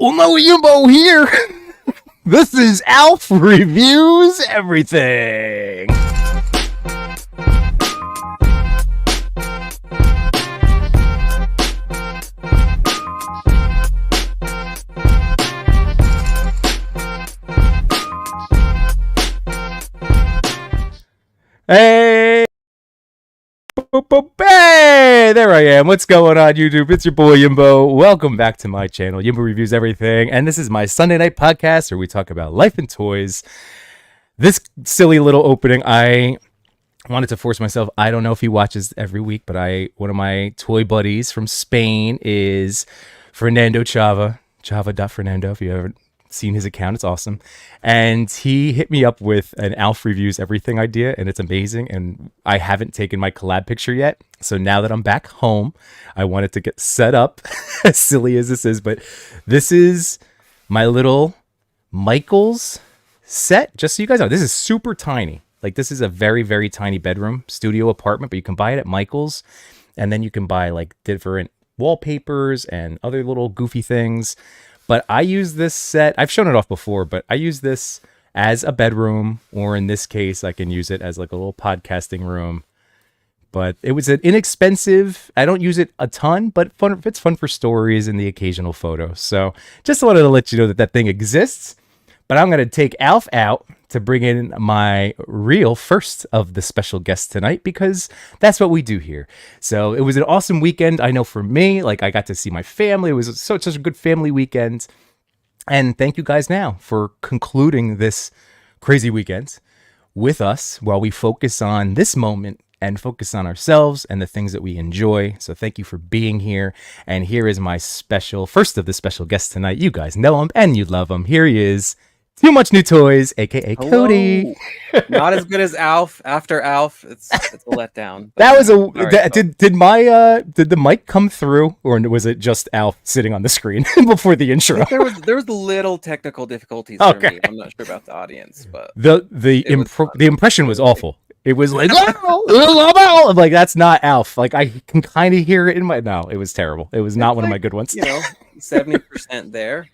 Well, no Yumbo here. This is Alf Reviews Everything. Hey! Hey, there I am. What's going on, YouTube? It's your boy Yimbo. Welcome back to my channel, Yimbo Reviews Everything, and this is my Sunday night podcast where we talk about life and toys. This silly little opening, I wanted to force myself. I don't know if he watches every week, but one of my toy buddies from Spain is Fernando Chava. Chava.Fernando, if you haven't seen his account, it's awesome. And he hit me up with an Alf Reviews Everything idea, and it's amazing. And I haven't taken my collab picture yet. So now that I'm back home, I wanted to get set up, as silly as this is. But this is my little Michael's set. Just so you guys know, this is super tiny. Like, this is a very, very tiny bedroom studio apartment, but you can buy it at Michael's. And then you can buy like different wallpapers and other little goofy things. But I use this set, I've shown it off before, but I use this as a bedroom, or in this case, I can use it as like a little podcasting room. But it was an inexpensive, I don't use it a ton, but it's fun for stories and the occasional photo. So just wanted to let you know that that thing exists. But I'm going to take Alf out to bring in my real first of the special guests tonight, because that's what we do here. So it was an awesome weekend. I know for me, like, I got to see my family. It was such a good family weekend. And thank you guys now for concluding this crazy weekend with us while we focus on this moment and focus on ourselves and the things that we enjoy. So thank you for being here. And here is my first of the special guests tonight. You guys know him and you love him. Here he is. Too Much New Toys, aka Cody. Not as good as Alf. After Alf, it's a letdown. That was did the mic come through, or was it just Alf sitting on the screen before the intro? There was little technical difficulties for me. I'm not sure about the audience, but the impression was awful. It was like, I'm like, that's not Alf. Like, I can kind of hear it in my. No, it was terrible. It was not one of my good ones. 70% there.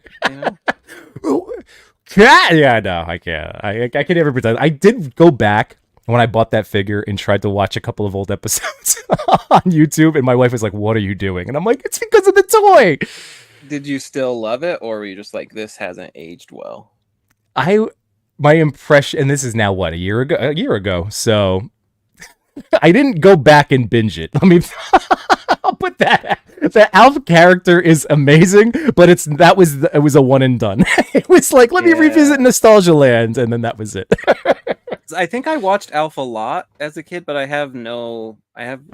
Yeah, no, I can't. I can never pretend. I did go back when I bought that figure and tried to watch a couple of old episodes on YouTube, and my wife was like, "What are you doing?" And I'm like, "It's because of the toy." Did you still love it, or were you just like, "This hasn't aged well"? My impression, and this is now what, a year ago. So I didn't go back and binge it. I'll put that. The Alf character is amazing, but it was a one and done. It was like, let me revisit Nostalgia Land, and then that was it. I think I watched Alf a lot as a kid, but I have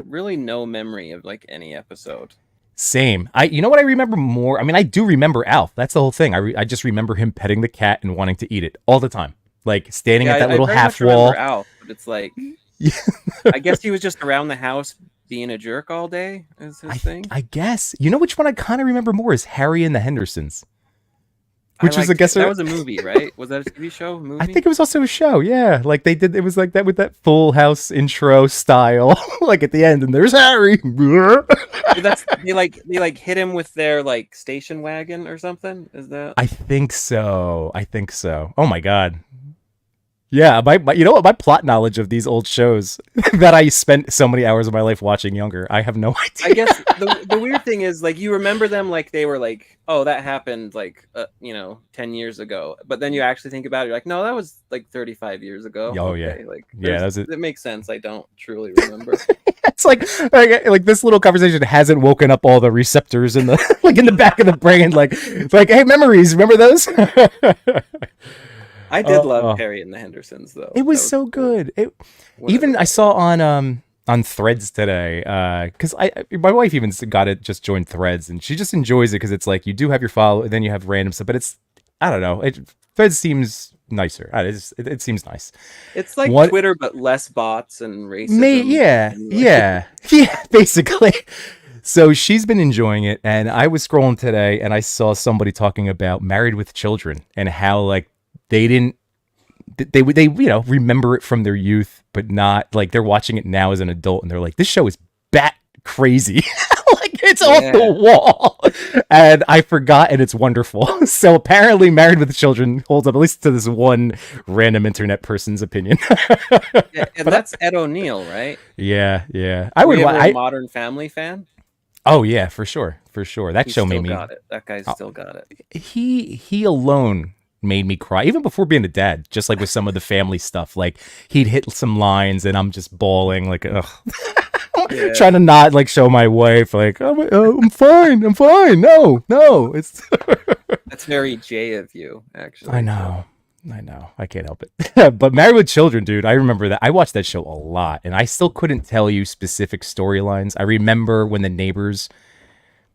really no memory of like any episode. Same. You know what I remember more? I mean, I do remember Alf. That's the whole thing. I just remember him petting the cat and wanting to eat it all the time, like standing at that little half wall. Alf, but it's like, I guess he was just around the house being a jerk all day is his thing. I guess. You know which one I kind of remember more is Harry and the Hendersons. Which was, I guess, that was a movie, right? Was that a TV show? Movie? I think it was also a show. Yeah, like they did. It was like that with that Full House intro style, like at the end, and there's Harry. They like hit him with their like station wagon or something. Is that? I think so. Oh my god. Yeah, you know what? My plot knowledge of these old shows that I spent so many hours of my life watching younger, I have no idea. I guess the weird thing is, like, you remember them like they were like, oh, that happened like 10 years ago, but then you actually think about it, you're like, no, that was like 35 years ago. Oh, okay. yeah, like it makes sense. I don't truly remember. It's like this little conversation hasn't woken up all the receptors in the like in the back of the brain, like hey, memories, remember those? I did love Harry and the Hendersons, though. It was so good. Even I saw on Threads today, because my wife even got it, just joined Threads, and she just enjoys it because it's like you do have your follow, and then you have random stuff, but it's, I don't know, Threads seems nicer. It seems nice. It's like Twitter, but less bots and racism. Yeah, basically. So she's been enjoying it, and I was scrolling today, and I saw somebody talking about Married with Children and how like they remember it from their youth, but not like they're watching it now as an adult, and they're like, this show is bat crazy. Like it's off the wall. And I forgot, and it's wonderful. So apparently Married with Children holds up, at least to this one random internet person's opinion. Yeah, and that's Ed O'Neill, right? Yeah. I would. A Modern Family fan? Oh yeah, for sure. That show made me. Got it. That guy's still got it. He alone made me cry, even before being a dad. Just like with some of the family stuff, like he'd hit some lines, and I'm just bawling, like ugh. Trying to not like show my wife, like I'm fine. No, it's. That's very Jay of you, actually. I know. I can't help it. But Married with Children, dude, I remember that. I watched that show a lot, and I still couldn't tell you specific storylines. I remember when the neighbors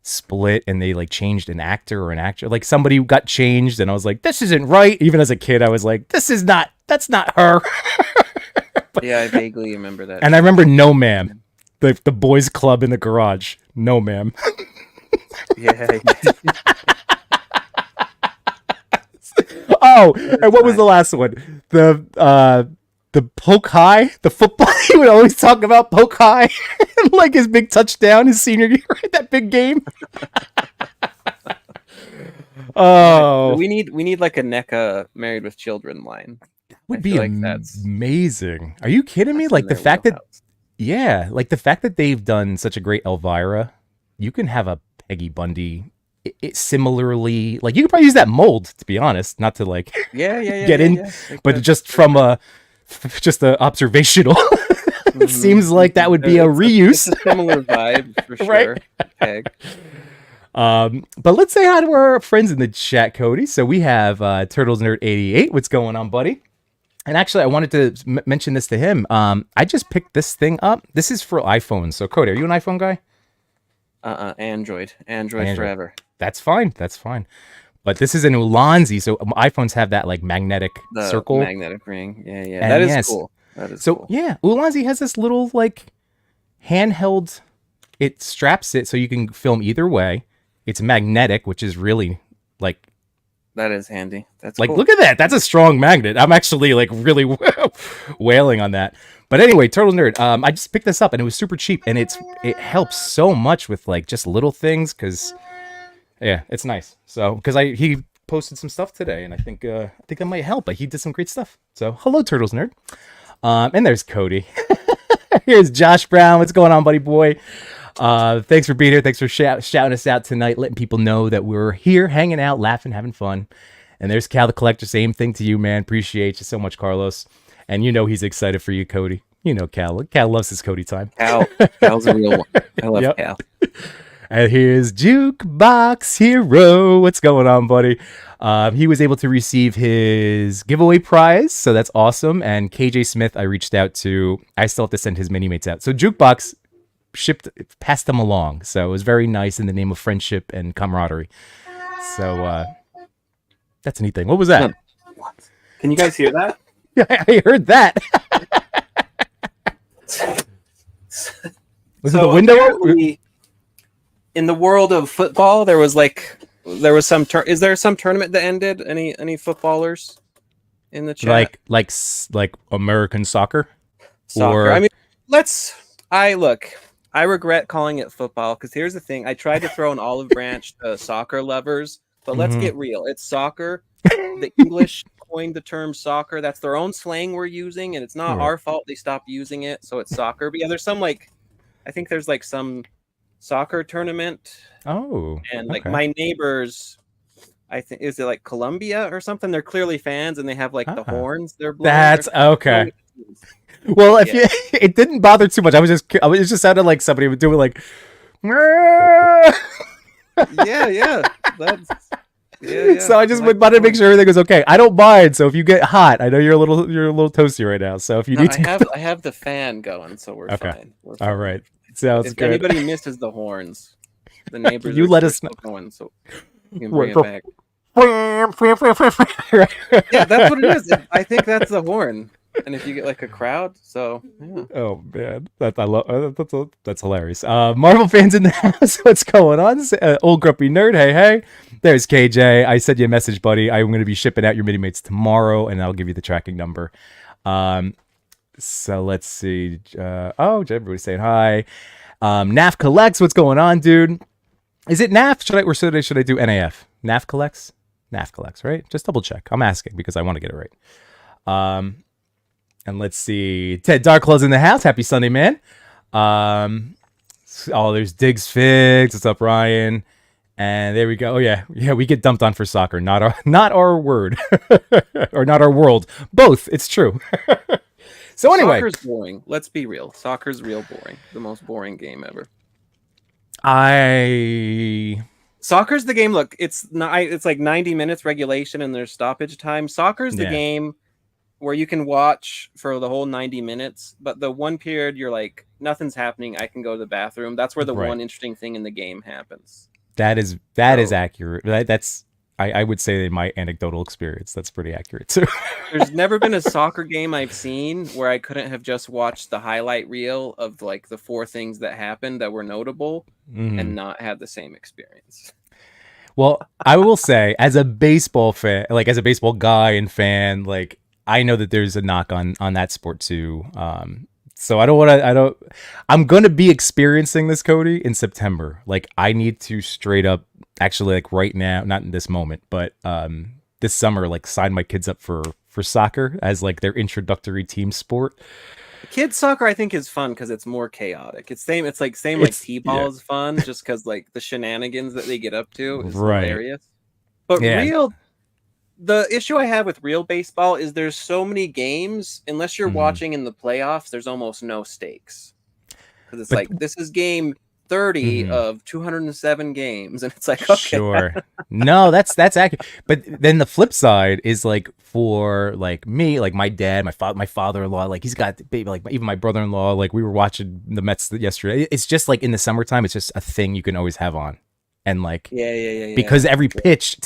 split and they like changed an actor, like somebody got changed, and I was like, this isn't right. Even as a kid, I was like, that's not her. Yeah, I vaguely remember that. And I remember No Ma'am, the boys club in the garage. No Ma'am. Yeah. Oh, and what was the last one? The Poke High, the football. He would always talk about Poke High, like his big touchdown his senior year, that big game. Oh, we need like a NECA Married with Children line. Would be like that's amazing. Are you kidding me? Like the fact that, like the fact that they've done such a great Elvira, you can have a Peggy Bundy. It similarly, like you could probably use that mold, to be honest, not to like get in, but just from a observational. It seems like that would be a reuse. It's a similar vibe for sure. Right? Peg. But let's say hi to our friends in the chat, Cody. So we have Turtles Nerd 88. What's going on, buddy? And actually, I wanted to mention this to him. I just picked this thing up. This is for iPhones. So Cody, are you an iPhone guy? Android forever. That's fine. But this is an Ulanzi, so iPhones have that like magnetic circle, magnetic ring. Yeah. That is cool. Cool. Yeah, Ulanzi has this little like handheld. It straps it so you can film either way. It's magnetic, which is really like. That is handy. That's like cool. Look at that. That's a strong magnet. I'm actually like really wailing on that. But anyway, Turtle Nerd. I just picked this up and it was super cheap, and it helps so much with like just little things because. Yeah, it's nice. So, because he posted some stuff today, and I think that might help. But he did some great stuff. So, hello, Turtles Nerd. And there's Cody. Here's Josh Brown. What's going on, buddy boy? Thanks for being here. Thanks for shouting us out tonight, letting people know that we're here, hanging out, laughing, having fun. And there's Cal the Collector. Same thing to you, man. Appreciate you so much, Carlos. And you know he's excited for you, Cody. You know Cal. Cal loves his Cody time. Cal's a real one. I love Cal. And here's Jukebox Hero. What's going on, buddy? He was able to receive his giveaway prize, so that's awesome. And KJ Smith, I reached out to. I still have to send his mini-mates out. So Jukebox passed them along. So it was very nice in the name of friendship and camaraderie. So that's a neat thing. What was that? Can you guys hear that? Yeah, I heard that. Was it the window? In the world of football, there was some is there some tournament that ended? Any footballers in the chat? Like American soccer? Or I mean, I regret calling it football because here's the thing. I tried to throw an olive branch to soccer lovers, but let's get real. It's soccer. The English coined the term soccer. That's their own slang we're using, and it's not our fault they stopped using it, so it's soccer. But yeah, there's some I think there's some soccer tournament. And my neighbors, I think, is it like Colombia or something? They're clearly fans, and they have the horns. They're blowing. That's okay. Well, it didn't bother too much. It just sounded like somebody would do it like. Yeah. Yeah. So I just wanted to make sure everything was okay. I don't mind. So if you get hot, I know you're a little toasty right now. So if you need to, I have the fan going, so we're fine. All right. Sounds good. If anybody misses the horns, the neighbors, you let us know. Going, so you can bring it back. Yeah, that's what it is. I think that's the horn. And if you get a crowd, so yeah. Oh man, that's hilarious. Marvel fans in the house, what's going on? Old grumpy nerd, hey. There's KJ. I sent you a message, buddy. I'm going to be shipping out your mini mates tomorrow, and I'll give you the tracking number. So let's see. Everybody's saying hi. NAF collects. What's going on, dude? Is it NAF? Should I do NAF? NAF collects. NAF collects, right? Just double check. I'm asking because I want to get it right. And let's see. Ted Darklaw's in the house. Happy Sunday, man. There's Diggs Figs. What's up, Ryan? And there we go. Oh yeah, we get dumped on for soccer, not our word, or not our world. Both. It's true. So anyway, soccer's boring. Let's be real. Soccer's real boring. The most boring game ever. Soccer's the game. Look, it's like 90 minutes regulation and there's stoppage time. Soccer's the game where you can watch for the whole 90 minutes, but the one period you're like, nothing's happening. I can go to the bathroom. That's where the one interesting thing in the game happens. That is accurate. That's I would say in my anecdotal experience, that's pretty accurate too. There's never been a soccer game I've seen where I couldn't have just watched the highlight reel of like the 4 things that happened that were notable and not had the same experience. Well, I will say, as a baseball fan, like as a baseball guy and fan, like I know that there's a knock on that sport too. So I'm going to be experiencing this, Cody, in September. Like I need to straight up, actually, like right now, not in this moment, but this summer, like sign my kids up for soccer as like their introductory team sport. Kids soccer, I think, is fun because it's more chaotic. It's like T-ball is fun just because like the shenanigans that they get up to is hilarious. But the issue I have with real baseball is there's so many games. Unless you're watching in the playoffs, there's almost no stakes because it's like this is game 30 of 207 games, and it's like okay. Sure. No, that's accurate. But then the flip side is like for like me, like my dad, my father-in-law, like he's got baby, like even my brother-in-law, like we were watching the Mets yesterday. It's just like in the summertime, it's just a thing you can always have on. And like, because every pitch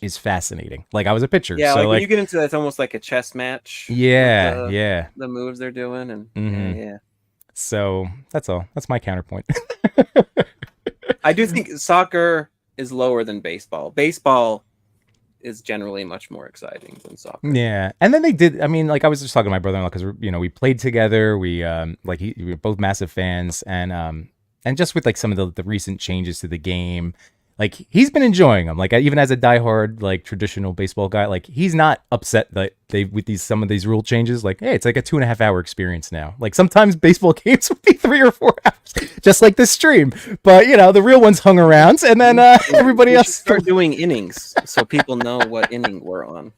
is fascinating. Like I was a pitcher. Yeah, so like when you get into that, it's almost like a chess match. The moves they're doing, and So that's all. That's my counterpoint. I do think soccer is lower than baseball. Baseball is generally much more exciting than soccer. Yeah, and then they did. I mean, like I was just talking to my brother-in-law because we played together. We we were both massive fans, and just with like some of the recent changes to the game, like he's been enjoying them. Like even as a diehard like traditional baseball guy, like he's not upset that they with some of these rule changes. Like, hey, it's like a 2.5 hour experience now. Like sometimes baseball games would be 3 or 4 hours, just like this stream. But the real ones hung around, and then everybody else start doing innings so people know what inning we're on.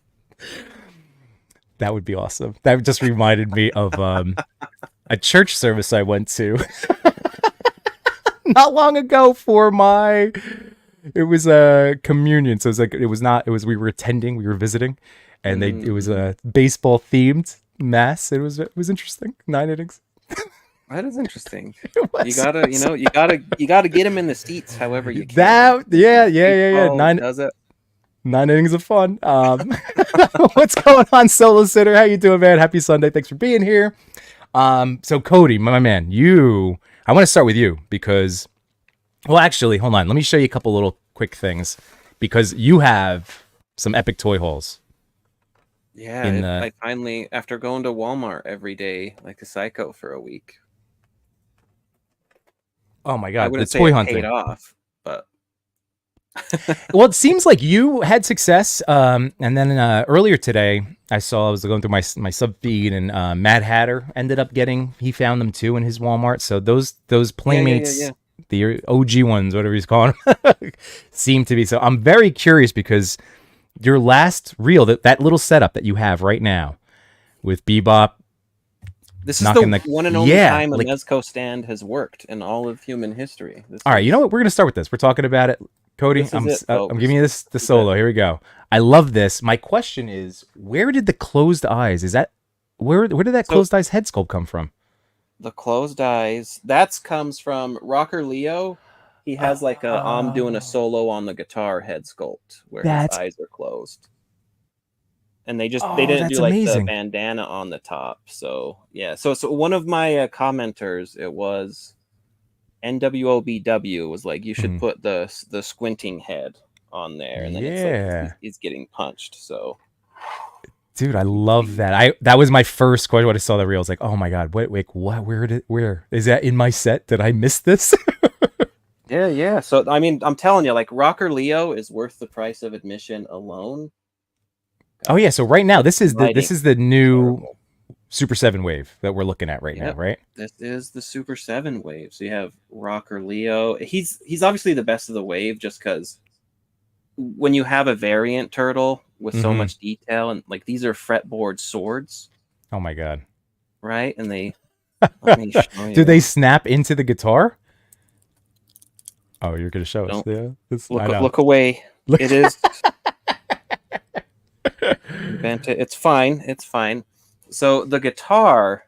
That would be awesome. That just reminded me of a church service I went to. Not long ago it was a communion. So we were visiting, and it was a baseball themed mass. It was interesting. 9 innings. That is interesting. You gotta get them in the seats however you can. Yeah. 9 innings of fun. What's going on, Solo Sitter? How you doing, man? Happy Sunday. Thanks for being here. So Cody, my man, I want to start with you because, well, actually, hold on. Let me show you a couple little quick things because you have some epic toy hauls. Yeah, I finally, after going to Walmart every day like a psycho for a week. Oh my God, I wouldn't the toy say it hunting paid off, but well, it seems like you had success. And then earlier today, I was going through my sub feed, and Mad Hatter ended up he found them too in his Walmart. So those Playmates, the OG ones, whatever he's calling them, seem to be. So I'm very curious because your last reel, that little setup that you have right now with Bebop. This is the one and only time a Mezco stand has worked in all of human history. All right, you know what? We're going to start with this. We're talking about it. Cody, I'm giving you the solo. Here we go. I love this. My question is, where did the closed eyes? Where did that closed eyes head sculpt come from? The closed eyes. That comes from Rocker Leo. He has like I'm doing a solo on the guitar head sculpt where his eyes are closed. And they didn't do like the bandana on the top. So yeah. So one of my commenters, it was NWOBW, was like, you should put the squinting head on there, and then it's like he's getting punched. So Dude, I love that. That was my first question when I saw the reel. I was like, oh my god, wait, what? Where is that in my set? Did I miss this? Yeah. So I mean, I'm telling you, like Rocker Leo is worth the price of admission alone. Oh yeah, so right now this is the new Terrible. Super 7 wave that we're looking at right now, right? This is the Super 7 wave. So you have Rocker Leo. He's obviously the best of the wave just because when you have a variant turtle with so much detail, and like these are fretboard swords. Oh my god. Right? And they let me show you. Do they snap into the guitar? Oh, you're gonna show us. Yeah. Look away. It is it's fine. It's fine. So the guitar.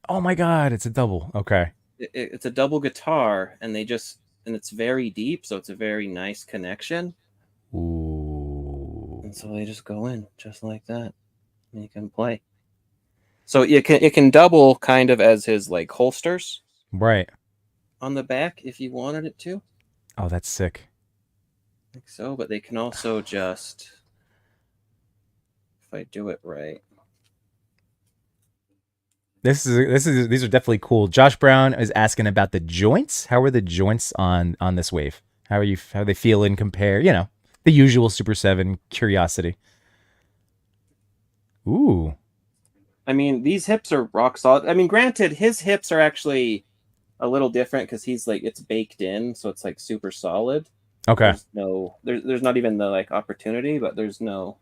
Oh my god, it's a double. Okay. It's a double guitar, and it's very deep, so it's a very nice connection. Ooh. And so they just go in just like that, and you can play. So it can double kind of as his like holsters, right, on the back if you wanted it to. Oh, that's sick. Like so, but they can also just, if I do it right. These are definitely cool. Josh Brown is asking about the joints. How are the joints on this wave? How they feel in compare? You know, the usual Super 7 curiosity. Ooh. I mean, these hips are rock solid. I mean, granted, his hips are actually a little different because he's like, it's baked in, so it's like super solid. Okay. There's not even the like opportunity, but there's no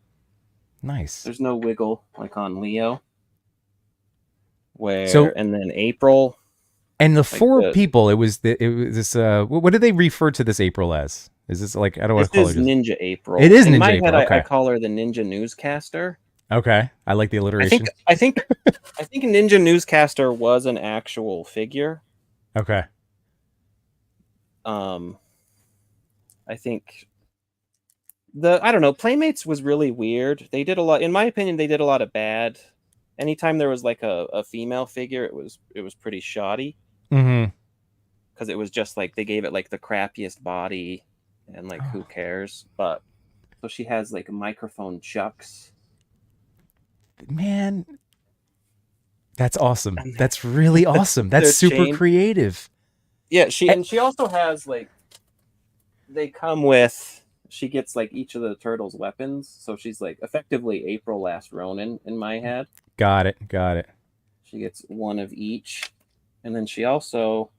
wiggle like on Leo. And then April. And the four people, it was this. What did they refer to this April as? Is this like, I don't want to call it Ninja April? It is in Ninja my April. Head, okay. I call her the Ninja Newscaster. Okay, I like the alliteration. I think Ninja Newscaster was an actual figure. Okay. I think I don't know, Playmates was really weird. They did a lot, in my opinion, they did a lot of bad. Anytime there was like a female figure, it was pretty shoddy. Mm-hmm. Because it was just like they gave it like the crappiest body, and like who cares? But so she has like microphone chucks. Man, that's awesome. That's really awesome. That's super creative. Yeah, she also has like, they come with, she gets like each of the turtles' weapons, so she's like effectively April Last Ronin in my head. Got it. She gets one of each, and then she also.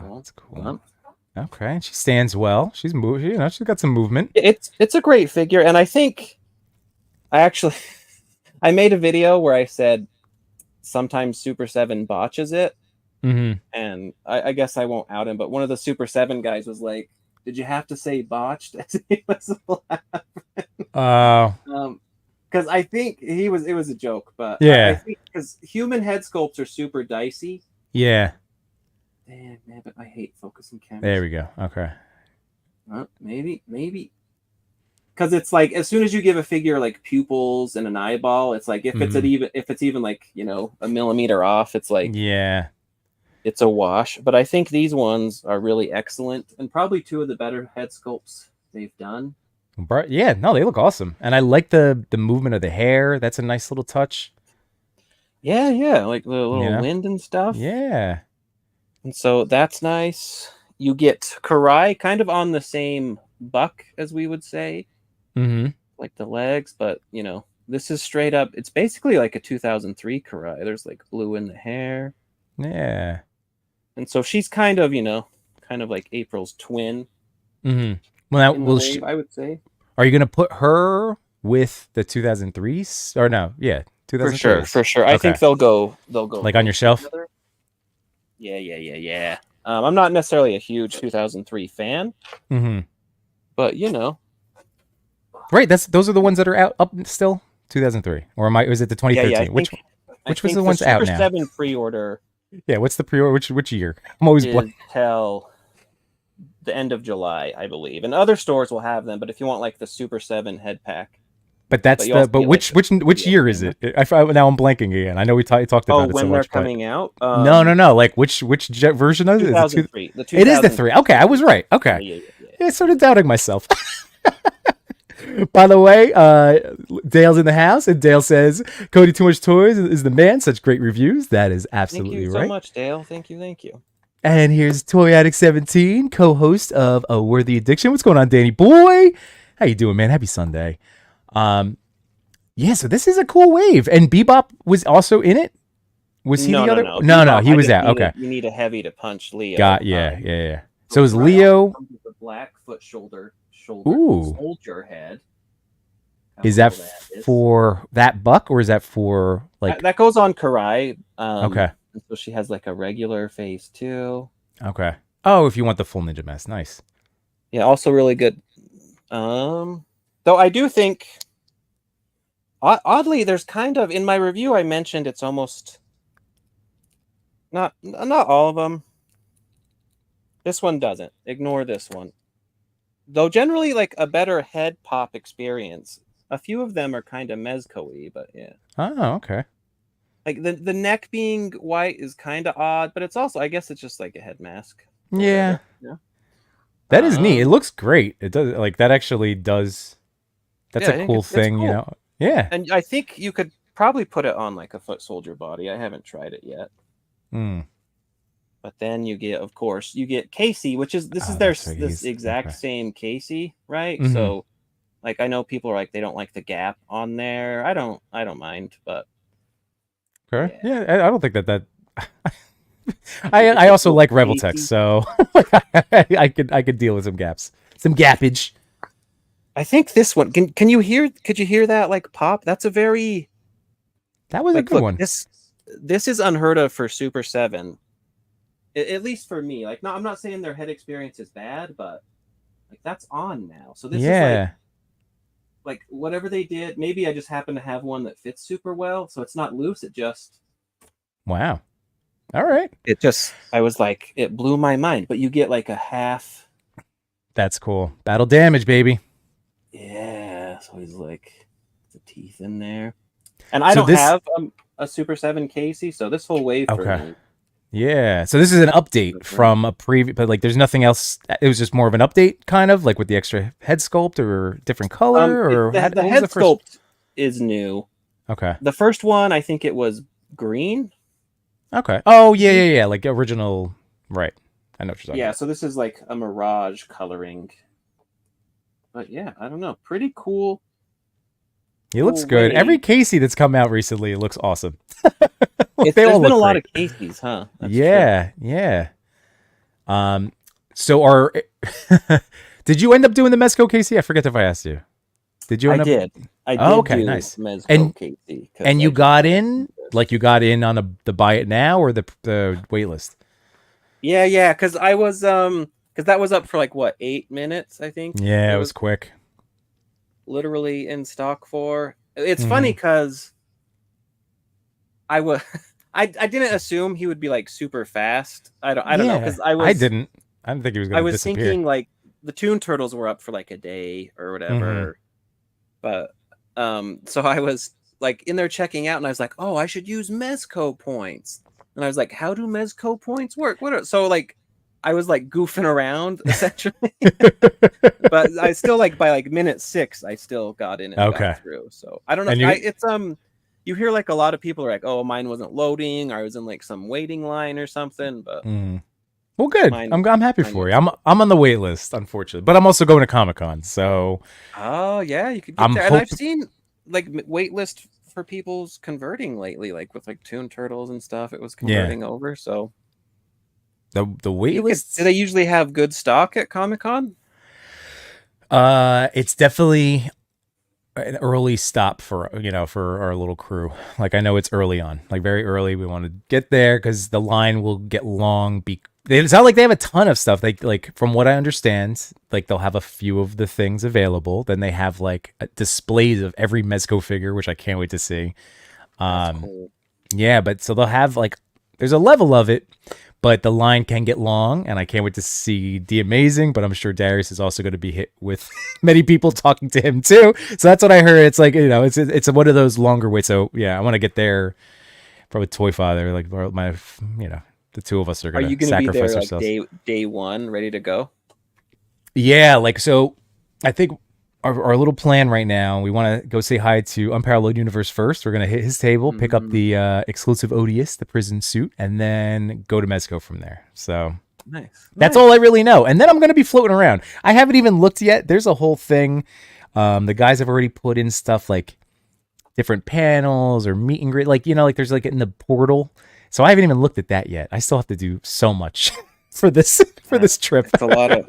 That's cool. Okay, she stands well. She's moving. You know, she's got some movement. It's a great figure, and I think I made a video where I said sometimes Super 7 botches it. Mm-hmm. And I guess I won't out him, but one of the Super 7 guys was like, "Did you have to say botched?" As he was laughing. Because I think it was a joke, but yeah, I think because human head sculpts are super dicey. Yeah. Damn, man, but I hate focusing cameras. There we go. Okay. Maybe. Because it's like, as soon as you give a figure like pupils and an eyeball, it's like if it's even like, you know, a millimeter off, it's like, yeah, it's a wash. But I think these ones are really excellent, and probably two of the better head sculpts they've done. Yeah, no, they look awesome, and I like the movement of the hair. That's a nice little touch. Yeah, like the little wind and stuff. Yeah, and so that's nice. You get Karai kind of on the same buck as we would say, like the legs, but you know, this is straight up. It's basically like a 2003 Karai. There's like blue in the hair. Yeah, and so she's kind of, you know, kind of like April's twin. Well, now I would say. Are you gonna put her with the 2003s or no? Yeah, 2003s. For sure. Okay. I think they'll go like on your shelf. Together. Yeah. I'm not necessarily a huge 2003 fan, but you know, right? Those are the ones that are out up still. 2003, or is it the 2013? Which was the ones out now? Super 7 pre-order. Yeah, what's the pre-order? Which year? I'm always blank. Till the end of July, I believe, and other stores will have them. But if you want like the Super 7 head pack, but which year is it? Now I'm blanking again. I know we talked about it so much. When they're coming out? No. Like which version of it? 2003. It is the 3. Okay, I was right. Okay, yeah. I started doubting myself. By the way, Dale's in the house, and Dale says, Cody Too Much Toys is the man. Such great reviews. That is absolutely Thank you right. so much, Dale. Thank you. And here's Toy Addict 17, co-host of A Worthy Addiction. What's going on, Danny boy? How you doing, man? Happy Sunday. Yeah, so this is a cool wave. And Bebop was also in it? Was he the other? No, he was out. Okay. You need a heavy to punch Leo. Yeah. So is Leo the black foot shoulder Ooh. soldier head. Is that for that buck, or is that for like that goes on Karai? Okay. So she has like a regular face too. Okay. Oh, if you want the full ninja mask, nice. Yeah, also really good. Though I do think, oddly, there's kind of in my review I mentioned it's almost not all of them. This one doesn't. Ignore this one. Though generally like a better head pop experience. A few of them are kind of Mezco-y, but yeah. Oh, okay. Like the neck being white is kind of odd, but it's also, I guess it's just like a head mask. Yeah. That is neat. It looks great. It does, like, that actually does. That's a cool thing, you know? Yeah. And I think you could probably put it on like a foot soldier body. I haven't tried it yet. But then you get, of course, Casey, which is, this exact same Casey, right? Mm-hmm. So, like, I know people are like, they don't like the gap on there. I don't mind, but. Okay. Yeah, I don't think that. I also like Revoltech, so I could deal with some gaps, some gappage. I think this one. Could you hear that like pop? That was like, a good one. This is unheard of for Super 7. At least for me. Like, no, I'm not saying their head experience is bad, but like that's on now. So this is like whatever they did. Maybe I just happen to have one that fits super well, so it's not loose. It just wow. All right. I was like, it blew my mind. But you get like a half. That's cool. Battle damage, baby. Yeah. So he's like the teeth in there, and I don't have a Super 7 Casey, so this whole wave for me. Yeah, so this is an update from a previous, but like there's nothing else. It was just more of an update, kind of like with the extra head sculpt or different color, or the head sculpt is new. Okay. The first one, I think it was green. Okay. Oh yeah, like original, right? I know what you're talking about. So this is like a mirage coloring. But yeah, I don't know. Pretty cool. He looks good. Every Casey that's come out recently looks awesome. There's been a lot of Caseys, huh? That's yeah. So did you end up doing the Mezco Casey? I forget if I asked you. Did you? I did. Okay, nice. Mezco Casey. And you got in, like you got in on the buy it now or the wait list? Yeah, because I was because that was up for like what 8 minutes, I think. Yeah, it was quick. Literally in stock for. It's funny because I didn't assume he would be like super fast. I don't know because I didn't think he was going to disappear. Thinking like the Toon Turtles were up for like a day or whatever. But so I was like in there checking out and I was like, oh, I should use Mezco points. And I was like, how do Mezco points work? So like I was like goofing around essentially. But I still like by like minute 6 I still got in and got through. So I don't know. It's you hear like a lot of people are like, oh, mine wasn't loading, or I was in like some waiting line or something. But well, good. I'm happy for you. I'm on the wait list, unfortunately, but I'm also going to ComicCon. So oh yeah, you could get there. And I've seen like wait list for people's converting lately, like with like Toon Turtles and stuff. It was converting over. So the wait list. Do they usually have good stock at ComicCon? It's definitely an early stop for our little crew. Like I know it's early on, like very early. We want to get there because the line will get long. It's not like they have a ton of stuff. Like from what I understand, like they'll have a few of the things available. Then they have like displays of every Mezco figure, which I can't wait to see. That's cool. Yeah, but so they'll have like there's a level of it. But the line can get long, and I can't wait to see The Amazing. But I'm sure Darius is also going to be hit with many people talking to him too. So that's what I heard. It's like it's one of those longer waits. So yeah, I want to get there from a toy father. Like my, the two of us are going to sacrifice ourselves. Day one, ready to go. Yeah, like so. I think our little plan right now. We want to go say hi to Unparalleled Universe first. We're gonna hit his table, pick up the exclusive Odious, the prison suit, and then go to Mezco from there. So nice. That's all I really know. And then I'm gonna be floating around. I haven't even looked yet. There's a whole thing. The guys have already put in stuff like different panels or meet and greet, like there's like in the portal. So I haven't even looked at that yet. I still have to do so much for this trip. It's a lot of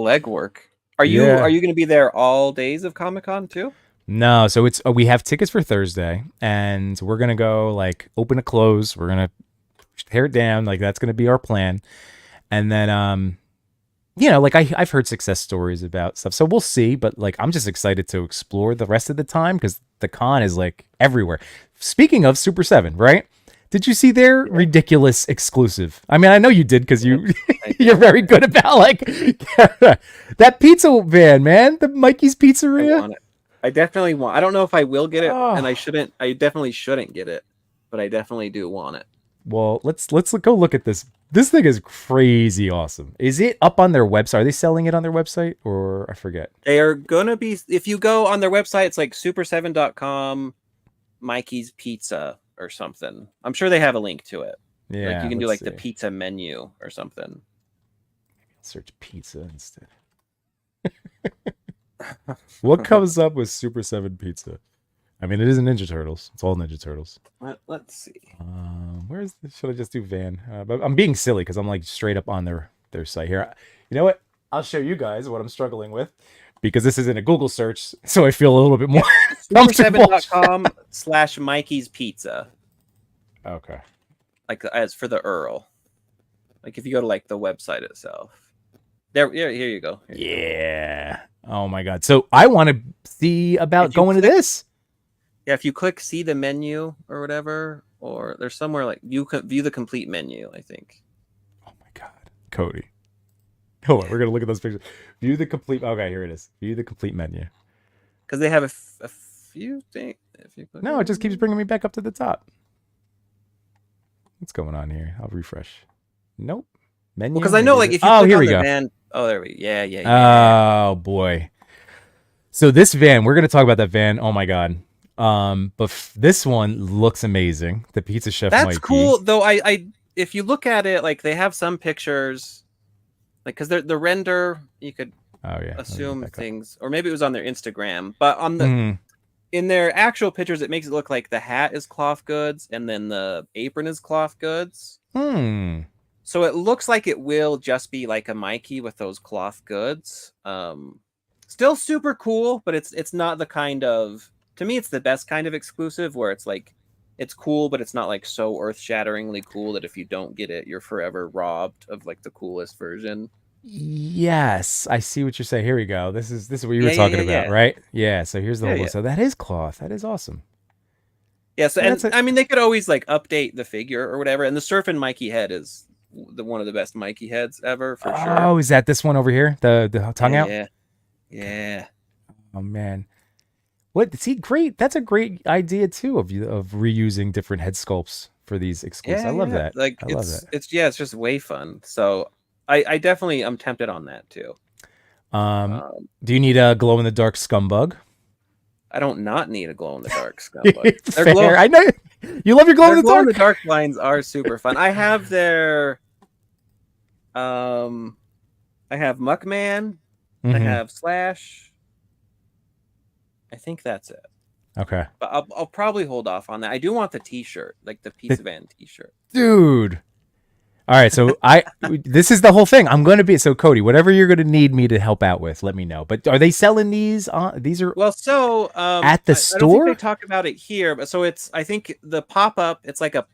legwork. Are you going to be there all days of Comic-Con too? No, so it's we have tickets for Thursday, and we're gonna go like open to close. We're gonna tear it down, like that's gonna be our plan. And then like I've heard success stories about stuff, so we'll see. But like I'm just excited to explore the rest of the time because the con is like everywhere. Speaking of Super 7, right? Did you see their ridiculous exclusive? I mean, I know you did because you're very good about like that pizza van, man. The Mikey's Pizzeria. I want it. I definitely want. I don't know if I will get it, and I shouldn't. I definitely shouldn't get it, but I definitely do want it. Well, let's go look at this. This thing is crazy awesome. Is it up on their website? Are they selling it on their website, or I forget? They are gonna be. If you go on their website, it's like super7.com, Mikey's Pizza or something. I'm sure they have a link to it. Yeah, like you can do like the pizza menu or something. Maybe I'll search pizza instead. What comes up with Super 7 Pizza? I mean, it isn't Ninja Turtles. It's all Ninja Turtles. Let's see. Where's the, should I just do van? But I'm being silly because I'm like straight up on their site here. You know what? I'll show you guys what I'm struggling with because this isn't a Google search, so I feel a little bit more comfortable. Super7.com/Mikey's Pizza. Okay. Like as for the Earl. Like if you go to like the website itself. Here you go. Yeah. Oh my God. So I want to see about going to this. Yeah, if you click see the menu or whatever, or there's somewhere like you can view the complete menu, I think. Oh my God. Cody. Hold on, we're going to look at those pictures. View the complete. Okay, here it is. View the complete menu. Because they have a few things. No, it just keeps bringing me back up to the top. What's going on here? I'll refresh. Nope. Menu. Because I know, like, if you click on the van. Oh, there we go. Yeah. Oh, boy. So this van, we're going to talk about that van. Oh, my God. But this one looks amazing. The Pizza Chef That's Mikey. cool, though. I if you look at it, like, they have some pictures. Like, because the render, you could assume things, or maybe it was on their Instagram, but on the in their actual pictures, it makes it look like the hat is cloth goods and then the apron is cloth goods. So it looks like it will just be like a Mikey with those cloth goods. Still super cool, but it's not the kind of, to me, it's the best kind of exclusive where it's like it's cool, but it's not like so earth-shatteringly cool that if you don't get it, you're forever robbed of like the coolest version. Yes, I see what you're saying. Here we go. This is what you were talking about, right? Yeah. So here's the whole one. So that is cloth. That is awesome. Yeah. So and I mean, they could always like update the figure or whatever. And the Surfing Mikey head is one of the best Mikey heads ever for sure. Oh, is that this one over here? The tongue out? Yeah. Oh man. What? See, great. That's a great idea too of reusing different head sculpts for these exclusives. I love that. Like I love that. It's just way fun. So I definitely am tempted on that too. Do you need a glow in the dark scumbug? I don't not need a glow in the dark scumbug. Fair. I know you love your glow in the dark. Glow in the dark lines are super fun. I have their I have Muckman. I have Slash. I think that's it. Okay. But I'll probably hold off on that. I do want the T-shirt, like the Pizza Van T-shirt. Dude. All right, so this is the whole thing. I'm going to be so Cody. Whatever you're going to need me to help out with, let me know. But are they selling these? These are at the store. I don't think they talk about it here, but so it's. I think the pop up. It's like a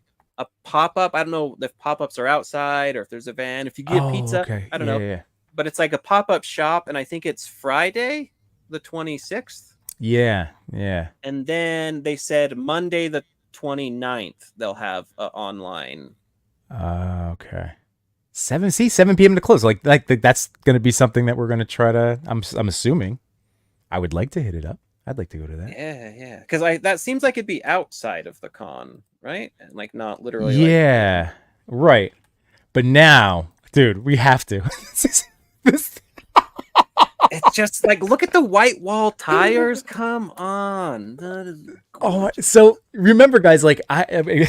pop up. I don't know if pop ups are outside or if there's a van. If you get pizza, I don't know. Yeah. But it's like a pop up shop, and I think it's Friday, the 26th. Yeah. And then they said Monday the 29th they'll have online. Okay. 7 p.m. to close. Like that's going to be something that we're going to try to. I'm assuming. I would like to hit it up. I'd like to go to that. Yeah. Because that seems like it'd be outside of the con, right? And like not literally. Yeah. Right. But now, dude, we have to. It's just like, look at the white wall tires. Come on. That is so remember, guys, like I'm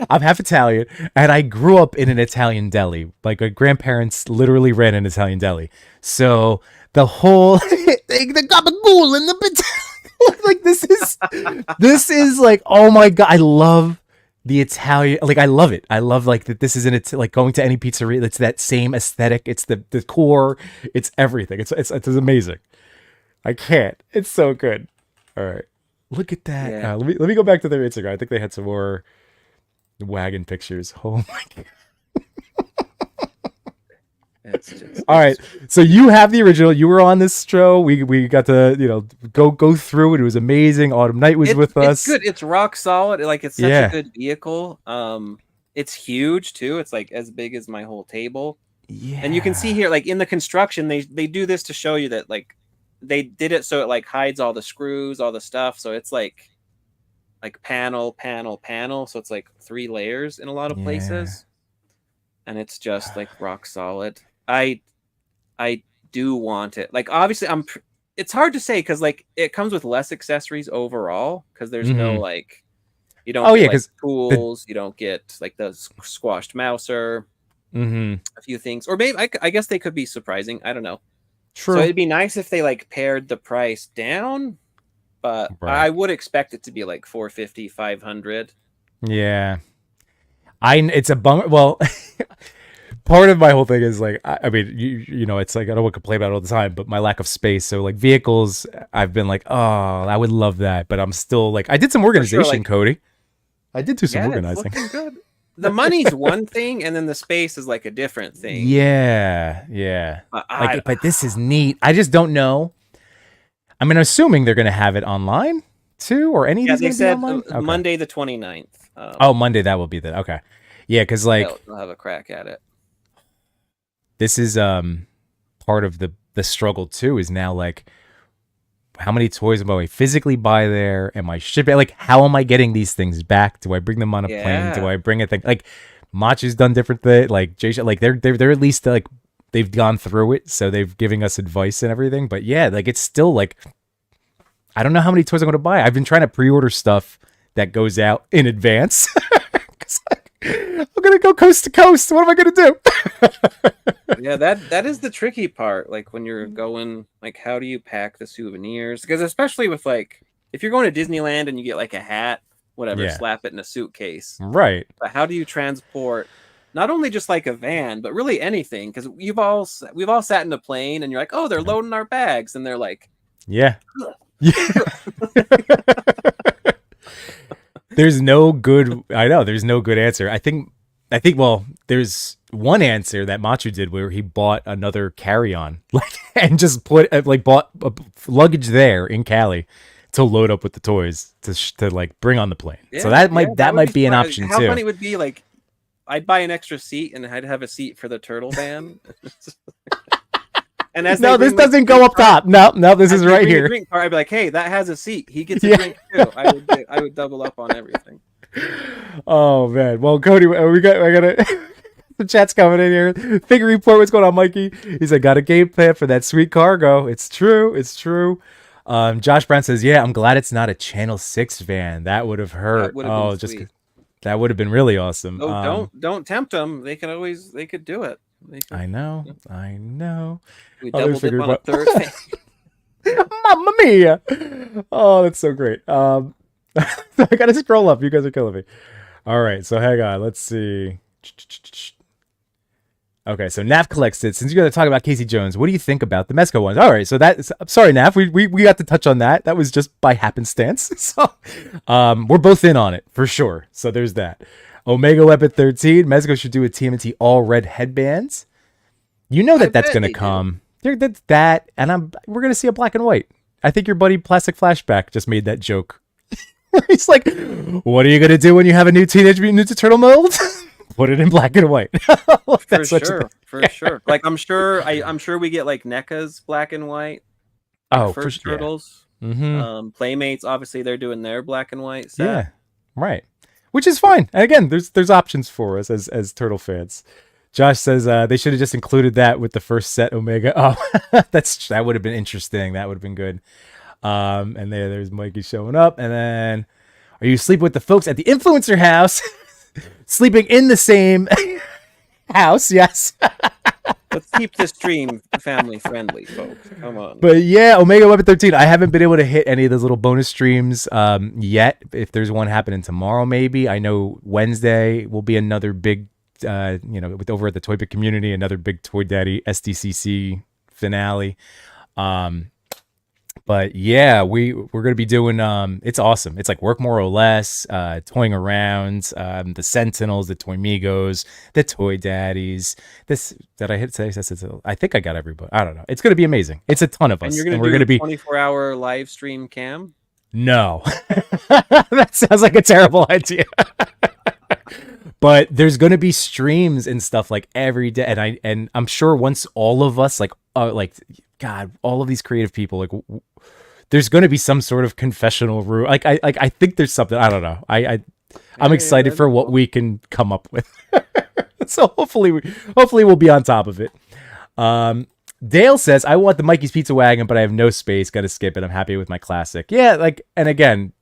half Italian, and I grew up in an Italian deli. Like my grandparents literally ran an Italian deli. So the whole the gabagool and the like this is like, oh my god, I love the Italian. Like I love it. I love like that. This isn't like going to any pizzeria. It's that same aesthetic. It's the core. It's everything. It's amazing. I can't. It's so good. All right, look at that. Yeah. Let me go back to their Instagram. I think they had some more wagon pictures. Oh my god. All right, so you have the original. You were on this show. We got to go through it. It was amazing. Autumn Night was with us. It's good. It's rock solid. Like it's such a good vehicle. It's huge too. It's like as big as my whole table. Yeah. And you can see here, like in the construction, they do this to show you that like they did it so it like hides all the screws, all the stuff. So it's like panel. So it's like 3 layers in a lot of places. And it's just like rock solid. I do want it. Like obviously it's hard to say because like it comes with less accessories overall because there's no like you don't get like tools, you don't get like the squashed mouser, a few things, or maybe I guess they could be surprising. I don't know. True. So it'd be nice if they like pared the price down, but I would expect it to be like $450, $500. Yeah, it's a bummer. Well. Part of my whole thing is like, I mean, you know, it's like, I don't want to complain about it all the time, but my lack of space. So like vehicles, I've been like, oh, I would love that. But I'm still like, I did some organization, Cody. I did do some organizing. Good. The money's one thing, and then the space is like a different thing. Yeah. But this is neat. I just don't know. I mean, assuming they're going to have it online too, or any of these said online? Okay. Monday the 29th. Monday, that will be that. Okay. Yeah, because like... They'll have a crack at it. This is part of the struggle too, is now like, how many toys am I physically buy there? Am I shipping? Like, how am I getting these things back? Do I bring them on a plane? Do I bring a thing? Like, Machu's done different things. Like Jay, like they're at least like they've gone through it, so they've giving us advice and everything. But yeah, like it's still like, I don't know how many toys I'm going to buy. I've been trying to pre-order stuff that goes out in advance. I'm gonna go coast to coast. What am I gonna do? Yeah, that is the tricky part. Like when you're going, like how do you pack the souvenirs? Because especially with like if you're going to Disneyland and you get like a hat, whatever, slap it in a suitcase. Right. But how do you transport not only just like a van, but really anything? Because we've all sat in a plane and you're like, oh, they're loading our bags, and they're like, yeah. There's no good answer. I think well, there's one answer that Machu did where he bought another carry-on and just bought luggage there in Cali to load up with the toys to like bring on the plane. Yeah, so that might be an option too. How funny it would be, like I'd buy an extra seat and I'd have a seat for the turtle van. And as this doesn't go up top. No, this is right here. I'd be like, hey, that has a seat. He gets a drink too. I would double up on everything. Oh man. Well, Cody, I gotta the chat's coming in here. Figure report, what's going on, Mikey? He's like, got a game plan for that sweet cargo. It's true. Josh Brown says, yeah, I'm glad it's not a Channel 6 van. That would have hurt. That would have been really awesome. Oh, don't tempt them. They could do it. I know. We doubled it on a third thing. Mamma mia! Oh, that's so great. I gotta scroll up. You guys are killing me. All right, so hang on. Let's see. Okay, so Nav collects it. Since you got to talk about Casey Jones, what do you think about the Mezco ones? All right, so I'm sorry, Nav. We got to touch on that. That was just by happenstance. So, we're both in on it for sure. So there's that. Omega Weapon 13. Mezco should do a TMNT all red headbands. You know that's going to come. That's that, and we're going to see a black and white. I think your buddy Plastic Flashback just made that joke. He's like, what are you going to do when you have a new Teenage Mutant Ninja Turtle mold? Put it in black and white. For sure. Like I'm sure we get like NECA's black and white. Oh, first for Turtles. Yeah. Mm-hmm. Playmates, obviously they're doing their black and white set. Yeah, right. Which is fine. And again, there's options for us as Turtle fans. Josh says they should have just included that with the first set, Omega. Oh, that would have been interesting. That would have been good. And there's Mikey showing up. And then, are you sleeping with the folks at the influencer house? Sleeping in the same house, yes. Let's keep this stream family friendly, folks. Come on. But yeah, Omega Weapon 13. I haven't been able to hit any of those little bonus streams yet. If there's one happening tomorrow, maybe. I know Wednesday will be another big, with over at the Toy Pick community, another big Toy Daddy SDCC finale. But yeah, we're gonna be doing it's awesome. It's like Work More or Less, toying around, the Sentinels, the Toy Migos, the Toy Daddies. This that I hit say I think I got everybody. I don't know. It's gonna be amazing. It's a ton of us. And we're gonna be 24-hour live stream cam? No. That sounds like a terrible idea. But there's gonna be streams and stuff like every day, and I'm sure once all of us God, all of these creative people, there's going to be some sort of confessional room. I think there's something. I don't know. I'm excited for what we can come up with. So hopefully we'll be on top of it. Dale says, I want the Mikey's Pizza Wagon, but I have no space. Got to skip it. I'm happy with my classic. Yeah, and again,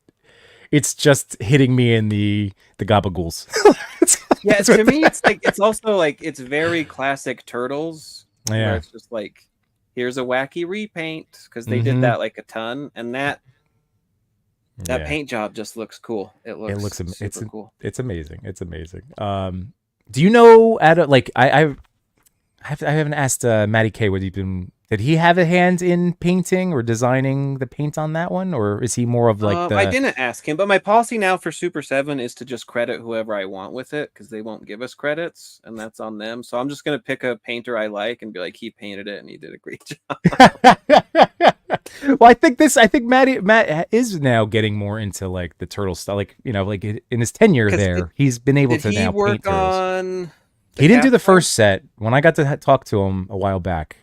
it's just hitting me in the gabagools. Yeah, to me, it's also it's very classic Turtles. Yeah, where it's just here's a wacky repaint, because they did that a ton, and that paint job just looks cool. It looks super cool. It's amazing. It's amazing. Do you know I haven't asked Matty K did he have a hand in painting or designing the paint on that one, or is he more of I didn't ask him, but my policy now for Super 7 is to just credit whoever I want with it, because they won't give us credits, and that's on them. So I'm just gonna pick a painter I like and be like, he painted it and he did a great job. Well, I think Matt is now getting more into the turtle style, in his tenure there, he's been able to now paint turtles. He didn't do the first set. When I got to talk to him a while back,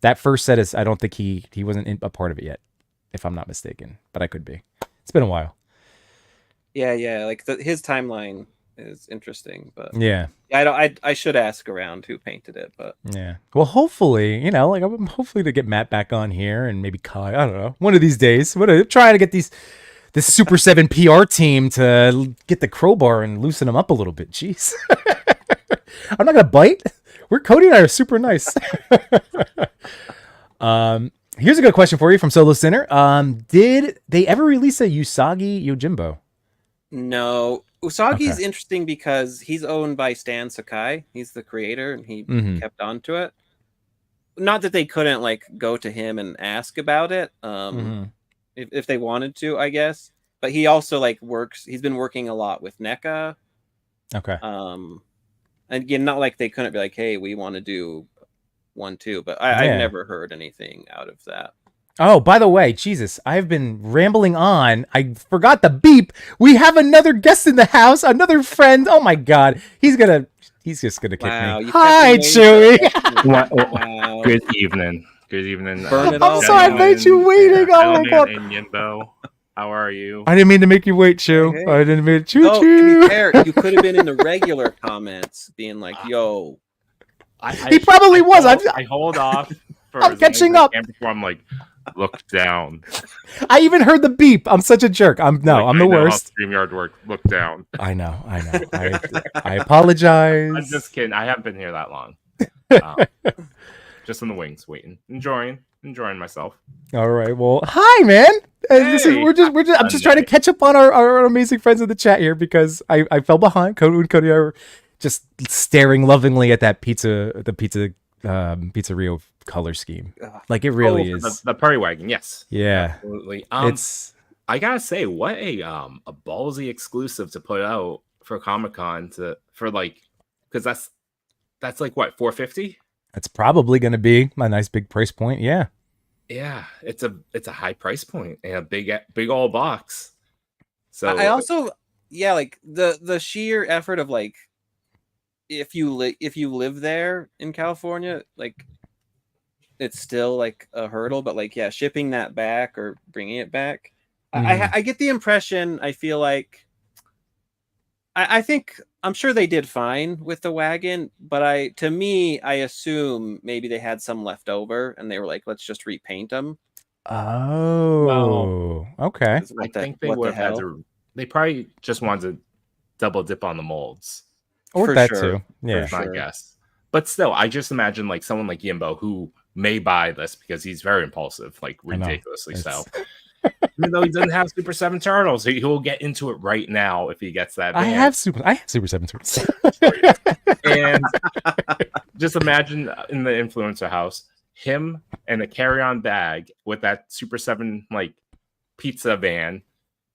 that first set I don't think he wasn't a part of it yet, if I'm not mistaken, but I could be. It's been a while. Yeah, his timeline is interesting, but yeah, I should ask around who painted it, but yeah. Well, hopefully, I'm hopefully to get Matt back on here, and maybe Kai. I don't know. One of these days, I'm trying to get this Super 7 PR team to get the crowbar and loosen them up a little bit. Jeez. I'm not gonna bite. Cody and I are super nice. Here's a good question for you from Solo Sinner. Did they ever release a Usagi Yojimbo? No. Usagi's interesting because he's owned by Stan Sakai. He's the creator, and he kept on to it. Not that they couldn't go to him and ask about it, if they wanted to, I guess. But he also works. He's been working a lot with NECA. Okay. And again, not like they couldn't be like, hey, we want to do one too, but I've never heard anything out of that. Oh, by the way, Jesus, I've been rambling on. I forgot the beep. We have another guest in the house, another friend. Oh my God. He's just gonna kick me. Hi, Chewy. Wow. Good evening. Good evening. Burn it I'm sorry I made you waiting. Oh my God. And Yimbo. How are you? I didn't mean to make you wait, Chew. Okay. I didn't mean to to be fair, you could have been in the regular comments being like, yo. He probably was. I hold off. I'm catching up. Before I'm look down. I even heard the beep. I'm such a jerk. I'm the worst. StreamYard work. Look down. I know. I apologize. I'm just kidding. I haven't been here that long. Just in the wings, waiting, enjoying myself. All right. Well, hi, man. Hey. I'm just trying to catch up on our amazing friends in the chat here, because I fell behind. Cody and I were just staring lovingly at that Pizzeria color scheme. It really is. The Prairie Wagon, yes. Yeah. Absolutely. I gotta say, what a ballsy exclusive to put out for Comic-Con because that's what, $450? That's probably gonna be my nice big price point. Yeah. Yeah, it's a high price point and a big old box. So I also the sheer effort of if you live there in California, it's still a hurdle, but shipping that back or bringing it back, I get the impression, I feel I think I'm sure they did fine with the wagon, but I assume maybe they had some left over and they were like, let's just repaint them. Oh, okay. I think they would have had to. They probably just wanted to double dip on the molds. Or For that sure. too. Yeah. My guess. But still, I just imagine like someone like Yimbo who may buy this because he's very impulsive, like ridiculously so. Even though he doesn't have Super 7 turtles, he will get into it right now if he gets that band. I have Super 7 turtles. And just imagine in the influencer house, him and a carry-on bag with that Super 7 like pizza van,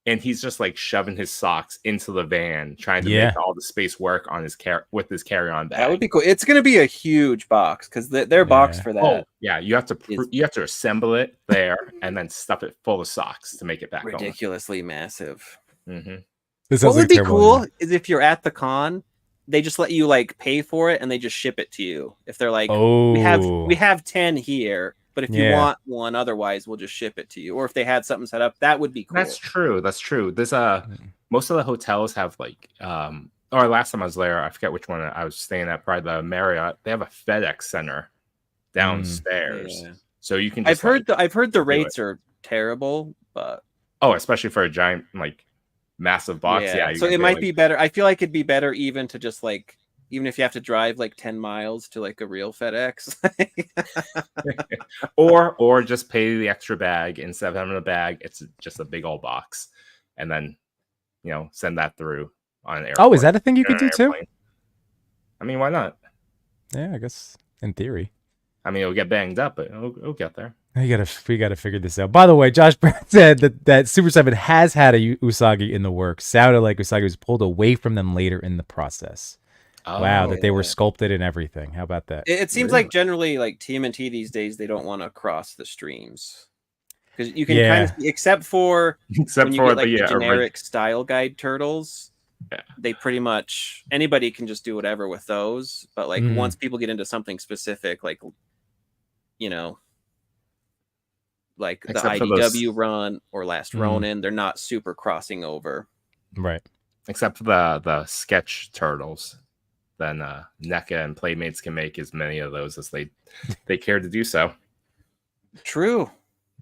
and he's just like shoving his socks into the van, trying to make all the space work on his with his carry-on bag. That would be cool. It's going to be a huge box because they're boxed for that. Oh, yeah, you have to assemble it there and then stuff it full of socks to make it back ridiculously massive. Mm-hmm. What would be cool is if you're at the con, they just let you like pay for it and they just ship it to you. If they're like, we have 10 here, but if you want one, otherwise we'll just ship it to you. Or if they had something set up, that would be cool. That's true. There's most of the hotels have like or last time I was there, I forget which one I was staying at, probably the Marriott. They have a FedEx center downstairs, so you can. Just, I've heard the rates are terrible, but especially for a giant like massive box. Yeah, so it might be better. I feel like it'd be better even to just like. Even if you have to drive like 10 miles to like a real FedEx. or just pay the extra bag instead of having a bag. It's just a big old box. And then, send that through on an airplane. Oh, is that a thing you could do too? I mean, why not? Yeah, I guess in theory. I mean, it'll get banged up, but it'll get there. We gotta figure this out. By the way, Josh Brown said that Super 7 has had a Usagi in the works. Sounded like Usagi was pulled away from them later in the process. Wow, that they were sculpted and everything. How about that? It seems like generally like TMNT these days, they don't want to cross the streams. Because you can kind of, except for when you get like the generic style guide turtles, they pretty much, anybody can just do whatever with those. But like once people get into something specific, like, like the IDW run or Last Ronin, they're not super crossing over. Right. Except for the sketch turtles. Then NECA and Playmates can make as many of those as they care to do so. True.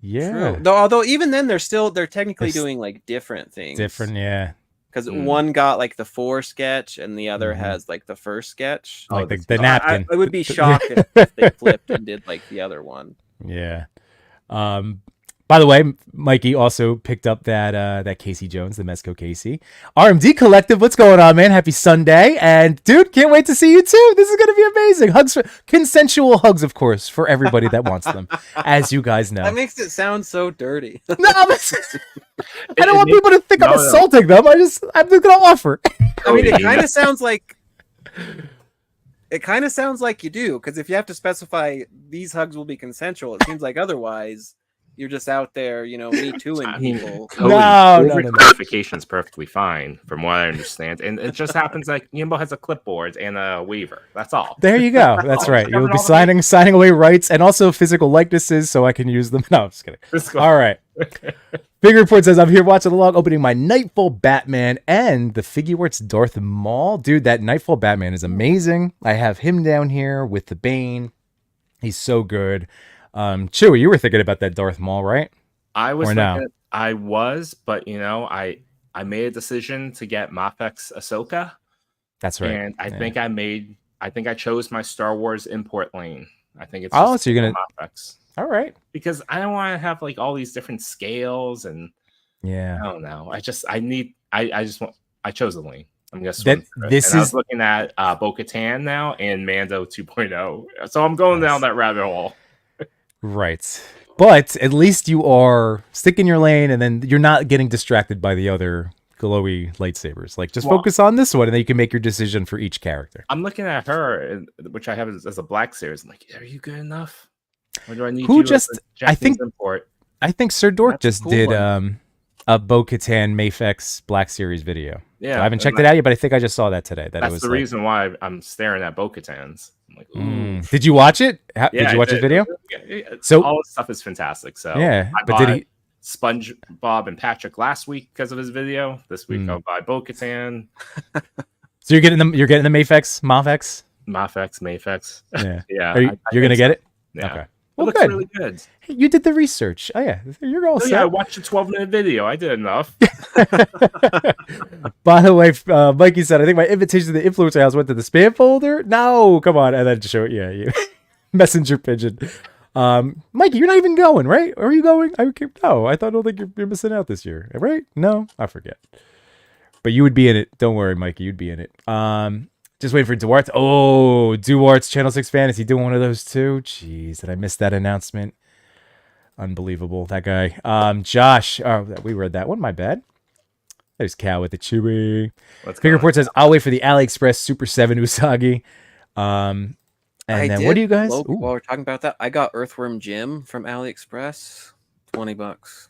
Yeah. True. Although even then they're technically doing like different things. Different, yeah. Because one got like the 4 sketch and the other has like the first sketch. Like the napkin. I would be shocked if they flipped and did like the other one. Yeah. By the way, Mikey also picked up that Casey Jones, the Mezco Casey. RMD Collective, what's going on, man? Happy Sunday. And, dude, can't wait to see you, too. This is going to be amazing. Consensual hugs, of course, for everybody that wants them, as you guys know. That makes it sound so dirty. No, I don't want people to think I'm assaulting them. I'm just going to offer. I mean, it kind of sounds like... It kind of sounds like you do, because if you have to specify these hugs will be consensual, it seems like otherwise... You're just out there, me tooing people. No. Clarification is perfectly fine, from what I understand. And it just happens like Yimbo has a clipboard and a waiver. That's all. There you go. That's right. You'll be signing away rights and also physical likenesses so I can use them. No, I'm just kidding. All right. Big Report says, I'm here watching along, opening my Nightfall Batman and the Figuarts Darth Maul. Dude, that Nightfall Batman is amazing. I have him down here with the Bane. He's so good. Chewy, you were thinking about that Darth Maul, right? I was but I made a decision to get Mafex Ahsoka. That's right. And I think I chose my Star Wars import lane. I think it's so you're gonna Mafex. All right. Because I don't want to have like all these different scales and I don't know. I chose a lane. I'm gonna swim I was looking at Bo-Katan now and Mando 2.0. So I'm going down that rabbit hole. Right. But at least you are sticking your lane and then you're not getting distracted by the other glowy lightsabers. Like, just focus on this one and then you can make your decision for each character. I'm looking at her, which I have as a black series. I'm like, are you good enough? Or do I need you as a Japanese import? I think Sir Dork just did a Bo-Katan Mafex Black Series video. Yeah. So I haven't checked it out yet, but I think I just saw that today. That's the reason why I'm staring at Bo-Katans. Like, did you watch it? Did you watch his video? Yeah. So all this stuff is fantastic. So yeah, but did he SpongeBob and Patrick last week because of his video? This week I'll buy Bo-Katan. So you're getting the Mafex. Mafex. Yeah. Yeah. You're gonna get it? Yeah. Okay. It Well, looks good. really good. Hey, you did the research. Oh yeah, you're all set. Yeah, I watched a 12-minute video. I did enough. By the way, Mikey said, I think my invitation to the influencer house went to the spam folder. No, come on, and then show it. Yeah, you messenger pigeon. Mikey, you're not even going, right? Are you going? No, I don't think you're missing out this year, right? No, I forget. But you would be in it. Don't worry, Mikey, you'd be in it. Just waiting for Duarte's. Oh, Duarte's Channel 6 fan. Is he doing one of those too? Jeez, did I miss that announcement? Unbelievable, that guy. Josh, we read that one. My bad. There's Cal with the Chewy. Figure Report says, I'll wait for the AliExpress Super 7 Usagi. And then what do you guys? While we're talking about that, I got Earthworm Jim from AliExpress. $20.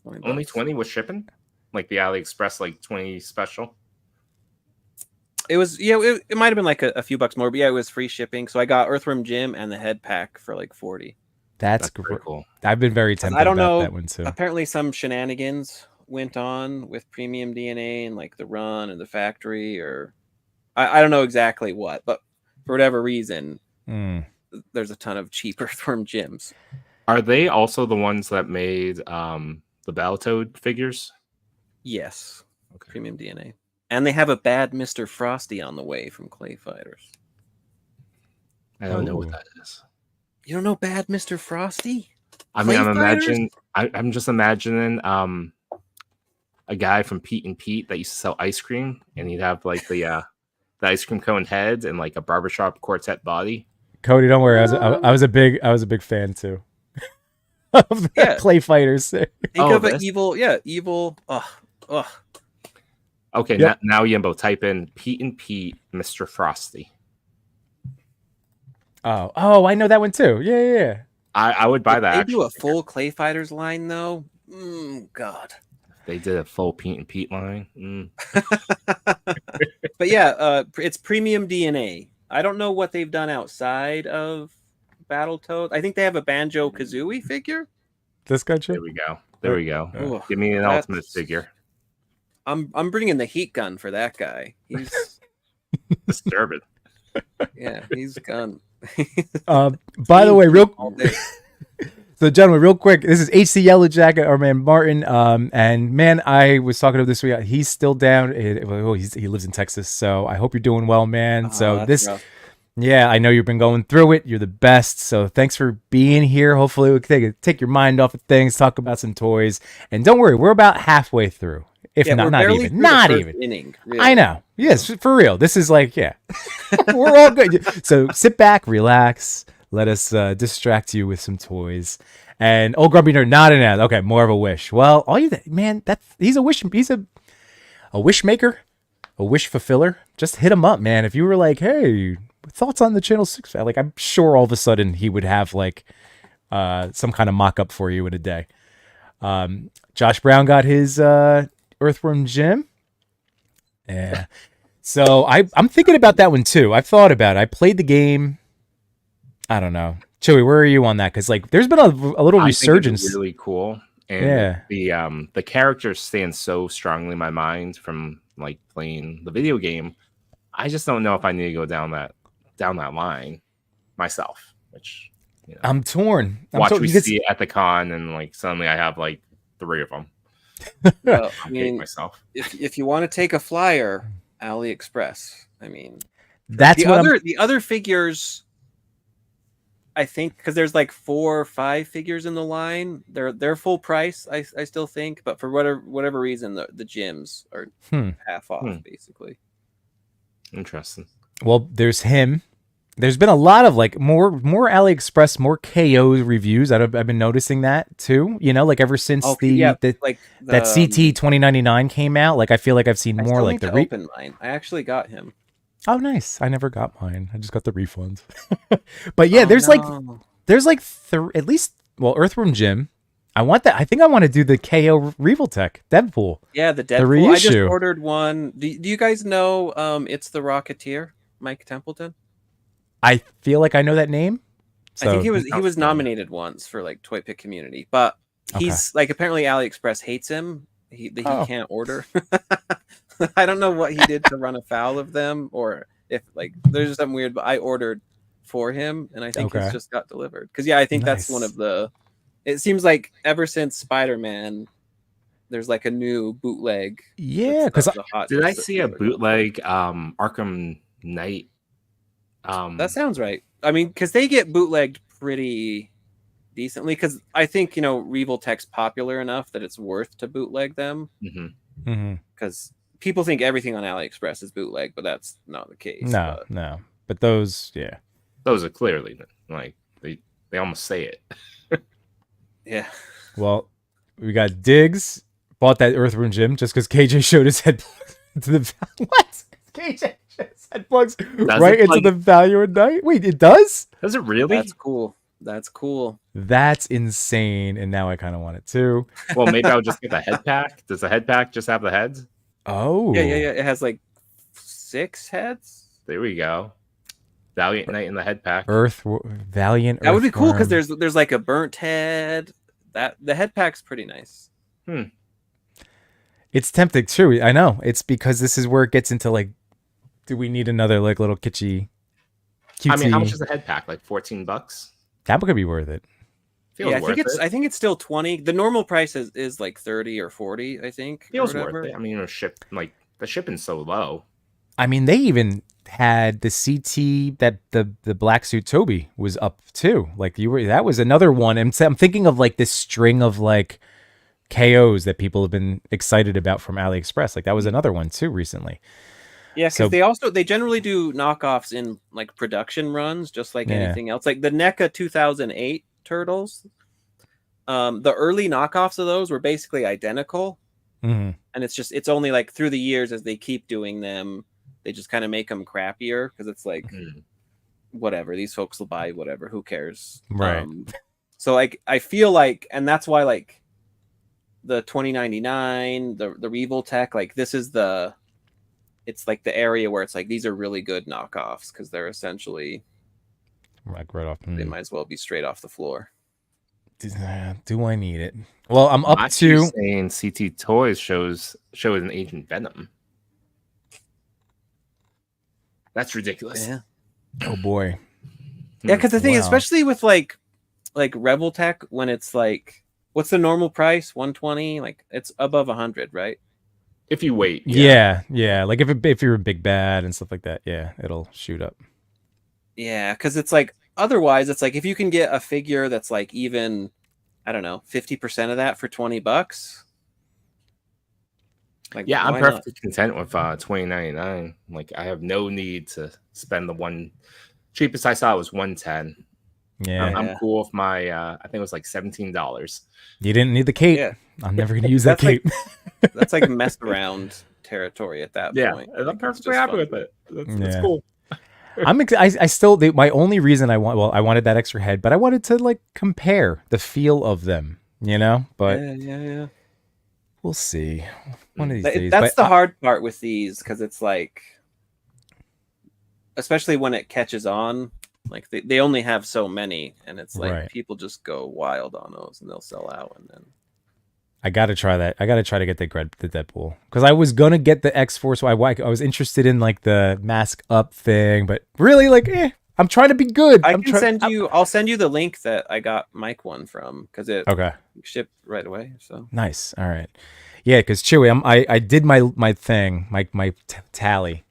Only 20 was shipping? Like the AliExpress, like 20 special? It was, it might have been like a few bucks more, but yeah, it was free shipping. So I got Earthworm Jim and the head pack for like 40. That's cool. I've been very tempted about that one too. Apparently some shenanigans went on with Premium DNA and like the run and the factory, or I don't know exactly what, but for whatever reason, there's a ton of cheap Earthworm Jims. Are they also the ones that made the Battletoad figures? Yes. Okay. Premium DNA. And they have a bad Mr. Frosty on the way from Clay Fighters. I don't know what that is. You don't know bad Mr. Frosty? I mean, I'm just imagining a guy from Pete and Pete that used to sell ice cream, and he'd have like the ice cream cone head and like a barbershop quartet body. Cody, don't worry. I was a big fan too of the Clay Fighters. Think of an evil. Okay, yep. now Yimbo, type in Pete and Pete, Mr. Frosty. Oh, I know that one too. Yeah. I would buy that. They do a full Clay Fighters line though. God. They did a full Pete and Pete line. But yeah, it's Premium DNA. I don't know what they've done outside of Battletoads. I think they have a Banjo-Kazooie figure. This guy, There we go. Oh, give me an ultimate figure. I'm bringing the heat gun for that guy. He's disturbing. Yeah, he's gone. By the way, so gentlemen, real quick, this is HC Yellow Jacket, our man Martin. And man, I was talking to him this week. He's still down. He lives in Texas, so I hope you're doing well, man. So this. Rough. Yeah, I know you've been going through it. You're the best. So thanks for being here. Hopefully we can take your mind off of things, talk about some toys. And don't worry, we're about halfway through. If not even. Inning, really. I know. Yes, for real. This is like, we're all good. So sit back, relax. Let us distract you with some toys. And old grumpy nerd nodding at. Okay, more of a wish. Well, he's a wish. He's a wish maker, a wish fulfiller. Just hit him up, man. If you were like, hey, thoughts on the Channel 6? Like, I'm sure all of a sudden he would have like some kind of mock-up for you in a day. Josh Brown got his Earthworm Jim. Yeah. So I'm thinking about that one too. I've thought about it. I played the game. I don't know. Chewy, where are you on that? Because like there's been a little resurgence. It's really cool. And the characters stand so strongly in my mind from like playing the video game. I just don't know if I need to go down that line myself, which I'm torn. See it at the con, and like suddenly I have like 3 of them. Well, I mean, myself. If you want to take a flyer, AliExpress. I mean, that's the other figures. I think because there's like 4 or 5 figures in the line. They're full price. I still think, but for whatever reason, the gyms are half off basically. Interesting. Well, there's him. There's been a lot of like more AliExpress, more KOs reviews. I've been noticing that too. Like ever since that CT 2099 came out, like I feel like I've seen more like the open mine. I actually got him. Oh, nice. I never got mine. I just got the refunds. But yeah, there's at least Earthworm Jim. I want that. I think I want to do the KO Revoltech Deadpool. Yeah, the Deadpool. The reissue. I just ordered one. Do you guys know It's the Rocketeer, Mike Templeton? I feel like I know that name. So. I think he was nominated once for like Toy Pick Community, but he's like apparently AliExpress hates him. He can't order. I don't know what he did to run afoul of them, or if like there's just something weird. But I ordered for him, and I think Okay. he's just got delivered. Because I think that's one Nice. of the. It seems like ever since Spider-Man, there's like a new bootleg. Yeah, that's because the hot Did I dish that see a people are going for. bootleg Arkham Knight? That sounds right. I mean, because they get bootlegged pretty decently. Because I think Revoltech's popular enough that it's worth to bootleg them. Mm-hmm. Because people think everything on AliExpress is bootleg, but that's not the case. No, no. But those, yeah. Those are clearly like they almost say it. Yeah. Well, we got Diggs bought that Earthworm Jim just because KJ showed his head to the what? KJ showed his head plugs right into the value at night. Wait, it does? Does it really? That's cool. That's cool. That's insane, and now I kind of want it too. Well, maybe I'll just get the head pack. Does the head pack just have the heads? Oh, Yeah. It has like 6 heads. There we go. Valiant Knight in the head pack. Valiant. That would be cool because Earthworm. there's like a burnt head. That the head pack's pretty nice. It's tempting too. I know. It's because this is where it gets into like, do we need another like little cutesy? I mean, how much is the head pack? Like $14? That could be worth it. Feels worth it. I think it's still 20. The normal price is like 30 or 40. I think Feels worth it. I mean, the shipping's so low. I mean, they even had the CT that the black suit Toby was up too. Like that was another one. And I'm thinking of like this string of like KOs that people have been excited about from AliExpress. Like that was another one too recently. Yeah, because they generally do knockoffs in like production runs, just like anything else. Like the NECA 2008 turtles, the early knockoffs of those were basically identical, and it's only like through the years as they keep doing them, they just kind of make them crappier because it's like whatever, these folks will buy whatever, who cares, right? So like I feel like, and that's why like the 2099, the Revoltech, like this is it's like the area where it's like these are really good knockoffs because they're essentially like right off. They might as well be straight off the floor. Do I need it? Well, I'm up to saying CT Toys shows an Agent Venom. That's ridiculous. Yeah. Oh boy. Yeah, because the thing, especially with like Revoltech, when it's like, what's the normal price? 120. Like it's above 100, right? If you wait. Yeah. Like if you're a big bad and stuff like that, yeah, it'll shoot up. Yeah, because it's like otherwise, it's like if you can get a figure that's like even, I don't know, 50% of that for $20. Like, yeah, I'm perfectly content with $20.99. Like I have no need to spend the one. Cheapest I saw was $110. Yeah, I'm cool with my. I think it was like $17. You didn't need the cape. Yeah. I'm never gonna use that cape. That's like mess around territory at that point. Yeah, I'm perfectly happy with it. That's cool. I still my only reason I wanted that extra head, but I wanted to like compare the feel of them, But yeah. We'll see one of these days. That's the hard part with these because it's like, especially when it catches on, like they only have so many, and it's like people just go wild on those and they'll sell out, and then. I gotta try that. I gotta try to get the Deadpool because I was gonna get the X-Force. So I was interested in like the mask up thing, but really like, I'm trying to be good. I'll send you the link that I got Mike one from because it shipped right away. So nice. All right, yeah. Because Chewy, I did my thing, my tally.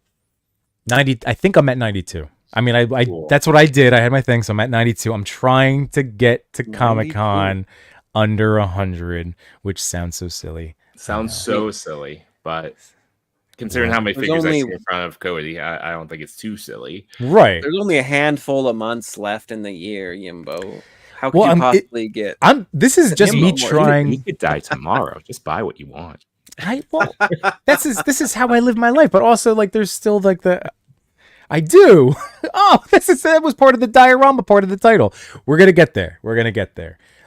90. I think I'm at 92. I mean, I cool. That's what I did. I had my thing, so I'm at 92. I'm trying to get to ComicCon. Under 100, which sounds so silly. Sounds so silly, but considering how many figures I see in front of Cody, I don't think it's too silly. Right. There's only a handful of months left in the year, Yimbo. How could you possibly get? This is just me trying. You could die tomorrow. Just buy what you want. This is how I live my life, but also like there's still like I do. Oh, that was part of the diorama, part of the title. We're gonna get there.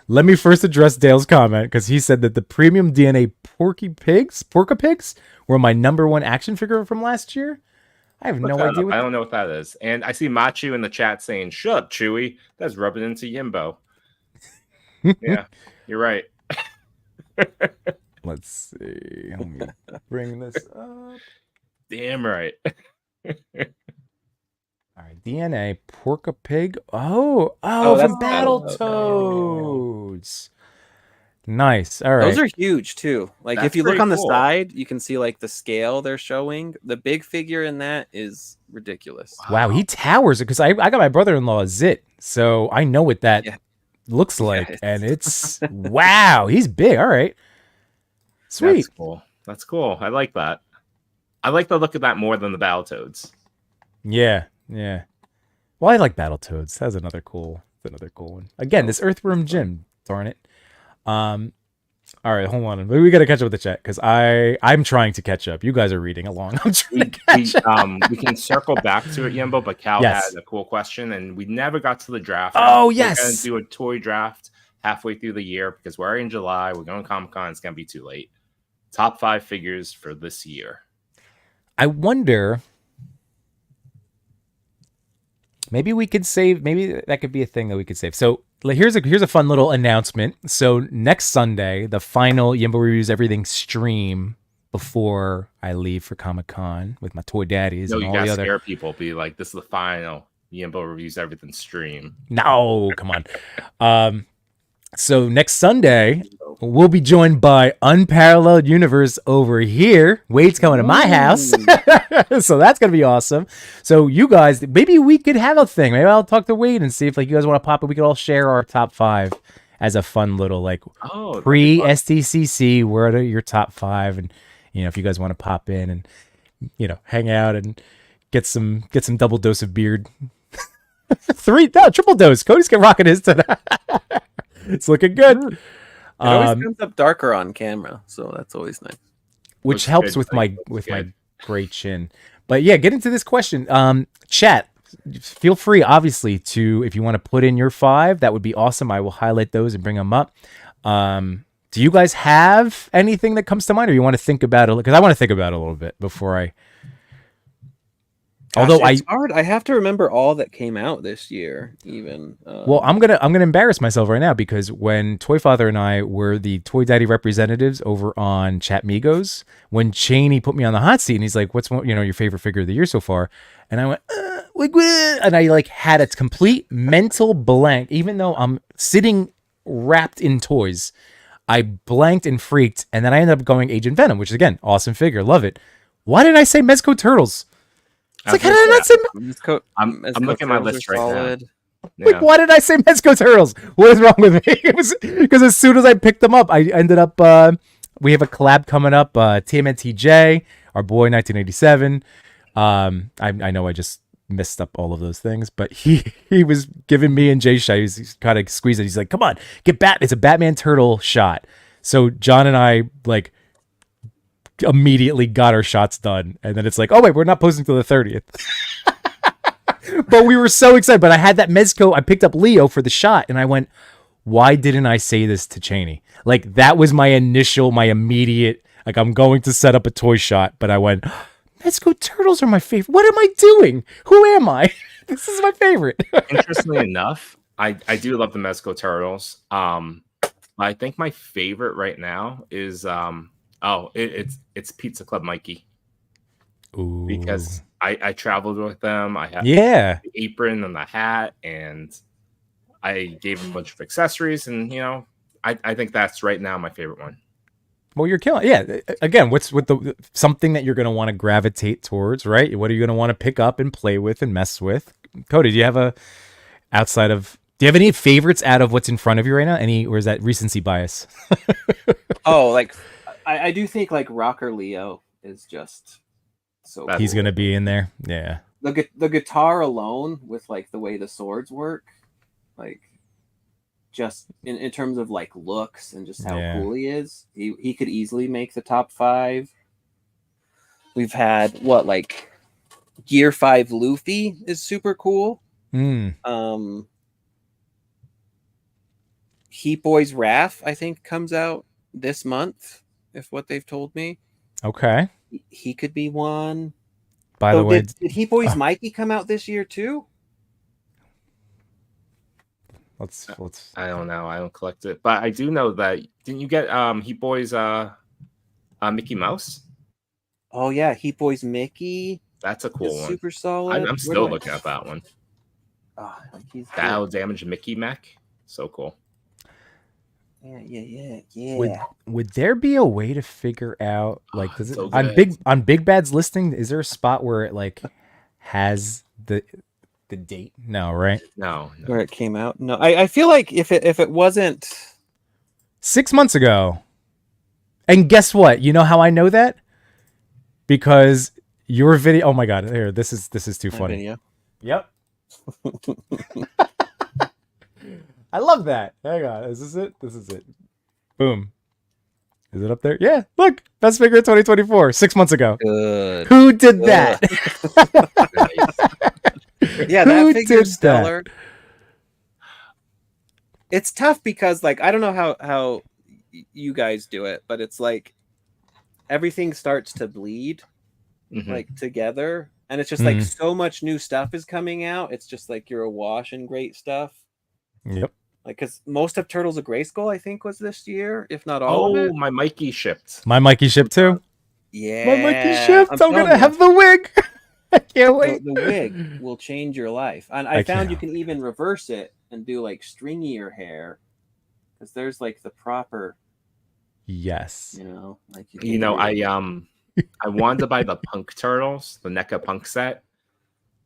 Let me first address Dale's comment because he said that the premium DNA Porca Pigs were my #1 action figure from last year. I have no idea. I don't know what that is. And I see Machu in the chat saying, "Shut up, Chewy. That's rubbing into Yimbo." Yeah, you're right. Let's see. Let me bring this up. Damn right. All right, DNA, Pork a Pig. Oh, that's from Battletoads. Nice. All right. Those are huge too. Like That's if you look pretty on the cool. side, you can see like the scale they're showing. The big figure in that is ridiculous. Wow, he towers because I got my brother-in-law Zit, so I know what that Yeah. looks like, Yes. and it's wow, he's big. All right, sweet. That's cool. That's cool. I like that. I like the look of that more than the Battletoads. Yeah. Well, I like Battletoads. That's another cool one. Again, this Earthworm Jim. Darn it. All right, hold on. We got to catch up with the chat because I'm trying to catch up. You guys are reading along. I'm trying to catch up. We can circle back to it, Yembo, but Cal Yes. had a cool question, and we never got to the draft. Oh, We're yes. going to do a toy draft halfway through the year because we're in July. We're going to Comic-Con. It's going to be too late. Top 5 figures for this year. I wonder. Maybe we could save. Maybe that could be a thing that we could save. So here's a fun little announcement. So next Sunday, the final Yimbo Reviews Everything stream before I leave for Comic-Con with my toy daddies No, and you all got the to other. scare people. Be like, this is the final Yembo Reviews Everything stream. No, come on. So next Sunday, we'll be joined by Unparalleled Universe over here. Wade's coming to my house. So that's going to be awesome. So you guys, maybe we could have a thing. Maybe I'll talk to Wade and see if like you guys want to pop it. We could all share our top 5 as a fun little like pre-SDCC. What are your top 5? And, if you guys want to pop in and, hang out and get some double dose of beard. Triple dose. Cody's rocking his tonight. It's looking good. It always comes up darker on camera, so that's always nice. Which Looks helps good, with like, my looks good. great chin. But yeah, get into this question. Chat, feel free, obviously, to if you want to put in your 5, that would be awesome. I will highlight those and bring them up. Do you guys have anything that comes to mind, or you want to think about it? Because I want to think about it a little bit before I. Gosh, Although it's hard. I have to remember all that came out this year, even. Well, I'm gonna embarrass myself right now because when Toy Father and I were the Toy Daddy representatives over on Chat Migos, when Cheney put me on the hot seat and he's like, "What's your favorite figure of the year so far?" And I went, and I had a complete mental blank, even though I'm sitting wrapped in toys. I blanked and freaked, and then I ended up going Agent Venom, which is again awesome figure, love it. Why did I say Mezco Turtles? It's like, how did I not say? I'm looking at my list right now. Yeah. Like, why did I say Mezco Turtles? What is wrong with me? It was because as soon as I picked them up, I ended up. We have a collab coming up. TMNT, our boy, 1987. I know I just messed up all of those things, but he was giving me and Jay Shai. He's kind of squeezing. He's like, "Come on, get Bat. It's a Batman Turtle shot." So John and I like immediately got our shots done, and then it's like, oh wait, we're not posting till the 30th. But we were so excited. But I had that Mezco. I picked up Leo for the shot, and I went, why didn't I say this to Cheney? Like, that was my immediate, like, I'm going to set up a toy shot, but I went, Mezco Turtles are my favorite. What am I doing? Who am I? This is my favorite. Interestingly enough, I do love the Mezco Turtles. I think my favorite right now is it's Pizza Club Mikey. Ooh. Because I traveled with them. I had the apron and the hat, and I gave them a bunch of accessories, and I think that's right now my favorite one. Well, you're killing. Yeah. Again, what's with the something that you're going to want to gravitate towards, right? What are you going to want to pick up and play with and mess with? Cody, do you have do you have any favorites out of what's in front of you right now? Or is that recency bias? Oh, like I do think like Rocker Leo is just so. He's cool. going to be in there. Yeah. The guitar alone with like the way the swords work, like just in terms of like looks and just how cool he is, he could easily make the top 5. We've had like Gear 5 Luffy is super cool. Heat Boys Raph, I think, comes out this month, if what they've told me. Okay. He could be one. By the way, did Heat Boys Mikey come out this year too? Let's I don't know. I don't collect it, but I do know that didn't you get Heat Boys Mickey Mouse. Oh yeah, Heat Boys Mickey. That's a cool one. Super solid. I'm still looking at that one. Oh, like he's Battle Damage Mickey mech. So cool. Yeah. Would there be a way to figure out like does it So on good. Big Bad's listing? Is there a spot where it like has the date? No, right? No. Where it came out? No, I feel like if it wasn't 6 months ago. And guess what? You know how I know that? Because your video. Oh my god! Here, this is too funny. video. Yep. I love that. Hang on. Is this it? This is it. Boom. Is it up there? Yeah. Look, best figure of 2024. 6 months ago. Good. Who did that? Yeah, Who that figure's did that? stellar. It's tough because like I don't know how you guys do it, but it's like everything starts to bleed like together, and it's just like so much new stuff is coming out. It's just like you're awash in great stuff. Yep. Like because most of Turtles of Grayskull I think was this year, if not all of it. My Mikey shipped. My Mikey shipped too. Yeah, My Mikey shipped. I'm telling gonna you, have the wig. I can't wait. the wig will change your life, and I found you can even reverse it and do like stringier hair because there's like the proper. Yes. Like I wanted to buy the Punk Turtles, the NECA Punk set,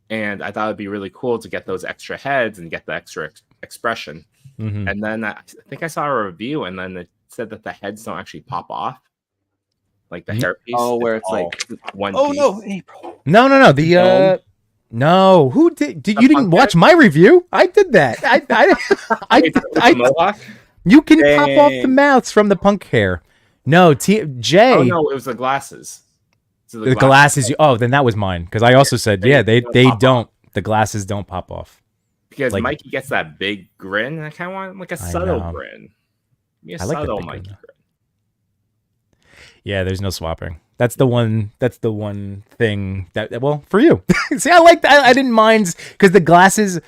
and I thought it'd be really cool to get those extra heads and get the extra expression. Mm-hmm. And then I think I saw a review, and then it said that the heads don't actually pop off, like the hairpiece. Oh, where it's like one oh piece. no, April. No. The no. Who did you didn't watch my review? I did that. I Mohawk. You can pop off the mouths from the punk hair. No, Jay. Oh no, it was the glasses. So the glasses. Then that was mine because I also said they don't. Off. The glasses don't pop off because like, Mikey gets that big grin. And I kind of want like a subtle grin. I like subtle Mikey grin. Yeah, there's no swapping. That's the one thing that for you. See, I like that. I didn't mind because the glasses.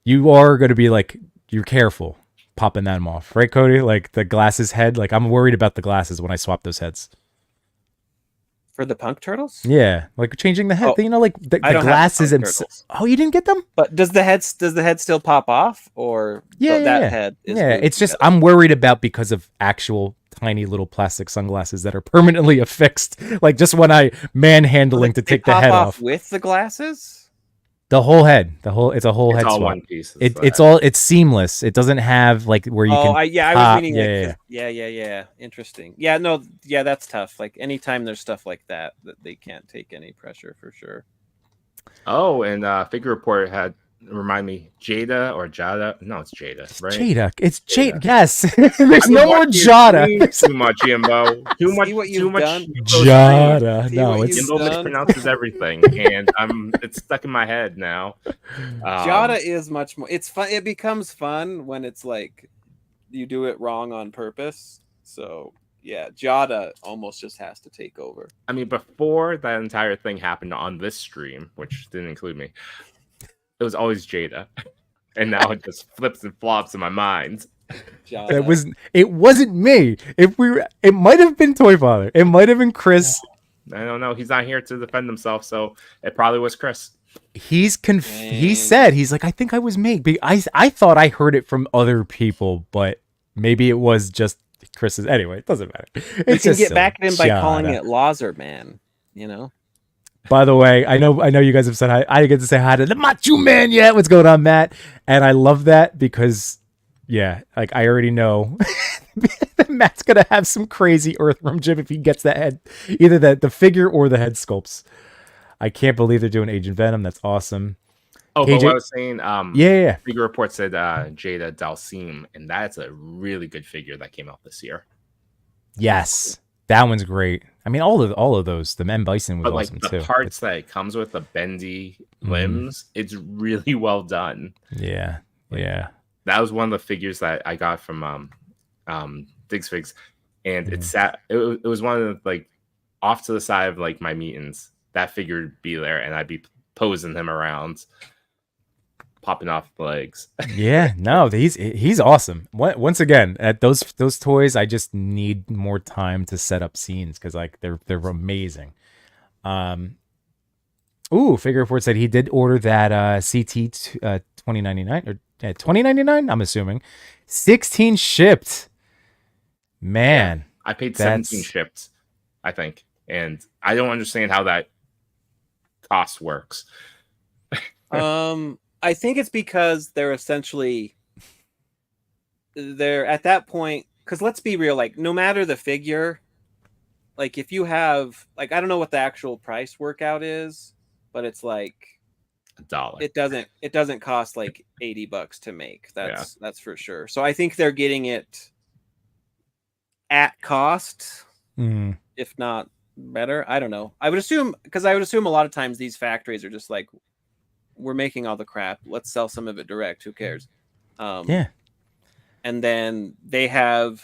You are going to be like you're careful popping them off, right, Cody? Like the glasses head. Like I'm worried about the glasses when I swap those heads. For the Punk Turtles? Yeah, like changing the head. Like the glasses and oh, you didn't get them? But does the head still pop off or that head? It's just I'm worried about because of actual tiny little plastic sunglasses that are permanently affixed. Like just when I manhandling to take the head off with the glasses. The whole head, it's a whole head swap. One piece. It's seamless. It doesn't have like where you can. I was meaning yeah. Interesting. Yeah, no, yeah, that's tough. Like anytime there's stuff like that they can't take any pressure for sure. Oh, and Figure Report had remind me Jada. No, it's Jada, right? Jada. It's Jada. Yes. There's no more Jada. Too much, Jimbo. Too much. Jada. No, it's Jimbo mispronounces everything, and it's stuck in my head now. Jada is much more. It's fun. It becomes fun when it's like you do it wrong on purpose. So yeah, Jada almost just has to take over. I mean, before that entire thing happened on this stream, which didn't include me. It was always Jada, and now it just flips and flops in my mind. It wasn't me. It might have been Toy Father. It might have been Chris. I don't know. He's not here to defend himself, so it probably was Chris. He said he's like I think I was me. I thought I heard it from other people, but maybe it was just Chris's. Anyway, it doesn't matter. You can get back at him by calling it Lazar Man. By the way, I know you guys have said hi. I get to say hi to the Macho Man yet. What's going on, Matt? And I love that because, like I already know that Matt's gonna have some crazy Earthworm Jim if he gets that head, either the figure or the head sculpts. I can't believe they're doing Agent Venom. That's awesome. Oh, but what I was saying, yeah. Figure Report said Jada Dalsim, and that's a really good figure that came out this year. Yes, that one's great. I mean, all of those. The M Bison was awesome too. The parts that it comes with, the bendy limbs, it's really well done. Yeah. That was one of the figures that I got from Digs Figs, and it was one of the like off to the side of like my meetings. That figure would be there, and I'd be posing him around. popping off legs. Yeah, no, he's awesome. Once again, at those toys, I just need more time to set up scenes because like they're amazing. Figure Report said he did order that CT 2099 or 2099. I'm assuming 16 shipped. Man, yeah, I paid 17 shipped, I think, and I don't understand how that cost works. I think it's because they're at that point, because let's be real, like no matter the figure, like if you have like I don't know what the actual price workout is, but it's like $1. It doesn't cost like $80 to make. That's for sure. So I think they're getting it at cost, if not better. I don't know. I would assume a lot of times these factories are just like, we're making all the crap. Let's sell some of it direct. Who cares? Yeah. And then they have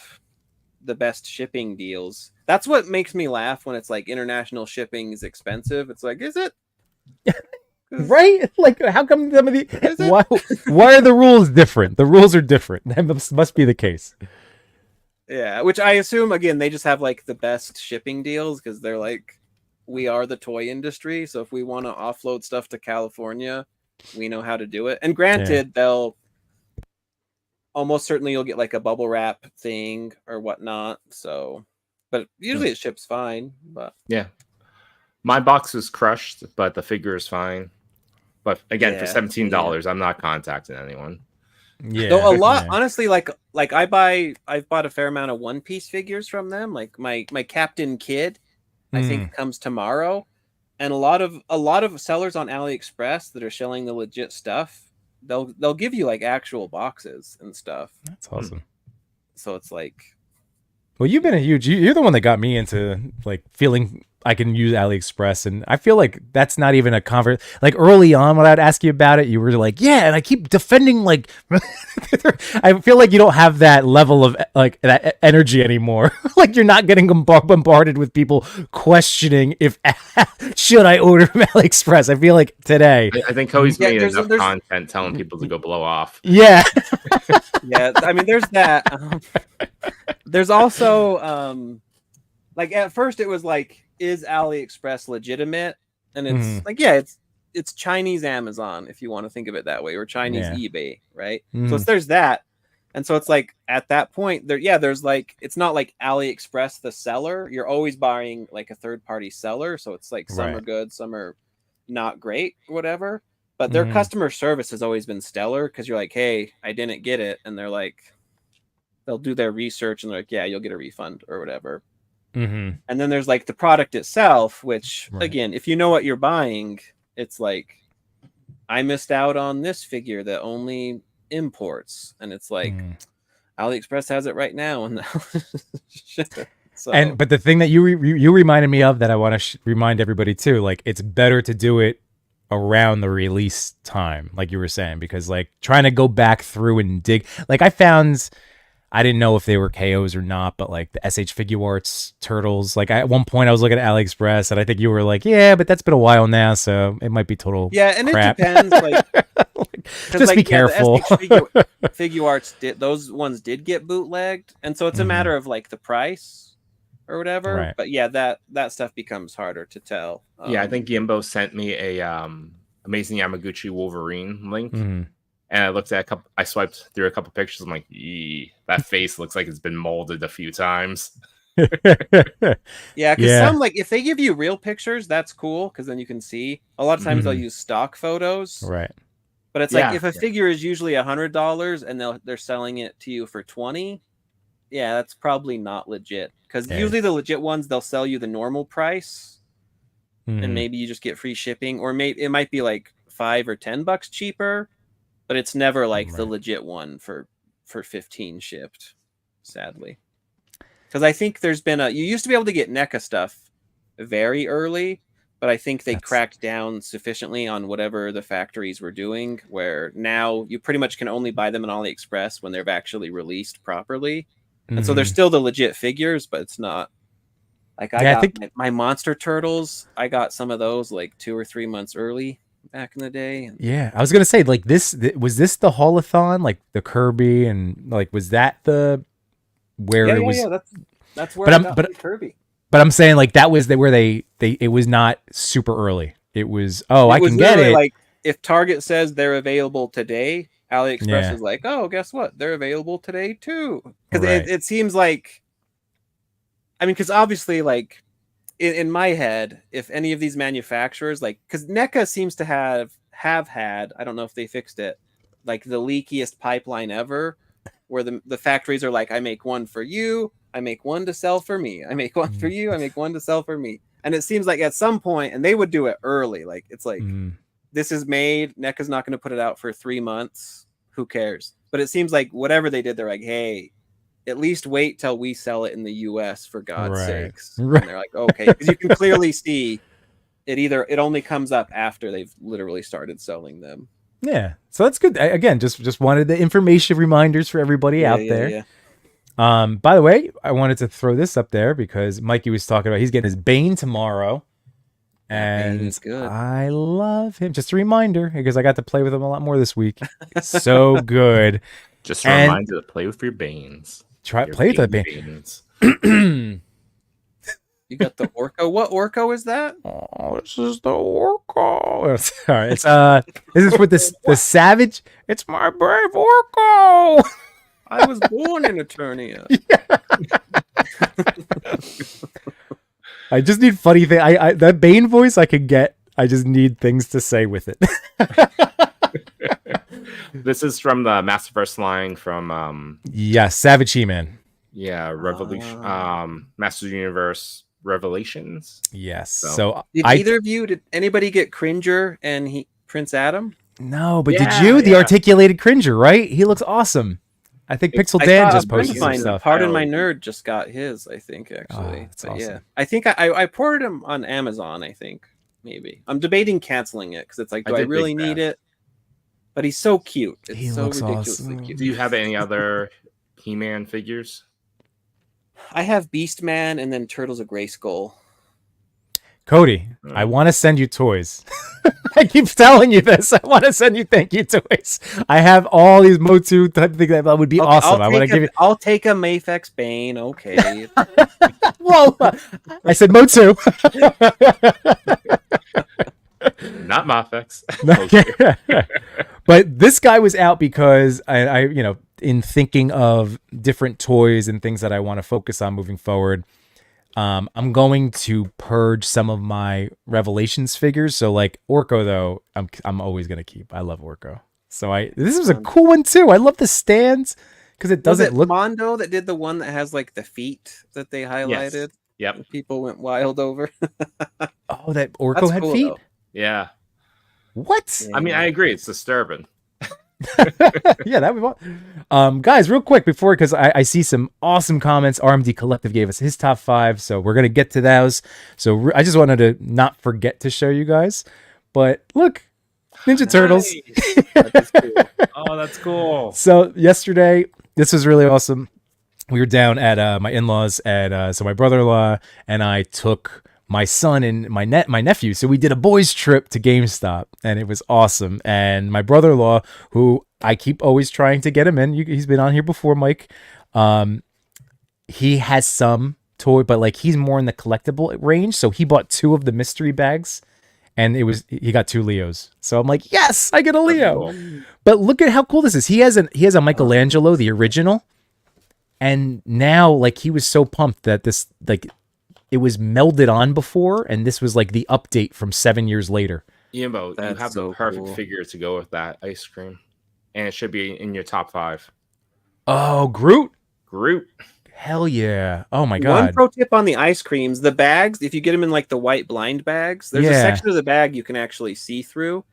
the best shipping deals. That's what makes me laugh when it's like international shipping is expensive. It's like, is it? Right? Like, how come some of the why are the rules different? The rules are different. That must be the case. Yeah, which I assume again they just have like the best shipping deals because they're like, we are the toy industry, so if we want to offload stuff to California, we know how to do it. And granted, they'll almost certainly you'll get like a bubble wrap thing or whatnot. So, but usually it ships fine. But yeah, my box was crushed, but the figure is fine. But again, for $17, I'm not contacting anyone. Yeah, so a lot, honestly. Like I've bought a fair amount of One Piece figures from them. Like my Captain Kid, I think comes tomorrow, and a lot of sellers on AliExpress that are selling the legit stuff, they'll give you like actual boxes and stuff. That's awesome. So it's like, well, you've been you're the one that got me into like feeling I can use AliExpress, and I feel like that's not even a convert. Like early on when I'd ask you about it, you were like, yeah, and I keep defending like I feel like you don't have that level of like that energy anymore. Like you're not getting bombarded with people questioning if should I order from AliExpress. I feel like today I think Cody's made enough content telling people to go blow off. Yeah. Yeah, I mean there's that. There's also like at first it was like, is AliExpress legitimate? And it's like, yeah, it's Chinese Amazon, if you want to think of it that way, or Chinese eBay, right? So there's that. And so it's like at that point there's like, it's not like AliExpress the seller. You're always buying like a third-party seller. So it's like some are good, some are not great, or whatever. But their customer service has always been stellar because you're like, hey, I didn't get it. And they're like, they'll do their research and they're like, yeah, you'll get a refund or whatever. And then there's like the product itself, which again, if you know what you're buying, it's like, I missed out on this figure that only imports, and it's like AliExpress has it right now. And so, but the thing that you reminded me of that I want to remind everybody too, like it's better to do it around the release time, like you were saying, because like trying to go back through and dig, like I didn't know if they were KOs or not, but like the SH Figure Arts turtles, like at one point I was looking at AliExpress and I think you were like, yeah, but that's been a while now, so it might be total and crap. It depends. Like, just be careful. The SH Figure Arts those ones did get bootlegged, and so it's a matter of like the price or whatever. Right. But yeah, that stuff becomes harder to tell. I think Gimbo sent me a Amazing Yamaguchi Wolverine link. And I looked at I swiped through a couple pictures. I'm like, that face looks like it's been molded a few times. Yeah, because some, like, if they give you real pictures, that's cool, because then you can see. A lot of times they'll use stock photos. Right. But it's like, if a figure is usually $100 and they're selling it to you for $20, yeah, that's probably not legit. Because usually the legit ones, they'll sell you the normal price, and maybe you just get free shipping, or maybe it might be like $5 or $10 cheaper. But it's never like the legit one for 15 shipped, sadly. Because I think there's been you used to be able to get NECA stuff very early, but I think they cracked down sufficiently on whatever the factories were doing, where now you pretty much can only buy them on AliExpress when they've actually released properly. And so they're still the legit figures, but it's not. Like I think my Monster Turtles, I got some of those like 2 or 3 months early. back in the day. Yeah, I was gonna say like was this the Haulathon, like the Kirby, and like was that the where Yeah, it was? that's where But I I'm got but my Kirby. but I'm saying like that was where they it was not super early. It was I was can get literally it. like if Target says they're available today, AliExpress Yeah. is like, oh, guess what? They're available today too. Because Right. it seems like, I mean, because obviously, like in my head, if any of these manufacturers, like, because NECA seems to have had, I don't know if they fixed it, like the leakiest pipeline ever, where the factories are like, I make one for you, I make one to sell for me, I make one for you, I make one to sell for me. And it seems like at some point, and they would do it early, like it's like this is made, NECA's not going to put it out for 3 months, who cares? But it seems like whatever they did, they're like, hey, at least wait till we sell it in the US for God's sakes. Right. And they're like, okay, because you can clearly see it only comes up after they've literally started selling them. Yeah, so that's good. Again, just wanted the information reminders for everybody out there. Yeah. By the way, I wanted to throw this up there because Mikey was talking about he's getting his Bane tomorrow, and Bane is good. I love him. Just a reminder because I got to play with him a lot more this week. So good. Just a reminder to play with your Banes. Play with the Banes. You got the Orco. What Orco is that? Oh, this is the Orco. All right, it's this is with the Savage. It's my brave Orco. I was born in Eternia. I just need funny thing. I that Bane voice I could get. I just need things to say with it. This is from the Masterverse line from Savage He-Man. Yeah, Revolution Masters Universe Revelations. Yes. So did anybody get Cringer and Prince Adam? No, but did you? The articulated Cringer, right? He looks awesome. I think Pixel Dan just posted some stuff. Pardon my nerd just got his, I think, actually. That's awesome. Yeah. I think I poured him on Amazon, I think. Maybe. I'm debating canceling it because it's like, do I really need it? But he's so cute. It's so ridiculously cute. Do you have any other He-Man figures? I have Beastman and then Turtles of Grayskull. Cody, I want to send you toys. I keep telling you this. I want to send you thank you toys. I have all these Motu type things that would be awesome. I'll take a Mafex Bane. Okay. Whoa! I said Motu. Not Mafex. But this guy was out because I in thinking of different toys and things that I want to focus on moving forward. I'm going to purge some of my Revelations figures. So like Orko though, I'm always gonna keep. I love Orko. So this was a cool one too. I love the stands because it doesn't look. Mondo that did the one that has like the feet that they highlighted. Yes. Yep. People went wild over. Oh, that Orko had feet. Though. Yeah. What? I mean, I agree. It's disturbing. Yeah, that would. Guys, real quick before, because I see some awesome comments. RMD Collective gave us his top 5, so we're gonna get to those. So I just wanted to not forget to show you guys. But look, Ninja Turtles. That's cool. Oh, that's cool. So yesterday, this was really awesome. We were down at my in-laws, so my brother-in-law and I took my son and my nephew. So we did a boys trip to GameStop and it was awesome. And my brother-in-law, who I keep always trying to get him in, he's been on here before, Mike. He has some toy, but like he's more in the collectible range. So he bought 2 of the mystery bags and he got 2 Leos. So I'm like, yes, I get a Leo. Cool. But look at how cool this is. He has a Michelangelo, the original. And now like he was so pumped that this like it was melded on before, and this was like the update from 7 years later. Yimbo, you have the perfect figure to go with that ice cream, and it should be in your top 5. Oh, Groot! Hell yeah! Oh my god! One pro tip on the ice creams: the bags. If you get them in like the white blind bags, there's a section of the bag you can actually see through,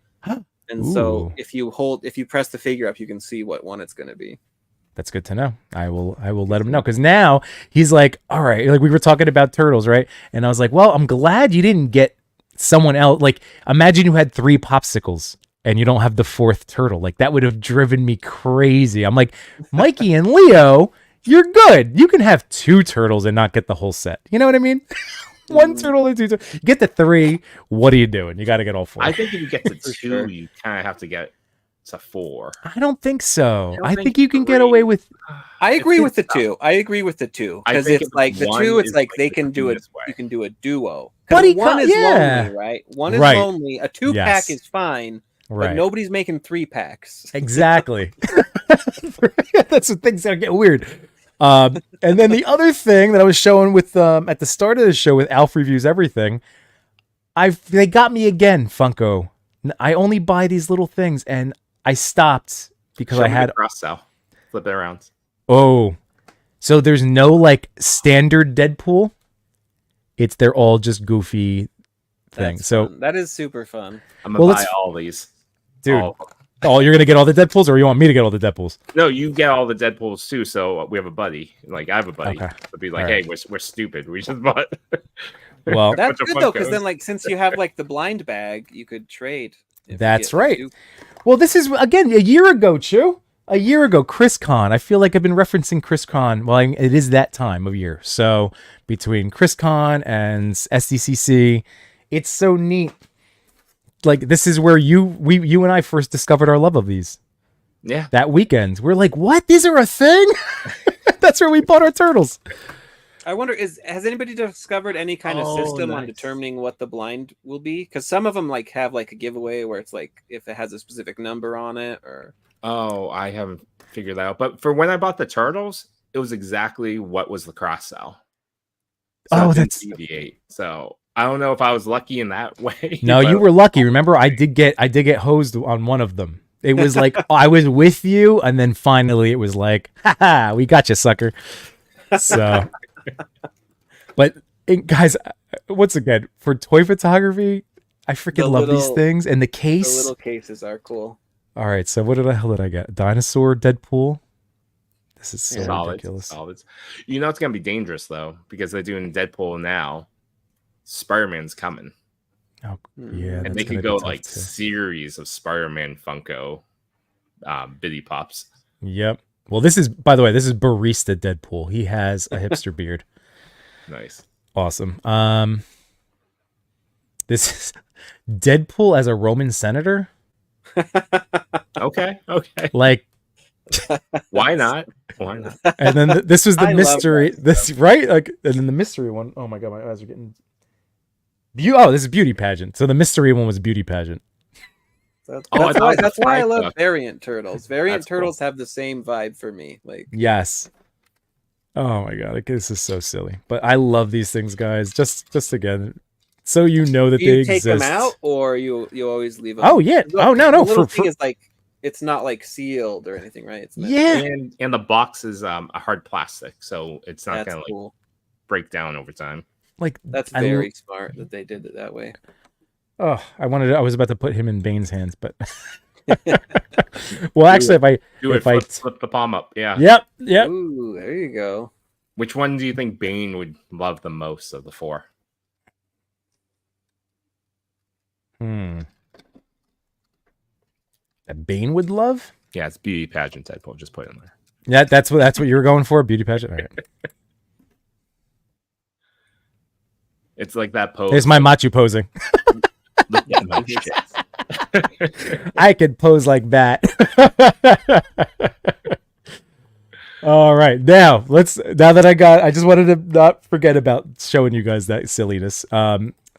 and so if you press the figure up, you can see what one it's going to be. That's good to know. I will let him know because now he's like, all right, like we were talking about turtles, right? And I was like, well, I'm glad you didn't get someone else. Like, imagine you had 3 popsicles and you don't have the 4th turtle. Like that would have driven me crazy. I'm like, Mikey and Leo, you're good. You can have 2 turtles and not get the whole set. You know what I mean? One turtle and two turtles. You get to 3. What are you doing? You got to get all 4. I think if you get to 2, sure. you kind of have to get to 4. I don't think so. don't I think think you can get 3. away with. I agree with the 2. I agree with the 2 I because think it's if like the one 2. It's is like like they the can do it. cleanest way. You can do a duo. Buddy One is lonely, right? One is Right. lonely. A 2-pack Yes. is fine, Right. but nobody's making 3-packs. Exactly. That's what things that get weird. And then the other thing that I was showing with at the start of the show with Alf Reviews Everything, they got me again, Funko. I only buy these little things, and I stopped because I had cross sell. Flip it around. Oh, so there's no like standard Deadpool. They're all just goofy things. That's So fun. That is super fun. I'm gonna Well, buy let's- all these, dude, All of them. oh, you're gonna get all the Deadpools, or you want me to get all the Deadpools? No, you get all the Deadpools too. So we have a buddy. Like I have a buddy. Okay. To be like, All hey, right. we're stupid. We just bought. Well, That's bunch of good though, because Funkos. then like since you have like the blind bag, you could trade. if you That's get right. 2. well, this is again a year ago, Chew. A year ago, ChrisCon. I feel like I've been referencing ChrisCon. Well, it is that time of year. So between ChrisCon and SDCC, it's so neat. Like this is where you and I first discovered our love of these. Yeah. That weekend, we're like, "What? These are a thing?" That's where we bought our turtles. I wonder, has anybody discovered any kind of Oh, system on nice. determining what the blind will be? Because some of them like have like a giveaway where it's like if it has a specific number on it, or Oh, I haven't figured that out. But for when I bought the turtles, it was exactly what was the cross sell. So Oh, it didn't that's- deviate. So I don't know if I was lucky in that way. No, but- you were lucky. Remember, I did get hosed on one of them. It was like I was with you, and then finally it was like, "Ha, we got you, sucker." So, but guys, once again, for toy photography, I freaking The love these little- things. And the the case. little cases are cool. All right, so what the hell did I get? Dinosaur Deadpool. This is so Solids, ridiculous. solids. You know it's gonna be dangerous though, because they're doing Deadpool now. Spider-Man's coming. Oh, Hmm. yeah, And that's they gonna could be go tough, like too. series of Spider-Man Funko Biddy Pops. Yep. Well, this is, by the way, this is Barista Deadpool. He has a hipster beard. Nice. Awesome. This is Deadpool as a Roman senator. Okay. Like, Why not? Why not? and then this was the I love mystery. that This right? Like, and then the mystery one. Oh my god, my eyes are getting. Oh, this is beauty pageant. So the mystery one was beauty pageant. That's, Oh, I that's thought why, it was that's why I Fried love Duck. variant turtles. Variant That's cool. turtles have the same vibe for me. Like Yes. Oh my god, like, this is so silly. But I love these things, guys. Just again, so you know that do you they take exist. them out or you always leave them? Oh yeah. Oh no, The no. little For thing is like it's not like sealed or anything, right? It's meant- yeah. And the box is a hard plastic, so it's not that's gonna like cool. break down over time. Like That's I very smart that they did it that way. Oh, I was about to put him in Bane's hands, but well, actually, if I Do it. if I Flip the palm up. Yeah. yep. Ooh, there you go. Which one do you think Bane would love the most of the 4? That Bane would love. Yeah, it's beauty pageant Deadpool. Just put it in there. Yeah, that's what you were going for, beauty pageant. All right. It's like that pose. There's my Machu posing. Look at my shit. I could pose like that. All right, now I just wanted to not forget about showing you guys that silliness.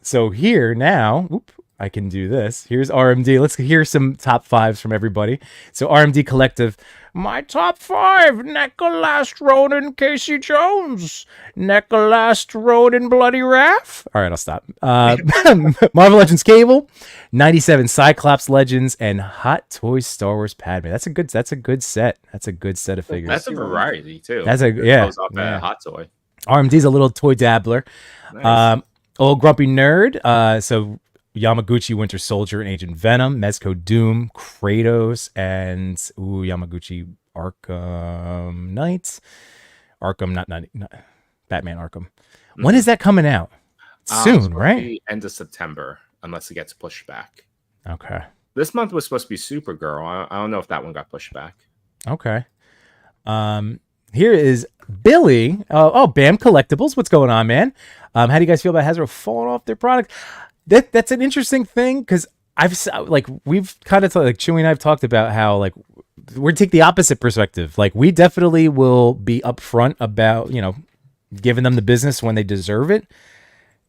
So here now, I can do this. Here's RMD. Let's hear some top 5s from everybody. So RMD Collective, my top 5: Nicholas Ronan, Casey Jones, Nicholas Ronan, Bloody Raph. All right, I'll stop. Marvel Legends Cable, 97 Cyclops Legends, and Hot Toys Star Wars Padme. That's a good set. That's a good set of figures. That's a variety too. That's a- It yeah, goes off yeah. a hot toy. RMD's a little toy dabbler. Nice. Old Grumpy Nerd. So Yamaguchi Winter Soldier and Agent Venom, Mezco Doom, Kratos, and Yamaguchi Arkham Knight. Arkham, not Batman Arkham. When is that coming out? It's Soon, supposed to right? be end of September, unless it gets pushed back. Okay. This month was supposed to be Supergirl. I don't know if that one got pushed back. Okay. Here is Billy. Bam Collectibles. What's going on, man? How do you guys feel about Hasbro falling off their product? That's an interesting thing because we've kind of like Chewy and I've talked about how like we take the opposite perspective. Like we definitely will be upfront about giving them the business when they deserve it.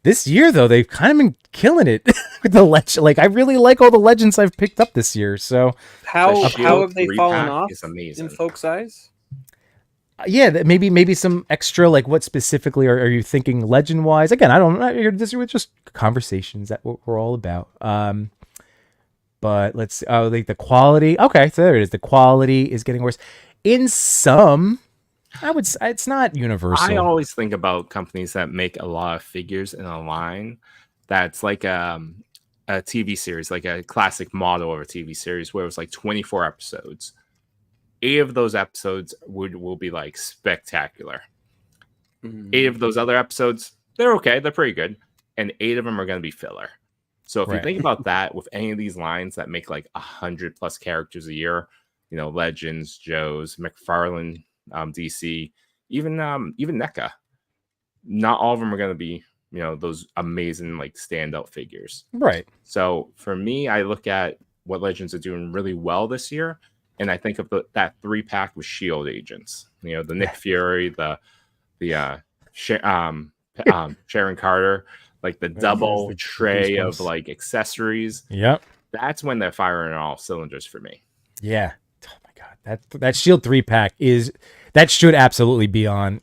This year though, they've kind of been killing it with the legend. Like I really like all the legends I've picked up this year. So how have they fallen off in folks' eyes? Yeah, maybe some extra, like what specifically are you thinking legend wise? Again, I don't know. This is just conversations that we're all about. But let's like the quality. Okay, so there it is. The quality is getting worse. In some, I would say it's not universal. I always think about companies that make a lot of figures in a line that's like a TV series, like a classic model of a TV series where it was like 24 episodes. 8 of those episodes will be like spectacular. 8 of those other episodes, they're okay, they're pretty good, and 8 of them are going to be filler. So if you think about that with any of these lines that make like 100+ characters a year, Legends, Joes, McFarlane, DC, even NECA, not all of them are going to be those amazing like standout figures. Right. So for me, I look at what Legends are doing really well this year. And I think of that 3-pack with Shield agents, the Nick Fury, the Sharon Carter, like the double tray of like accessories. Yep, that's when they're firing on all cylinders for me. Yeah. Oh my god, that Shield 3-pack that should absolutely be on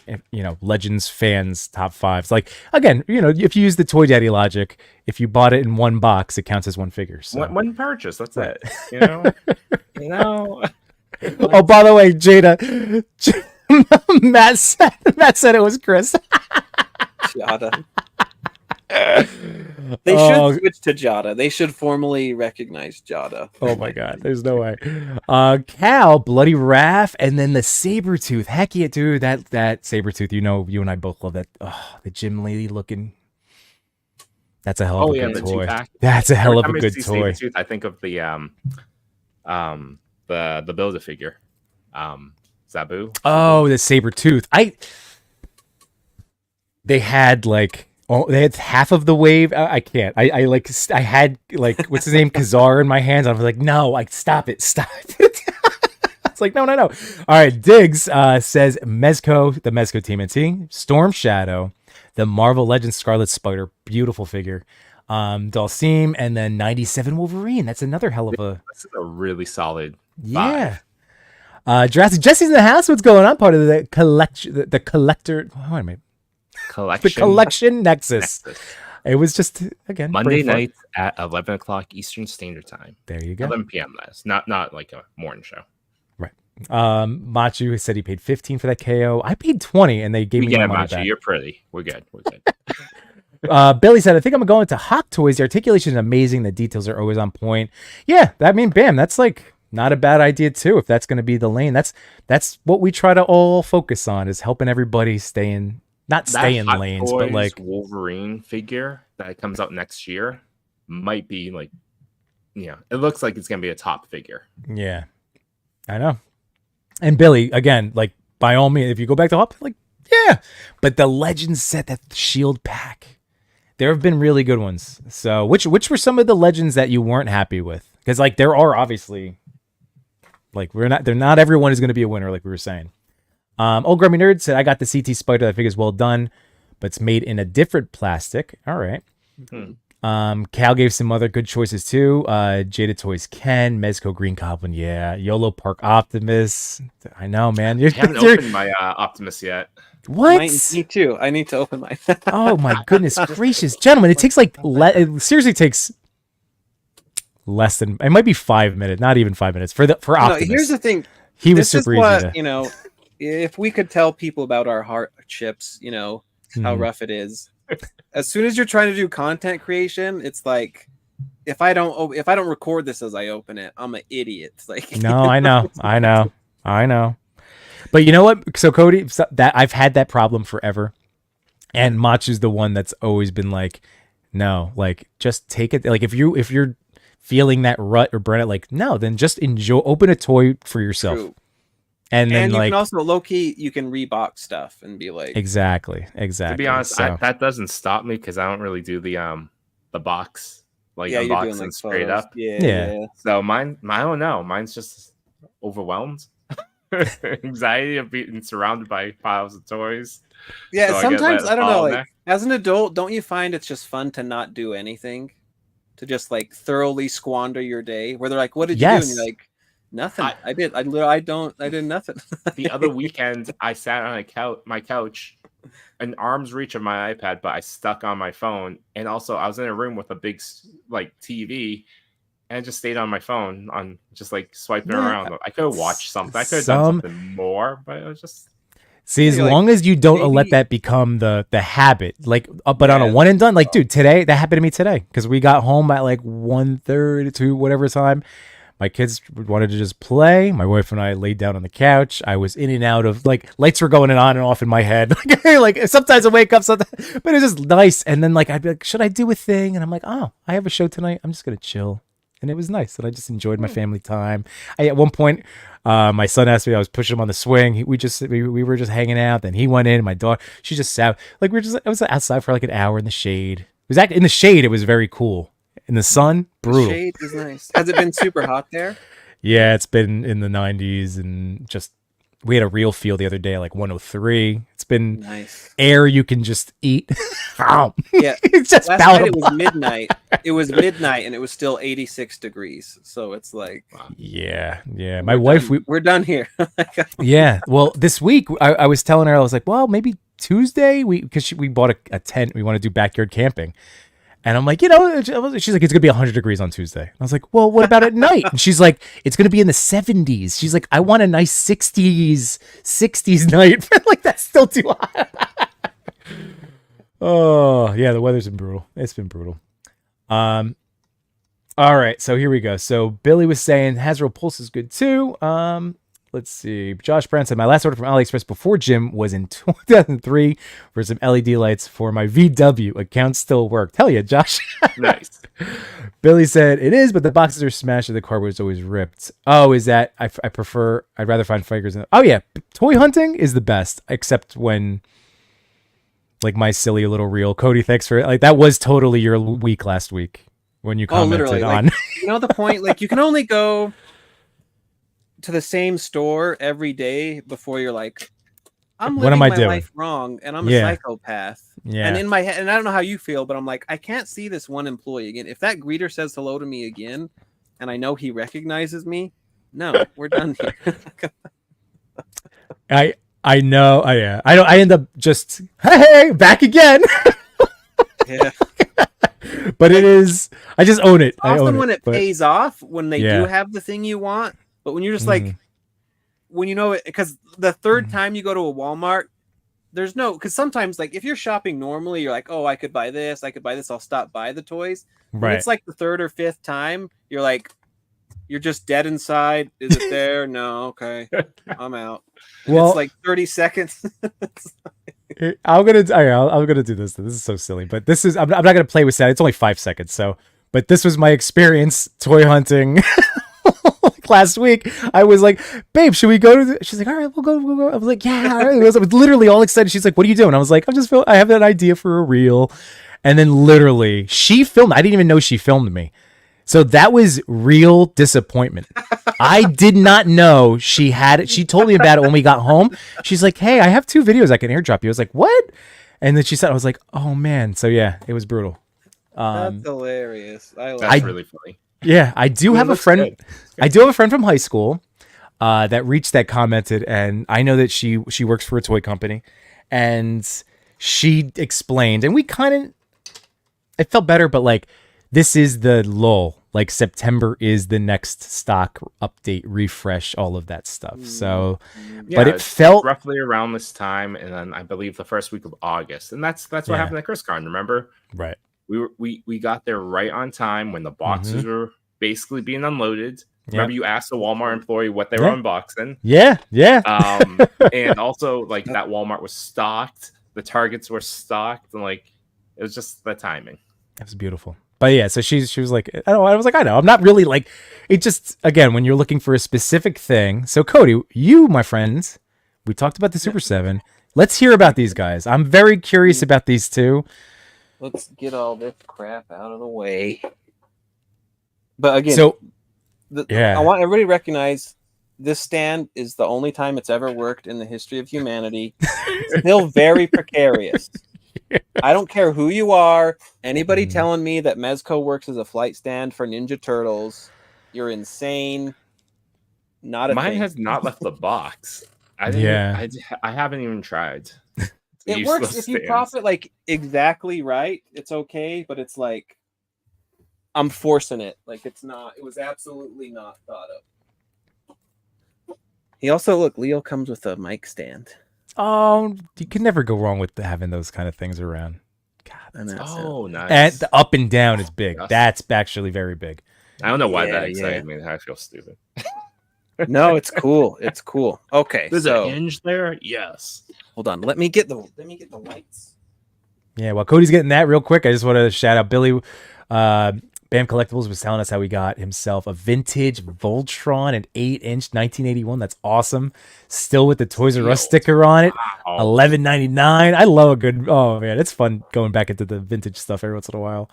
Legends fans' top 5s. Like again, if you use the Toy Daddy logic, if you bought it in one box, it counts as one figure. So. One purchase, that's it. Oh, by the way, Jada, Matt said it was Chris. Jada. They should switch to Jada. They should formally recognize Jada. Oh my god, there's no way. Cal, Bloody Raph, and then the Sabretooth. Heck yeah, dude, that Sabretooth, you and I both love that. Oh, the Jim Lee looking. That's a hell of a good toy. Two-pack. That's a hell of a good toy. Sabretooth, I think of the Build-A-Figure. Zabu. Oh, the Sabretooth. They had like they had half of the wave. I can't. I had like what's his name, Kazar in my hands. I was like, no, stop it. It's like no. All right, Diggs says the Mezco TMNT, Storm Shadow, the Marvel Legends Scarlet Spider, beautiful figure. Dulcim, and then 97 Wolverine. That's another hell of a. That's a really solid. Yeah. Jurassic Jesse's in the house. What's going on? Part of the collection, the collector. What am I? Collection. The collection Nexus. It was just again Monday night at 11 o'clock Eastern Standard Time. There you go. 11 p.m. That's not like a morning show. Right. Machu said he paid 15 for that KO. I paid 20, and they gave me my money Machu, back. you're pretty. We're good. Billy said, I think I'm going to Hawk Toys. The articulation is amazing. The details are always on point. Yeah, bam, that's like not a bad idea too. If that's going to be the lane, that's what we try to all focus on, is helping everybody stay in lanes, but like Wolverine figure that comes out next year might be like, it looks like it's going to be a top figure. Yeah, I know. And Billy, again, like by all means, if you go back to Hawk, like yeah, but the Legends set, that Shield pack. There have been really good ones. So, which were some of the Legends that you weren't happy with? Because like there are obviously, like not everyone is going to be a winner, like we were saying. Old Grummy Nerd said, I got the CT Spider. That figure's well done, but it's made in a different plastic. All right. Mm-hmm. Cal gave some other good choices too. Jada Toys Ken, Mezco Green Goblin, yeah. YOLO Park Optimus. I know, man. I haven't opened my Optimus yet. What? Me too. I need to open mine. Oh my goodness gracious, gentlemen! It takes like it seriously takes less than, it might be 5 minutes, not even 5 minutes for Optimus. No, here's the thing. He was super easy to... if we could tell people about our hardships, how rough it is. As soon as you're trying to do content creation, it's like if I don't record this as I open it, I'm an idiot. Like no, I know. But you know what? So Cody, that I've had that problem forever, and Machu's the one that's always been like, no, like just take it. Like if you're feeling that rut or burn it, like no, then just enjoy. Open a toy for yourself. True. And then you like can also low key you can rebox stuff and be like exactly. To be honest, So, that doesn't stop me because I don't really do the box like yeah, you're doing unboxing like straight photos. up. Yeah. So mine, I don't know. Mine's just overwhelmed. Anxiety of being surrounded by piles of toys. Yeah, So I get sometimes that I don't know. Like bottleneck. as an adult, don't you find it's just fun to not do anything, to just like thoroughly squander your day? Where they're like, "What did you do?" And you're yes. like, "Nothing. I did. I literally. I did nothing." The other weekend, I sat on my couch, an arm's reach of my iPad, but I stuck on my phone. And also, I was in a room with a big like TV, and I just stayed on my phone, on just like swiping Yeah. around. I could have watched something. I could have done something more, but it was just. See, as You're like, long as you don't let maybe- that become the habit, like, but on a Yeah. one and done, like, dude, today that happened to me today because we got home at like 1:30 to whatever time. My kids wanted to just play. My wife and I laid down on the couch. I was in and out of like lights were going on and off in my head. Like sometimes I wake up, sometimes, but it's just nice. And then like I'd be like, should I do a thing? And I'm like, oh, I have a show tonight. I'm just gonna chill. And it was nice, and I just enjoyed my family time. At one point, my son asked me, I was pushing him on the swing. We were just hanging out. Then he went in. My daughter, she just sat like I was outside for like an hour in the shade. It was in the shade. It was very cool. In the sun, brutal. The shade is nice. Has it been super hot there? Yeah, it's been in the 90s, and just we had a real feel the other day, like 103. It's been Nice. air you can just eat. Yeah, It's just last night it palatable. was midnight. It was midnight, and it was still 86 degrees. So it's like, Yeah. My wife, we're done here. yeah. Well, this week I was telling her, I was like, well, maybe Tuesday because we bought a tent. We want to do backyard camping. And I'm like, she's like, it's going to be 100 degrees on Tuesday. And I was like, well, what about at night? And she's like, it's going to be in the 70s. She's like, I want a nice 60s night. Like, that's still too hot. Oh, yeah, the weather's been brutal. It's been brutal. All right, so here we go. So Billy was saying Hasbro Pulse is good too. Let's see. Josh Brown said my last order from AliExpress before gym was in 2003 for some LED lights for my VW. Account still worked. Hell yeah, Josh. Nice. Billy said it is, but the boxes are smashed and the cardboard is always ripped. Oh, is that I'd rather find figures. Oh yeah, toy hunting is the best, except when like my silly little reel. Cody, thanks for like that was totally your week last week when you commented on. Like, you know the point, like you can only go to the same store every day before you're like, I'm living my life wrong and I'm a psychopath. Yeah. And in my head, and I don't know how you feel, but I'm like, I can't see this one employee again. If that greeter says hello to me again, and I know he recognizes me, no, we're done here. I know. I end up just hey back again. Yeah. But it is. I just own it. Often when it pays off, when they Yeah. do have the thing you want, but when you're just like, when you know it, because the third time you go to a Walmart, there's no, because sometimes like if you're shopping normally, you're like, oh, I could buy this, I'll stop by the toys. When Right. it's like the third or fifth time, you're like, you're just dead inside. Is it there? No. Okay. I'm out. Well, it's like 30 seconds. I'm gonna do this. This is so silly, but this is I'm not gonna play with that. It's only 5 seconds. So, but this was my experience toy hunting. Like last week, I was like, "Babe, should we go to?" She's like, "All right, we'll go." I was like, "Yeah." All right. I was literally all excited. She's like, "What are you doing?" I was like, I have an idea for a reel," and then literally she filmed. I didn't even know she filmed me. So that was real disappointment. I did not know she had it. She told me about it when we got home. She's like, "Hey, I have 2 videos I can airdrop you." I was like, "What?" And then she said, I was like, "Oh man." So yeah, it was brutal. That's hilarious. That's really funny. Yeah, I do have a friend. I do have a friend from high school that reached that commented, and I know that she works for a toy company, and she explained, and we kind of it felt better, but like this is the lull. Like September is the next stock update, refresh, all of that stuff. So, yeah, but it felt roughly around this time, and then I believe the first week of August, and that's what happened at ChrisCon. Remember? Right. We got there right on time when the boxes were basically being unloaded. Remember, you asked the Walmart employee what they were unboxing. Yeah. And also like that Walmart was stocked, the Targets were stocked, and like it was just the timing. That was beautiful. But yeah, so she was like, I was like, I know. I'm not really like, it just, again, when you're looking for a specific thing. So Cody, you, my friends, we talked about the Super 7. Let's hear about these guys. I'm very curious about these two. Let's get all this crap out of the way. But again, so I want everybody to recognize this stand is the only time it's ever worked in the history of humanity. Still very precarious. I don't care who you are. Anybody telling me that Mezco works as a flight stand for Ninja Turtles, you're insane. Not a Mine thing. has not left the box. I haven't even tried. It works if you prop it like exactly right. It's okay, but it's like I'm forcing it. Like it's not. It was absolutely not thought of. He also Leo comes with a mic stand. Oh, you can never go wrong with having those kind of things around. God, nice. And the up and down is big. That's actually very big. I don't know why that excited me. I feel stupid. No, it's cool. It's cool. Okay, there's a hinge there. Yes. Hold on. Let me get the lights. Yeah, while Cody's getting that real quick, I just want to shout out Billy. Bam Collectibles was telling us how he got himself a vintage Voltron, an 8-inch 1981. That's awesome. Still with the Toys R Us sticker on it. Wow. $11.99. I love a good. Oh man, it's fun going back into the vintage stuff every once in a while.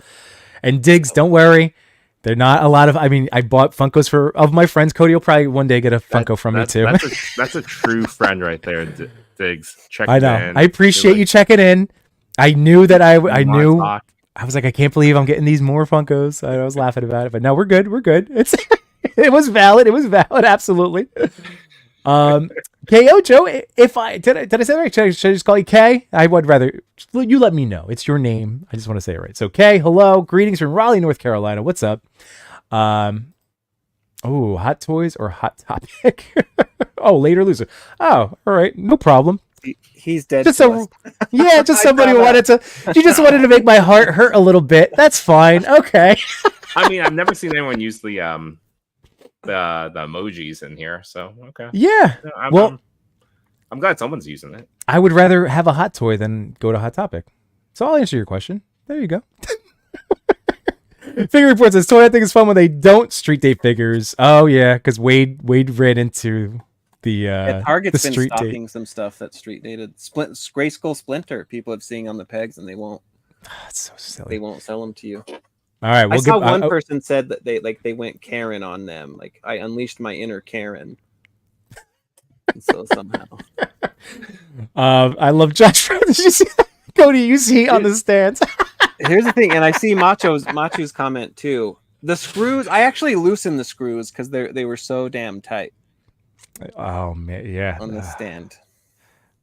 And Diggs, don't worry. They're not a lot of. I mean, I bought Funkos of my friends. Cody will probably one day get a Funko from me too. That's a true friend right there, Diggs. I know. I appreciate you checking in. I knew that I knew. I was like, I can't believe I'm getting these more Funkos. I was laughing about it, but no, we're good. We're good. It was valid. It was valid. Absolutely. KO Joe, if I did I say it right? Should I just call you K? I would rather you let me know. It's your name. I just want to say it right. So K, hello, greetings from Raleigh, North Carolina. What's up? Hot toys or hot topic? Oh, later loser. Oh, all right, no problem. He's dead. Just somebody who wanted to. She just wanted to make my heart hurt a little bit. That's fine. Okay. I mean, I've never seen anyone use the emojis in here, so okay. Yeah. I'm glad someone's using it. I would rather have a hot toy than go to Hot Topic. So I'll answer your question. There you go. Figure Report says, toy I think is fun when they don't street date figures. Oh yeah, because Wade ran into the Target's the been stocking some stuff that's street dated. Grayskull Splinter, people have seen on the pegs, and they won't. That's so silly. They won't sell them to you. All right, I saw one person said that they went Karen on them. Like I unleashed my inner Karen. So somehow, I love Josh. Did you see that? Cody, you see on the stands. Here's the thing, and I see Macho's comment too. The screws, I actually loosened the screws because they were so damn tight. Oh man, yeah. On the stand.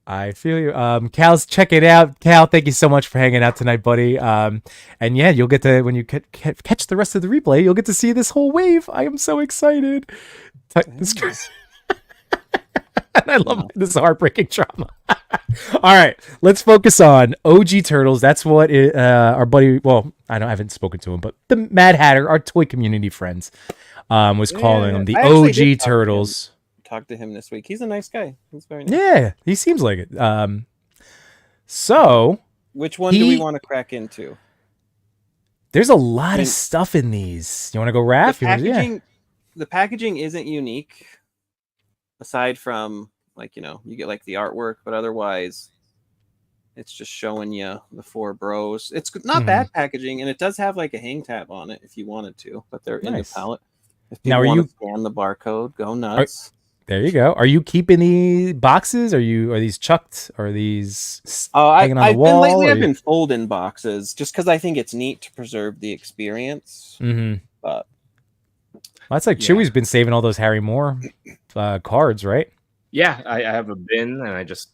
I feel you. Cal's check it out. Cal, thank you so much for hanging out tonight, buddy. And yeah, you'll get to, when you catch the rest of the replay, you'll get to see this whole wave. I am so excited. And I love this heartbreaking trauma. All right, let's focus on OG Turtles. That's what our buddy, well, I haven't spoken to him, but the Mad Hatter, our toy community friends, was calling them the OG Turtles. Talked to him this week. He's a nice guy. He's very nice. Yeah, he seems like it. So which one do we want to crack into? There's a lot of stuff in these. You want to go Raph? The packaging isn't unique, aside from you get like the artwork, but otherwise it's just showing you the four bros. It's not bad packaging, and it does have like a hang tab on it if you wanted to, but they're in the palette. If people want to scan the barcode, go nuts. There you go. Are you keeping the boxes? Are these chucked? Are these hanging on the wall? I've been folding boxes just because I think it's neat to preserve the experience. Mm-hmm. But that's like Chewie's been saving all those Harry Moore cards, right? Yeah, I have a bin and I just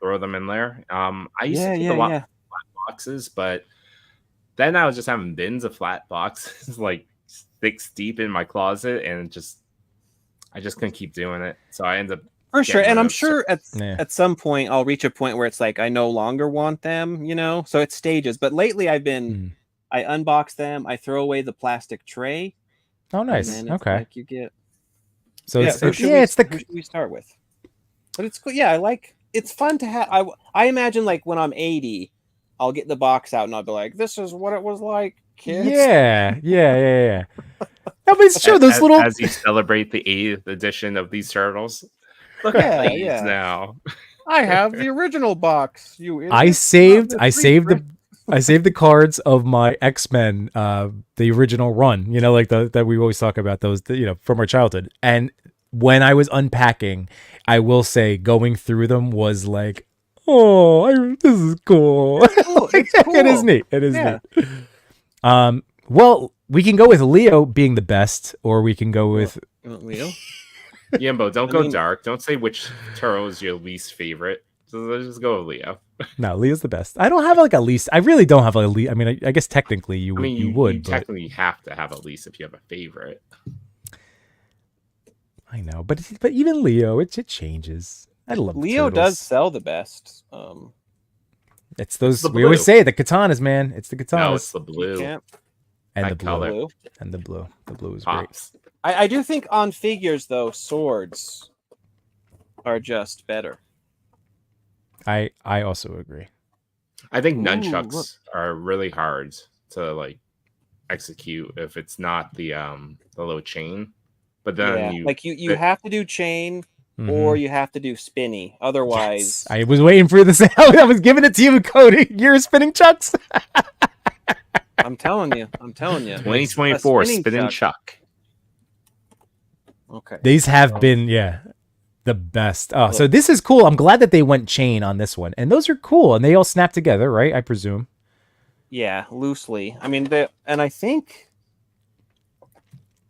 throw them in there. I used to keep a lot of flat boxes, but then I was just having bins of flat boxes like 6 deep in my closet, and I just couldn't keep doing it. So I ended up for sure. And I'm sure at some point I'll reach a point where it's like I no longer want them, so it's stages. But lately I've been I unbox them, I throw away the plastic tray. Oh, nice. Okay. Like you get. So it's who should we start with? But it's cool. Yeah, it's fun to have. I imagine like when I'm 80, I'll get the box out and I'll be like, this is what it was like kids. Yeah. No, but it's true. Those little as you celebrate the 8th edition of these turtles. Look Yeah, at these yeah. now. I have the original box. You idiot. I saved the cards of my X-Men, the original run, you know, like that we always talk about those, you know, from our childhood. And when I was unpacking, I will say going through them was like, this is cool. It's cool. It is neat. It is neat. Well, we can go with Leo being the best, or we can go with Leo. Yimbo, don't go dark. Don't say which turtle is your least favorite. So let's just go with Leo. No, Leo's the best. I don't have like a least. I really don't have a least. I mean, I guess technically you would. You technically have to have a least if you have a favorite. I know, but even Leo, it changes. I love Leo turtles. does sell the best. It's those we always say the katanas, man. It's the katanas. No, it's the blue and that the color. blue and the blue. The blue is Pops. great. I do think on figures though, swords are just better. I also agree. I think nunchucks are really hard to like execute if it's not the little chain. But then you have to do chain or you have to do spinny. Otherwise, yes. I was waiting for this. I was giving it to you, Cody. You're spinning chucks. I'm telling you. 2024 spinning chuck. Okay. These have been the best. Oh, so this is cool. I'm glad that they went chain on this one. And those are cool. And they all snap together, right? I presume. Yeah, loosely. I mean, and I think...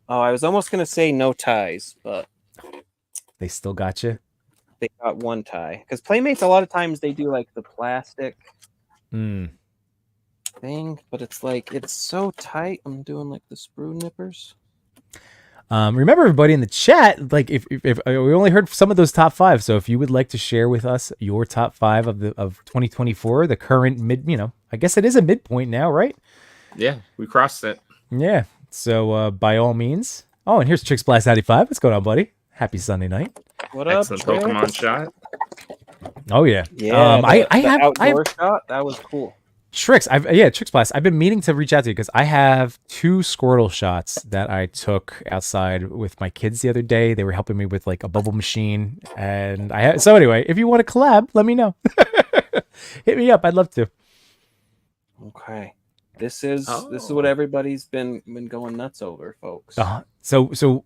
Oh, I was almost going to say no ties, but... They still got you? They got one tie. Because Playmates, a lot of times, they do, like, the plastic thing. But it's, like, it's so tight. I'm doing, like, the sprue nippers. Remember, everybody in the chat, like if we only heard some of those top 5, so if you would like to share with us your top 5 of 2024, the current I guess it is a midpoint now, right? Yeah, we crossed it. Yeah, so by all means. Oh, and here's Chicks Blast 95. What's going on, buddy? Happy Sunday night. What up? Excellent Pokemon shot. Oh yeah, yeah. I have outdoor shot. That was cool. Tricks, Tricks Blast. I've been meaning to reach out to you because I have 2 Squirtle shots that I took outside with my kids the other day. They were helping me with like a bubble machine, and so anyway, if you want to collab, let me know. Hit me up. I'd love to. Okay, this is what everybody's been going nuts over, folks. So,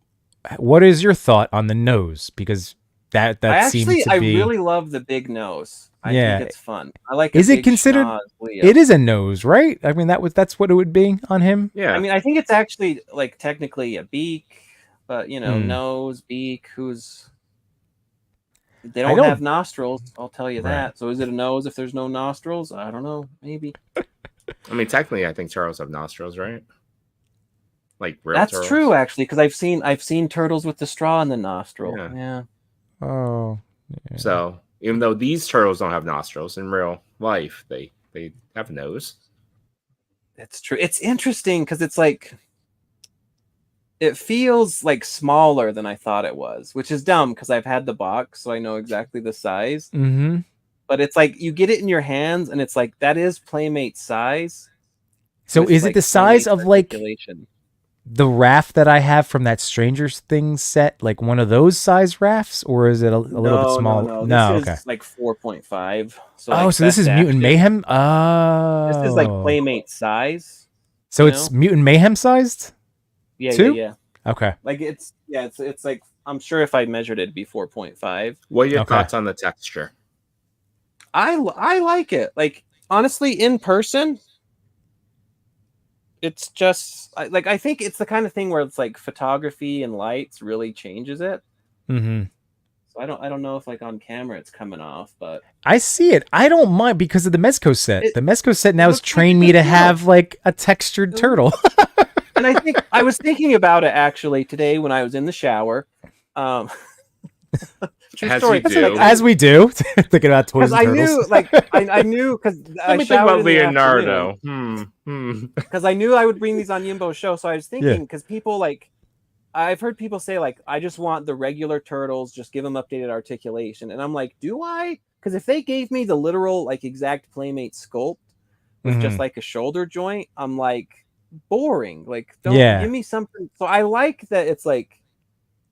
what is your thought on the nose? Because that seemed to be. I really love the big nose. I think it's fun. I like. Is it considered? It is a nose, right? I mean, that's what it would be on him. Yeah. I mean, I think it's actually like technically a beak, but nose, beak. They don't have nostrils. I'll tell you that. So is it a nose if there's no nostrils? I don't know. Maybe. I mean, technically, I think turtles have nostrils, right? Like real That's turtles. true, actually, because I've seen turtles with the straw in the nostril. Yeah. Oh. Yeah. So. Even though these turtles don't have nostrils in real life, they have a nose. It's true. It's interesting because it's like it feels like smaller than I thought it was, which is dumb because I've had the box, so I know exactly the size. Mm-hmm. But it's like you get it in your hands, and it's like that is Playmate size. So is it the size of like the raft that I have from that Stranger Things set, like one of those size rafts, or is it a little bit smaller? No, this is like 4.5. So so this is Mutant Mayhem. This is like Playmate size. So it's Mutant Mayhem sized. Yeah, too? Yeah. Okay. Like it's like I'm sure if I measured it, it'd be 4.5. What are your thoughts on the texture? I like it. Like honestly, in person. It's just like I think it's the kind of thing where it's like photography and lights really changes it. Mm-hmm. So I don't know if like on camera it's coming off, but I see it. I don't mind because of the Mezco set. The Mezco set now has trained me to have like a textured turtle. And I think I was thinking about it actually today when I was in the shower. True story. As we do, thinking about toys and turtles. I knew because let me think about Leonardo. Because I knew I would bring these on Yimbo's show, so I was thinking because people like I've heard people say like I just want the regular turtles, just give them updated articulation, and I'm like, do I? Because if they gave me the literal like exact Playmate sculpt with just like a shoulder joint, I'm like, boring. Like, don't Yeah. give me something. So I like that it's like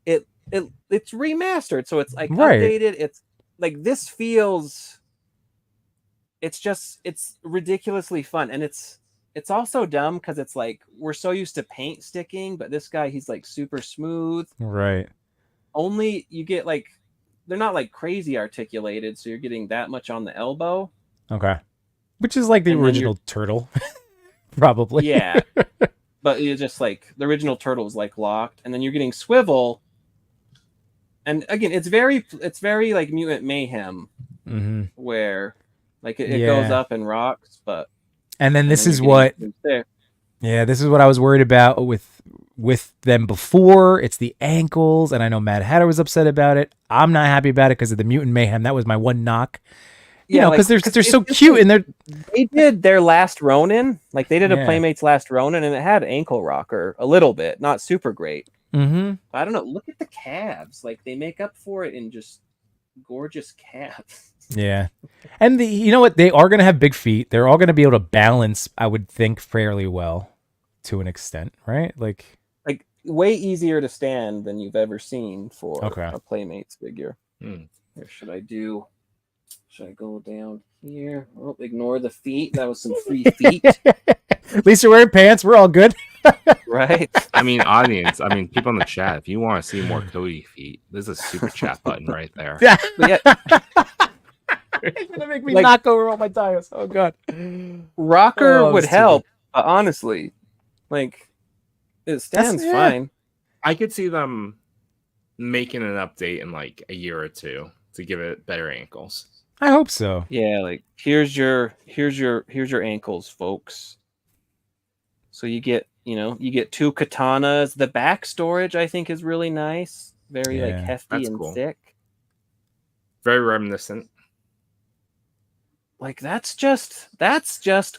it's remastered, so it's like Right. updated. It's like this feels. It's ridiculously fun, and it's also dumb because it's like we're so used to paint sticking, but this guy, he's like super smooth. Right. Only you get like they're not like crazy articulated, so you're getting that much on the elbow. Okay. Which is like the And then original turtle, probably. Yeah, but you just like the original turtle is like locked, and then you're getting swivel. And again, it's very like Mutant Mayhem, Mm-hmm. where like it goes up and rocks, but and then this you're is getting what there. Yeah, this is what I was worried about with them before. It's the ankles, and I know Mad Hatter was upset about it. I'm not happy about it because of the Mutant Mayhem. That was my one knock. You know, because they're so cute, and they did their last Ronin, like they did a Yeah. Playmates last Ronin, and it had ankle rocker a little bit, not super great. Mm-hmm. I don't know. Look at the calves; like they make up for it in just gorgeous calves. Yeah, and you know what? They are going to have big feet. They're all going to be able to balance, I would think, fairly well, to an extent, right? Like Way easier to stand than you've ever seen for Okay. a Playmates figure. Hmm. Here, should I go down here? Oh, ignore the feet. That was some free feet, at least you're wearing pants. We're all good. right? I mean, audience. I mean, people in the chat. If you want to see more Cody feet, there's a super chat button right there. Yeah. But yeah, It's gonna make me Like- knock over all my tires. Oh god. rocker Oh, would stupid. help, but honestly, like it stands yeah. fine. I could see them making an update in like a year or two to give it better ankles. I hope so. Yeah, like here's your ankles, folks. So you get two katanas. The back storage I think is really nice. Very like Yeah, hefty that's and cool. thick. Very reminiscent. Like that's just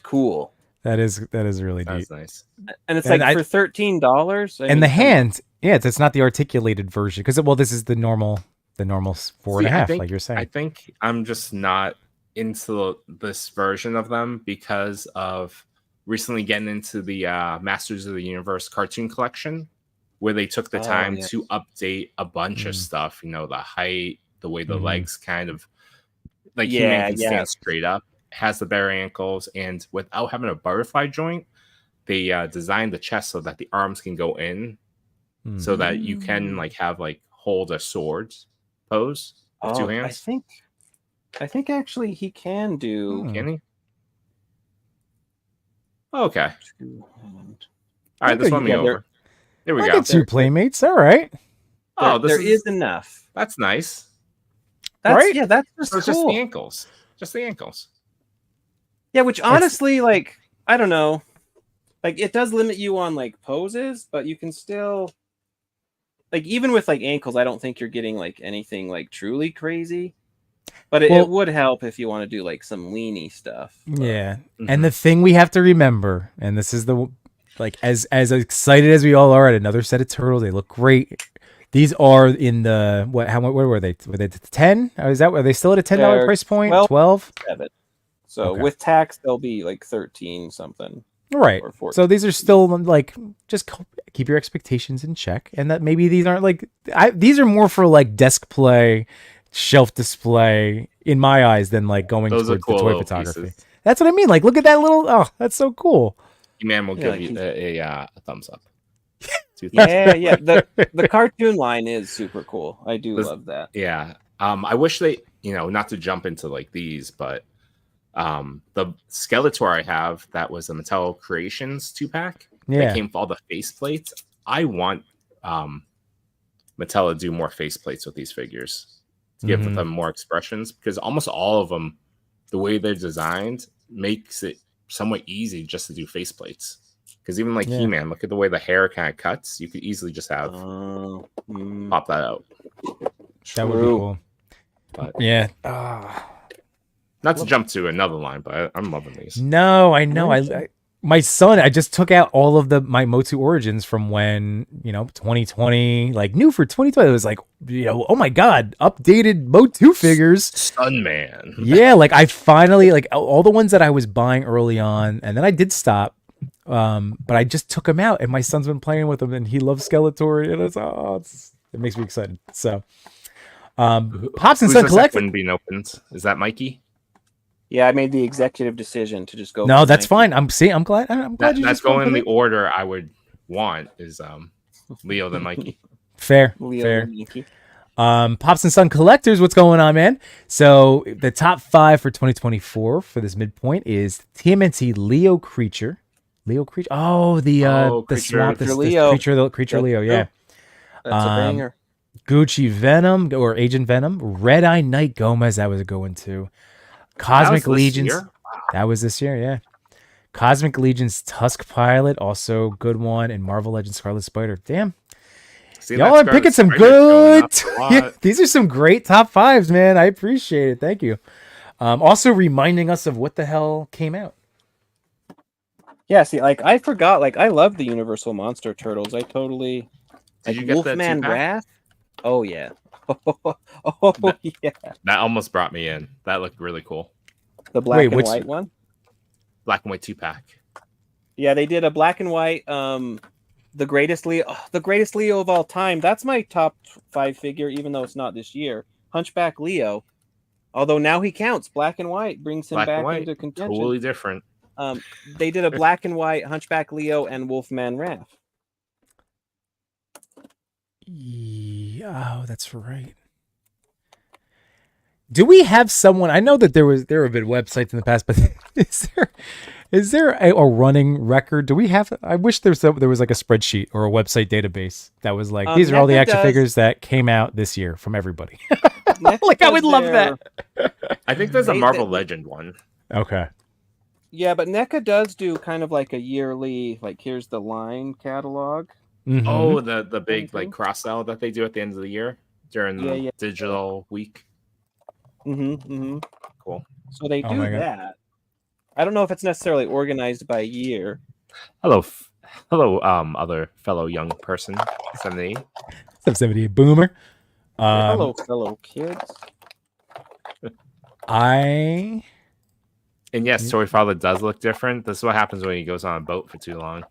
cool. That is really neat. That's nice. And it's And like for $13. And the hand, it's not the articulated version because this is the normal 4.5, like you're saying. I think I'm just not into this version of them because of recently getting into the Masters of the Universe cartoon collection, where they took the time to update a bunch of stuff. You know, the height, the way the legs kind of like He-Man can stand straight up, has the bare ankles, and without having a butterfly joint, they designed the chest so that the arms can go in, so that you can like hold a sword pose with two hands. I think actually he can do Can he? Okay. two-hand. All right, this one me Yeah, over. There we I go. got two Playmates. All right. Oh, there is enough. that's nice. Right? Yeah, that's just So it's cool. just the ankles. Just the ankles. Yeah, which honestly, like, I don't know. Like, it does limit you on, like, poses, but you can still... Like, even with, like, ankles, I don't think you're getting, like, anything, like, truly crazy. But it would help if you want to do, like, some leany stuff. But... Yeah. And the thing we have to remember, and this is as excited as we all are at another set of turtles, they look great. These are in the where were they? Were they 10? Are they still at a $10 price point? 12? 7. So Okay. with tax, they'll be like 13 something. Right. Or 14. So these are still like just keep your expectations in check, and that maybe these aren't like these are more for like desk play, shelf display in my eyes than like going Those are towards cool the toy little photography. pieces. That's what I mean. Like look at that little. Oh, that's so cool. Man will Yeah, give you a thumbs up. Yeah. The cartoon line is super cool. I do love that. Yeah. I wish they, not to jump into like these, but the Skeletor I have that was a Mattel Creations 2-pack. Yeah. That came with all the faceplates. I want Mattel to do more faceplates with these figures to give them more expressions, because almost all of them, the way they're designed, makes it somewhat easy just to do faceplates. Because even like He-Man, look at the way the hair kind of cuts. You could easily just have pop that out. That would be cool. But, yeah. not to jump to another line, but I'm loving these. No, I know. My son, I just took out all of my Motu Origins from when, 2020, like new for 2020. It was like, oh my God, updated Motu figures. Sunman. Yeah, like I finally, like all the ones that I was buying early on, and then I did stop But I just took him out, and my son's been playing with him, and he loves Skeletor, and it makes me excited. So, Pops and Who's Son the Collector. second being opened? Is that Mikey? Yeah, I made the executive decision to just go. No, for that's Nike. fine. I'm glad. You That's just went going in with the it. order I would want. Is Leo then Mikey? Fair. Leo Fair. and Nike. Pops and Son Collectors, what's going on, man? So the top 5 for 2024 for this midpoint is TMNT Leo Creature. Oh, the Creature. swamp, this Leo. Creature Leo, yeah. That's a banger. Gucci Venom or Agent Venom, Red Eye Knight Gomez, that was a good one too. Cosmic Legions, that was this year, yeah. Cosmic Legions Tusk Pilot, also good one, and Marvel Legends Scarlet Spider. Damn. See, y'all are picking some good. These are some great top 5s, man. I appreciate it. Thank you. Also reminding us of what the hell came out. Yeah, see, like I forgot, like I love the Universal Monster Turtles. I totally Did like you get Wolfman that 2-pack? Wrath. Oh yeah. Yeah. That almost brought me in. That looked really cool. The black and white one. Black and white 2-pack. Yeah, they did a black and white. The greatest Leo of all time. That's my top 5 figure, even though it's not this year. Hunchback Leo. Although now he counts. Black and white brings him back into contention. Totally different. They did a black and white Hunchback Leo and Wolfman Wrath. Yeah, oh, that's right. Do we have someone? I know that there have been websites in the past, but is there a running record? Do we have? I wish there was like a spreadsheet or a website database that was like these are all the action figures that came out this year from everybody. Like I would love that. I think there's a Marvel Legend one. Okay. Yeah, but NECA does do kind of like a yearly, like here's the line catalog. Mm-hmm. Oh, the big like cross sell that they do at the end of the year during the digital week. Cool. So they do that. I don't know if it's necessarily organized by year. Hello, other fellow young person, 78. 78 boomer. Hello, fellow kids. And yes, Toy Father does look different. This is what happens when he goes on a boat for too long.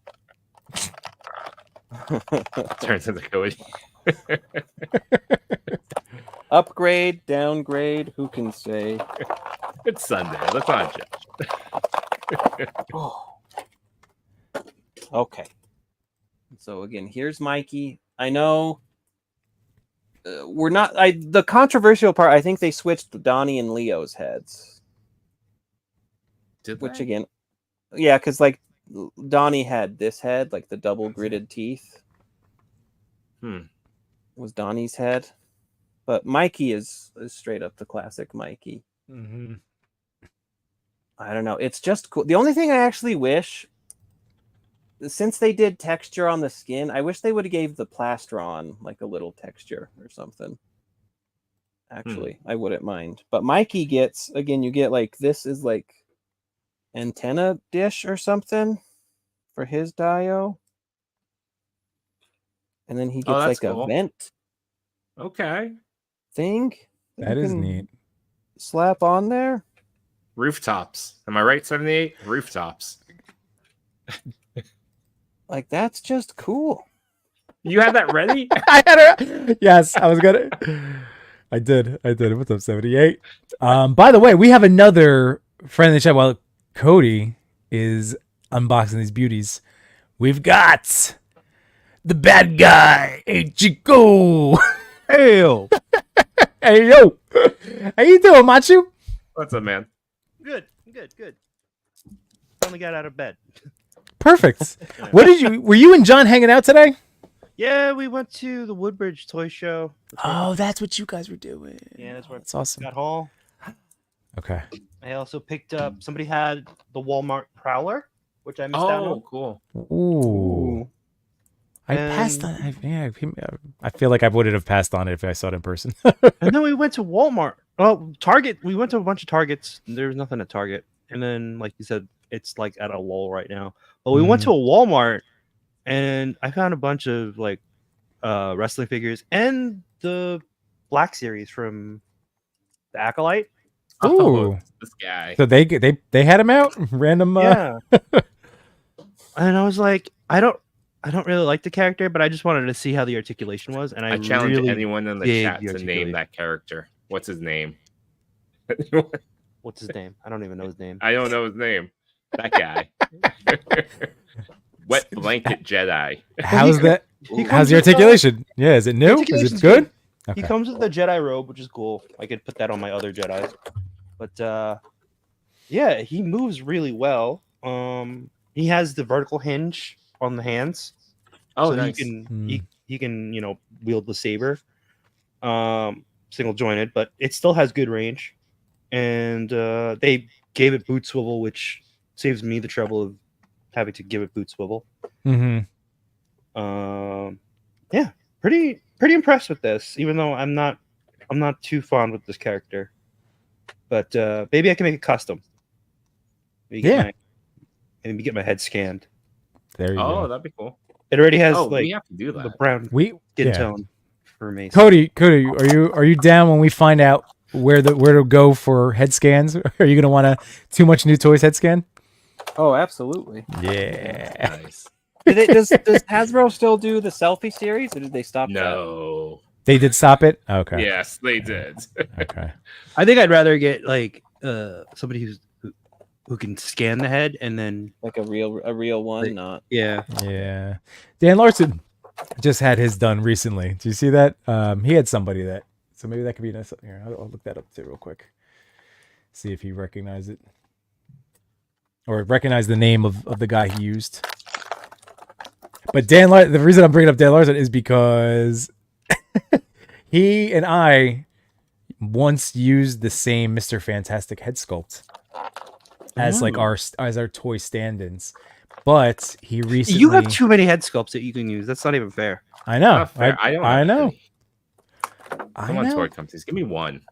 Turns into Cody. Upgrade, downgrade, who can say? It's Sunday. Let's not judge. Okay. So again, here's Mikey. I know we're not. The controversial part. I think they switched Donnie and Leo's heads. Which again, yeah, because like Donnie had this head, like the double gridded teeth. Was Donnie's head, but Mikey is straight up the classic Mikey. Mm-hmm. I don't know. It's just cool. The only thing I actually wish, since they did texture on the skin, I wish they would have gave the plastron like a little texture or something. Actually, I wouldn't mind. But Mikey gets, again, you get like, this is like antenna dish or something for his Dio. And then he gets like cool. A vent. Okay. Thing. That is neat. Slap on there. Rooftops. Am I right, 78? Rooftops. Like, that's just cool. You had that ready? I had it. Yes, I was gonna. I did. What's up, 78? By the way, we have another friend in the chat. While Cody is unboxing these beauties, we've got the bad guy, hey Chico. Hey yo. Hey yo. How you doing, Machu? What's up, man? Good. Finally got out of bed. Perfect. Were you and John hanging out today? Yeah, we went to the Woodbridge Toy Show. Oh, that's what you guys were doing. Yeah, that's where that's awesome. Got home. Okay. I also picked up. Somebody had the Walmart Prowler, which I missed out on. Oh, cool. Ooh. I passed on. I feel like I wouldn't have passed on it if I saw it in person. And then we went to Walmart. Oh, Target. We went to a bunch of Targets. There was nothing at Target. And then, like you said, it's like at a lull right now. But we went to a Walmart, and I found a bunch of like wrestling figures and the Black Series from the Acolyte. Ooh, this guy. So they had him out random. Yeah. and I was like, I don't really like the character, but I just wanted to see how the articulation was, and I challenge really anyone in the dig chat the to name articulation. that character. What's his name? What's his name? I don't even know his name. I don't know his name. That guy. Wet Blanket Jedi. How's that? He How's comes the with, articulation? Yeah, is it new? Is it articulation's good? He Okay. comes with the Jedi robe, which is cool. I could put that on my other Jedis. But yeah, he moves really well. He has the vertical hinge on the hands. Oh, so nice. he can wield the saber. Single jointed, but it still has good range. And they gave it boot swivel, which saves me the trouble of having to give it boot swivel. Mm-hmm. Yeah, pretty impressed with this, even though I'm not too fond with this character. But maybe I can make it custom. Maybe get my head scanned. There you Oh, go. that'd be cool. It already has we have to do the that. brown skin tone for me. Cody, are you down when we find out where to go for head scans? Are you gonna want a Too Much New Toys head scan? Oh, absolutely. Yeah. Nice. Does Hasbro still do the selfie series, or did they stop? No. They did stop it? Okay. Yes, they did. Okay. I think I'd rather get like somebody who can scan the head and then Like a real one, not. yeah. Yeah. Dan Larson just had his done recently. Do you see that? He had somebody that. So maybe that could be nice. Here, I'll look that up too real quick. See if he recognized it. Or recognize the name of the guy he used. But the reason I'm bringing up Dan Larson is because he and I once used the same Mr. Fantastic head sculpt as like our toy stand-ins. But he recently You have too many head sculpts that you can use. That's not even fair. I know. Not fair. I don't I have know. any. Come on, toy companies, give me one.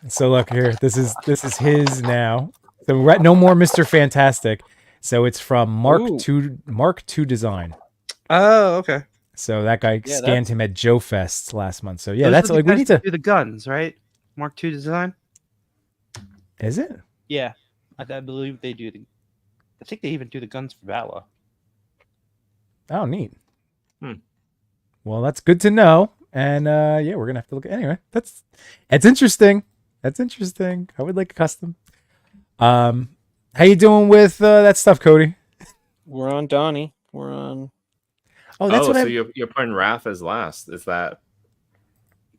So look here. This is his now. So we're at no more Mr. Fantastic. So it's from Mark II Design. Oh, okay. So that guy scanned him at Joe Fest last month. So yeah, Those that's are the like we guys need that to. do the guns, right? Mark II Design. Is it? Yeah, I believe they do. I think they even do the guns for Vala. Oh, neat. Well, that's good to know. And yeah, we're gonna have to look. Anyway, that's interesting. That's interesting. I would like a custom. How you doing with that stuff, Cody? We're on Donnie. We're on. Oh, that's what so you're putting Raph as last. Is that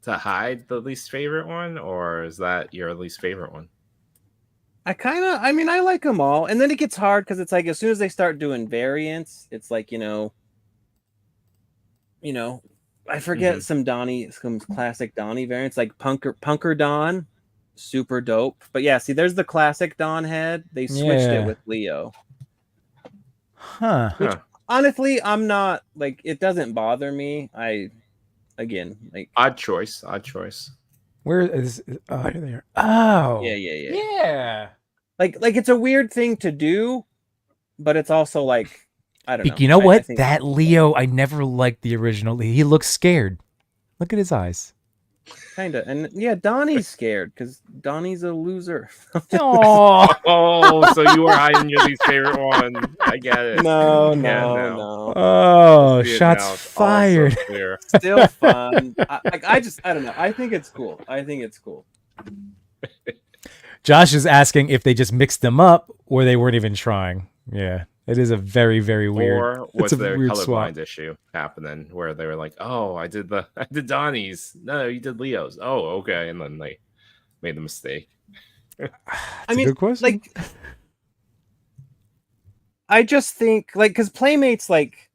to hide the least favorite one, or is that your least favorite one? I mean, I like them all. And then it gets hard because it's like as soon as they start doing variants, it's like, I forget some classic Donnie variants, like Punker Don, super dope. But yeah, see, there's the classic Don head. They switched it with Leo. Huh. Which, honestly, I'm not like, it doesn't bother me. Odd choice. Where is? Oh, here they are. Oh. Yeah. Like it's a weird thing to do, but it's also like, I don't know. You know what? That Leo, I never liked the original. He looks scared. Look at his eyes. Kind of. And yeah, Donnie's scared because Donnie's a loser. Oh, so you were hiding your least favorite one. I get it. No. Oh, shots fired. Still fun. I don't know. I think it's cool. Josh is asking if they just mixed them up or they weren't even trying. Yeah, it is a very, very weird. Or was there a weird colorblind issue happening where they were like, "Oh, I did Donnie's. No, you did Leo's. Oh, okay," and then they made the mistake. I mean, good question. like, I just think because Playmates, like,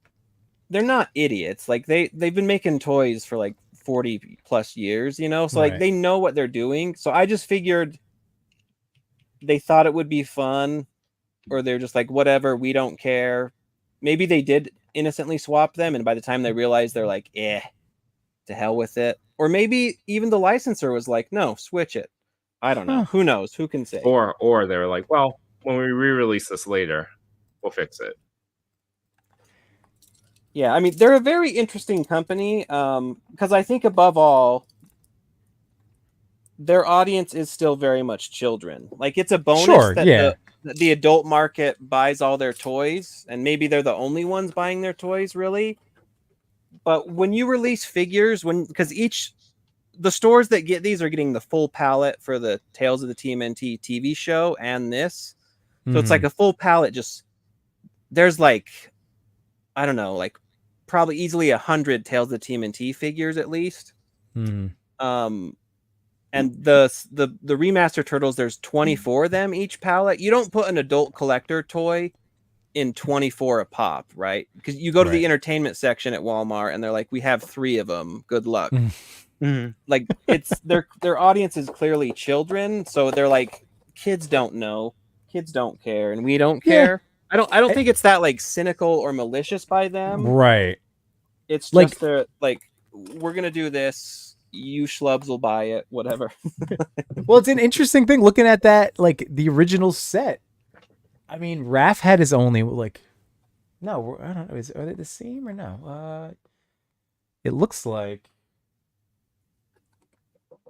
they're not idiots. Like they've been making toys for like 40 plus years, so like they know what they're doing. So I just figured they thought it would be fun, or they're just like, whatever, we don't care. Maybe they did innocently swap them, and by the time they realized, they're like, to hell with it. Or maybe even the licensor was like, no, switch it. I don't know. Who knows? Who can say? Or they were like, well, when we re-release this later, we'll fix it. Yeah, I mean, they're a very interesting company because I think above all, their audience is still very much children. Like, it's a bonus the adult market buys all their toys, and maybe they're the only ones buying their toys, really. But when you release figures, because the stores that get these are getting the full palette for the Tales of the TMNT TV show and this, so it's like a full palette. Just there's like, I don't know, like probably easily 100 Tales of the TMNT figures at least. And the remaster turtles, there's 24 of them each palette. You don't put an adult collector toy in 24 a pop, right? Because you go to the entertainment section at Walmart and they're like, we have 3 of them, good luck. Like, it's their audience is clearly children, so they're like, kids don't know, kids don't care, and we don't care. I don't think it's that like cynical or malicious by them, right? It's just they're like, we're gonna do this, you schlubs will buy it, whatever. Well, it's an interesting thing looking at that, like the original set. I mean, Raph had his only like, no, I don't know. Are they the same or no? It looks like,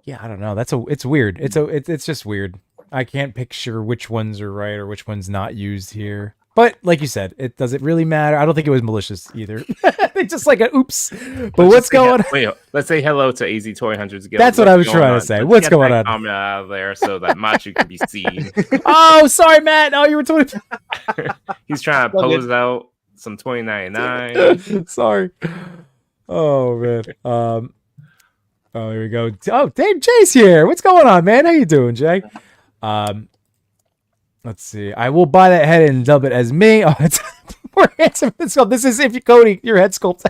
yeah, I don't know. It's weird. It's just weird. I can't picture which ones are right or which ones not used here. But like you said, it doesn't really matter. I don't think it was malicious either. It's just like oops. But what's going on? Wait, let's say hello to AZ Toy Hunters Guild. That's what I was trying to say. What's going on? Comment out of there so that Machu can be seen. Oh, sorry, Matt. Oh, you were 20. He's trying to pose out some 2099. Sorry. Oh man. Oh, here we go. Oh, Dave Jay's here. What's going on, man? How you doing, Jay? Let's see. I will buy that head and dub it as me. Oh, it's more handsome than sculpt. This is if you Cody, your head sculpt.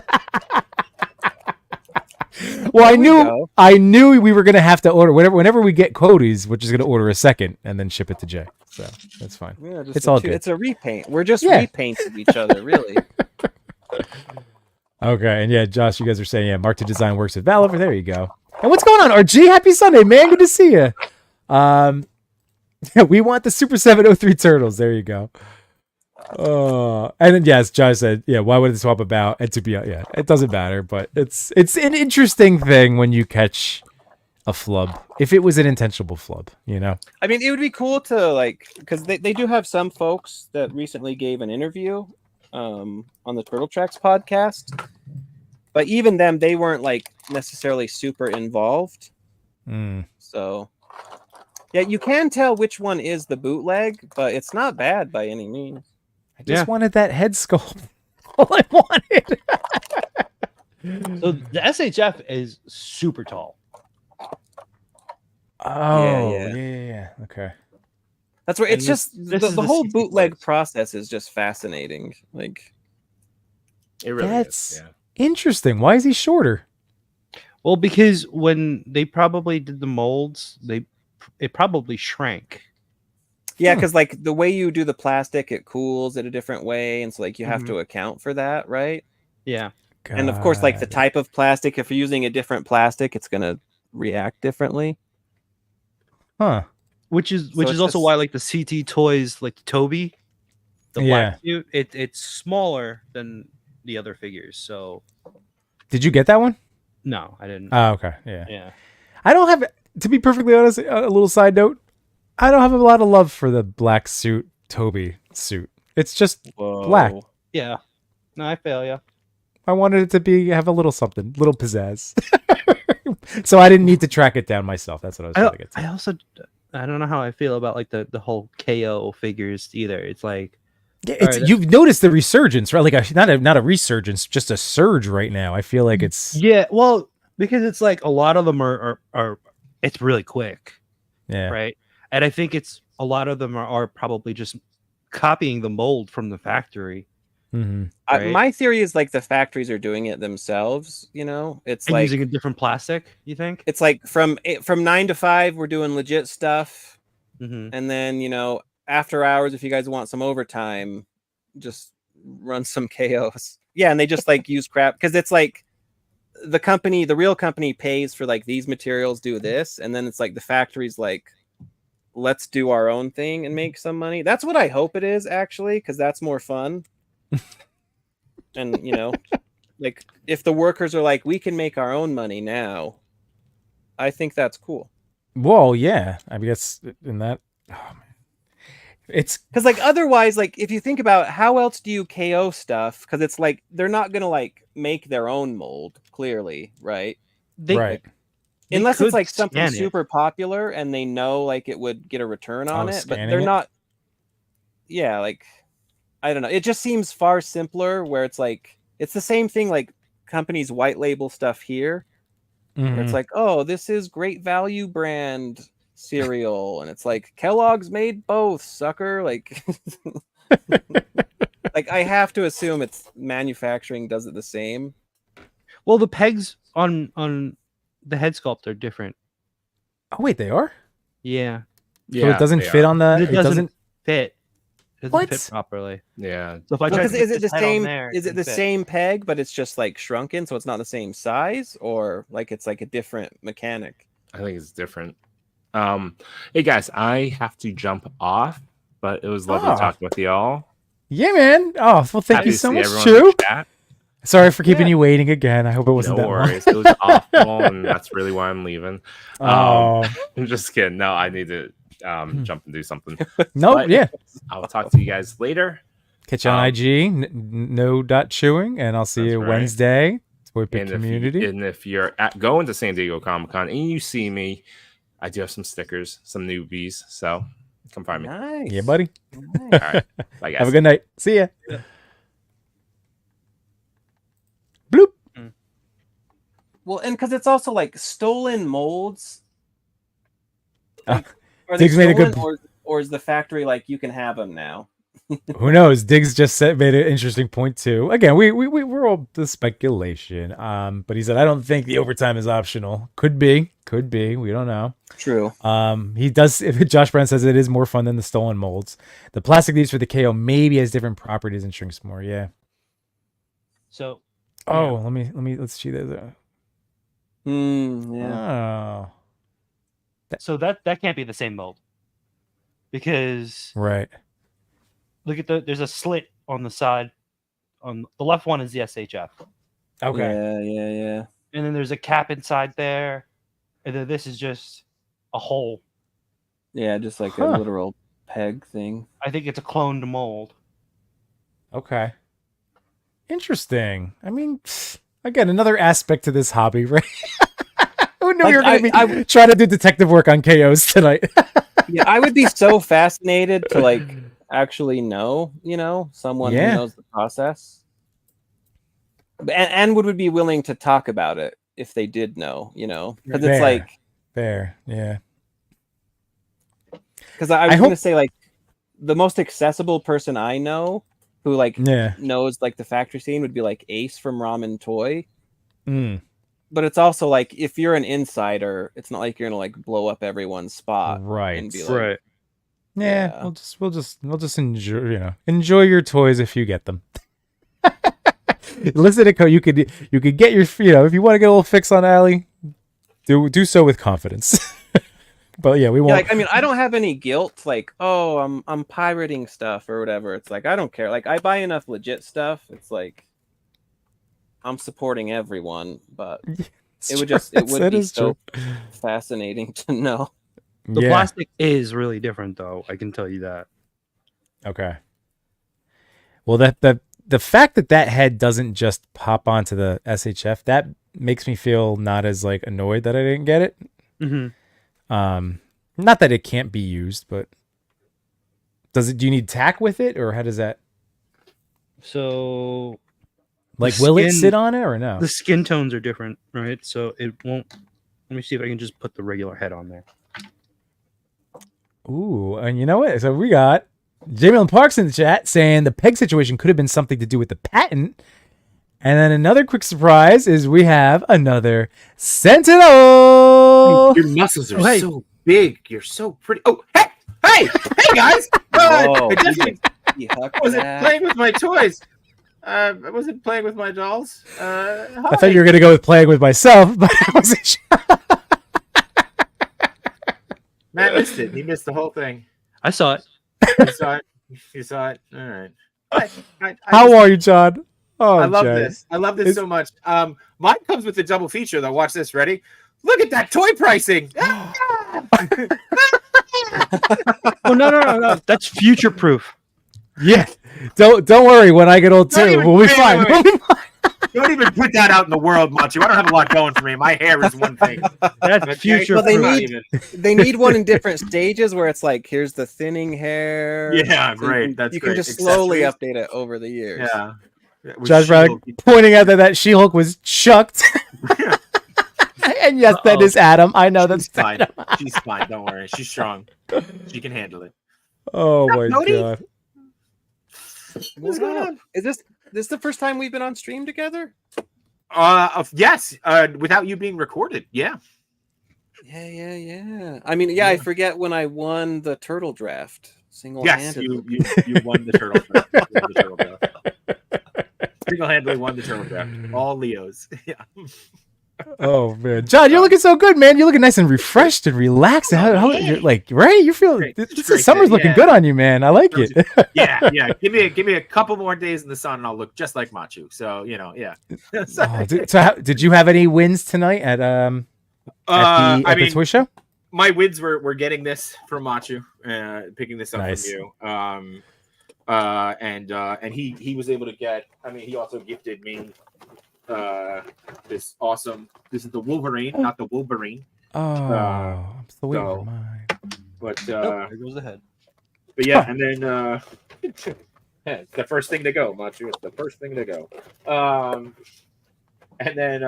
Well, I knew we were gonna have to order whenever we get Cody's, we're just gonna order a second and then ship it to Jay. So that's fine. Yeah, it's all good. It's a repaint. We're just repainting each other, really. Okay, and yeah, Josh, you guys are saying Mark to Design works with Valve. There you go. And what's going on, RG? Happy Sunday, man. Good to see you. Yeah, we want the Super 703 Turtles. There you go. And then yes, Josh said, yeah, why would it swap about? And to be it doesn't matter, but it's an interesting thing when you catch a flub. If it was an intentional flub, you know. I mean, it would be cool to because they do have some folks that recently gave an interview on the Turtle Tracks podcast. But even them, they weren't necessarily super involved. So yeah, you can tell which one is the bootleg, but it's not bad by any means. I just wanted that head sculpt. All I wanted. So the SHF is super tall. Oh, yeah. Okay. That's where it's just the whole bootleg process is just fascinating. It really is. Yeah. Interesting. Why is he shorter? Well, because when they probably did the molds, it probably shrank. Yeah, because the way you do the plastic, it cools it a different way, and so you have to account for that, right? Yeah. And of course, the type of plastic, if you're using a different plastic, it's gonna react differently. Huh. Which is also why the CT toys, the Toby, the black suit, it's smaller than the other figures. So did you get that one? No, I didn't. Oh, okay. Yeah. Yeah. I don't have, to be perfectly honest, a little side note, I don't have a lot of love for the black suit Toby suit. It's just black. Yeah. No, I feel ya. I wanted it to have a little something, little pizzazz. So I didn't need to track it down myself. That's what I was trying to get to. I don't know how I feel about the whole KO figures either. It's you've noticed the resurgence, right? Not a resurgence, just a surge right now. I feel like it's well, because it's a lot of them are it's really quick. Yeah. Right. And I think it's a lot of them are probably just copying the mold from the factory. Mm-hmm. Right? My theory is the factories are doing it themselves. It's using a different plastic. You think it's from 9 to 5 we're doing legit stuff, and then after hours, if you guys want some overtime, just run some KOs. Yeah, and they just use crap because it's the real company pays for these materials, do this, and then it's the factory's let's do our own thing and make some money. That's what I hope it is, actually, because that's more fun. And if the workers are we can make our own money now, I think that's cool. Well, yeah, I guess in that, It's because like otherwise, like if you think about how else do you KO stuff? Because it's like they're not gonna like make their own mold, clearly, right? right. Unless it's like something scan it. super popular and they know like it would get a return on it, but scanning they're it? not. Yeah, like I don't know. It just seems far simpler where it's like it's the same thing like companies white label stuff here. Where it's Mhm. like, oh, this is great value brand cereal, and it's like Kellogg's made both, sucker. Like, like I have to assume it's manufacturing does it the same. Well, the pegs on the head sculpt are different. Oh wait, they are. Yeah, So it doesn't they fit are. on the. it doesn't fit. It doesn't What? fit properly. Yeah. So if I try Because to is put it the this head on same? there, Is it the fit. same peg, but it's just like shrunken, so it's not the same size, or like it's like a different mechanic? I think it's different. Hey guys, I have to jump off, but it was lovely Ah. talking with y'all. Yeah, man. Oh, well, thank Happy you to so see much, everyone in Chew. the chat. Sorry for keeping Yeah. you waiting again. I hope it wasn't No that worries. long. It was awful, and that's really why I'm leaving. Oh I'm just kidding. No, I need to jump and do something. no, but- yeah. I'll talk to you guys later. Catch you on IG, no.chewing, and I'll see That's you right. Wednesday. Toy Pick And Community. if you're going to San Diego ComicCon and you see me, I do have some stickers, some newbies. So come find me. Nice. Yeah, buddy. Nice. All right. Bye, guys. Have a good night. See ya. Bloop. Well, and because it's also like stolen molds. Ah, Are they Diggs made a good stolen, or is the factory like you can have them now? Who knows? Diggs just made an interesting point too. Again, we're all the speculation. But he said I don't think the overtime is optional. Could be. We don't know. True. He does. If Josh Brown says it is more fun than the stolen molds. The plastic used for the KO maybe has different properties and shrinks more. Yeah. So Oh, let's see that. Yeah. Oh, so that can't be the same mold because right. look at there's a slit on the side. On the left one is the SHF, Okay. Yeah. and then there's a cap inside there, and then this is just a hole. Yeah, just like Huh. a literal peg thing. I think it's a cloned mold. Okay. Interesting. I mean, again, another aspect to this hobby, right? Who knew Like, you were going to be I- trying to do detective work on KOs tonight? Yeah, I would be so fascinated to like actually know, someone Yeah. who knows the process. And would be willing to talk about it if they did know, because it's Fair. like, Fair. Yeah. because I I was hope- going to say like the most accessible person I know who like Yeah. knows like the factory scene would be like Ace from Ramen Toy. Mm, But it's also like if you're an insider, it's not like you're gonna like blow up everyone's spot right. and be like, Yeah. Yeah. We'll just enjoy your toys if you get them. Listen to you could get your if you want to get a little fix on Ali, do so with confidence. But yeah, we won't. like I mean, I don't have any guilt. Like, oh, I'm pirating stuff or whatever. It's like I don't care. Like I buy enough legit stuff. It's like I'm supporting everyone, but it would be so fascinating to know. The Yeah. plastic is really different, though. I can tell you that. Okay. Well, the fact that head doesn't just pop onto the SHF, that makes me feel not as like annoyed that I didn't get it. Mm-hmm. Not that it can't be used, but do you need tack with it, or how does that So like The will it skin- sit on it or no? the skin tones are different, right? So it won't. Let me see if I can just put the regular head on there. Ooh, and you know what? So we got Jamie Parks in the chat saying the peg situation could have been something to do with the patent. And then another quick surprise is we have another Sentinel. Your muscles are Hey. so big. You're so pretty. Oh, hey, guys! Whoa, I just yuck wasn't that. playing with my toys. I wasn't playing with my dolls. I thought you were gonna go with playing with myself, but I wasn't sure. Matt missed it. He missed the whole thing. I saw it. You saw it. You saw it. All right. How are you, John? Oh, I love Jay. this. I love this so much. Mine comes with the double feature though. Watch this. Ready? Look at that toy pricing. Oh no! That's future proof. Yeah. Don't worry. When I get old Don't too, even- we'll be wait, fine. wait, We'll be fine. Don't even put that out in the world, Machu. I don't have a lot going for me. My hair is one thing. That's Okay? future Well, they proof. Not need- even- They need one in different stages where it's like, here's the thinning hair. Yeah, So great. You can, That's you great. can just slowly Accessories. update it over the years. Yeah. With Josh Braddock She-Hulk. pointing out that She-Hulk was chucked. And yes, that Uh-oh. is Adam. I know that's She's fine. Adam. She's fine. Don't worry. She's strong. She can handle it. Oh my Cody? god. What's going on? Is this the first time we've been on stream together? Yes. Without you being recorded. Yeah. Yeah. I mean, I forget when I won the turtle draft Yes. single-handedly. You won the turtle draft. You won the turtle draft. Single-handedly won the turtle draft. All Leos. Yeah. Oh man, John, you're looking so good, man. You're looking nice and refreshed and relaxed. You're like, right? You feel Great. this It's great, summer's yeah. looking good on you, man. I like it. Yeah. Give me a couple more days in the sun, and I'll look just like Machu. So yeah. Oh, did you have any wins tonight at the toy show? My wins were getting this from Machu, picking this up Nice. from you. And he was able to get. I mean, he also gifted me this awesome. This is the Wolverine, not the Wolverine, Oh, I'm still waiting for so- mine. but There goes the head. but yeah, and then yeah, it's the first thing to go, Machu. It's the first thing to go. And then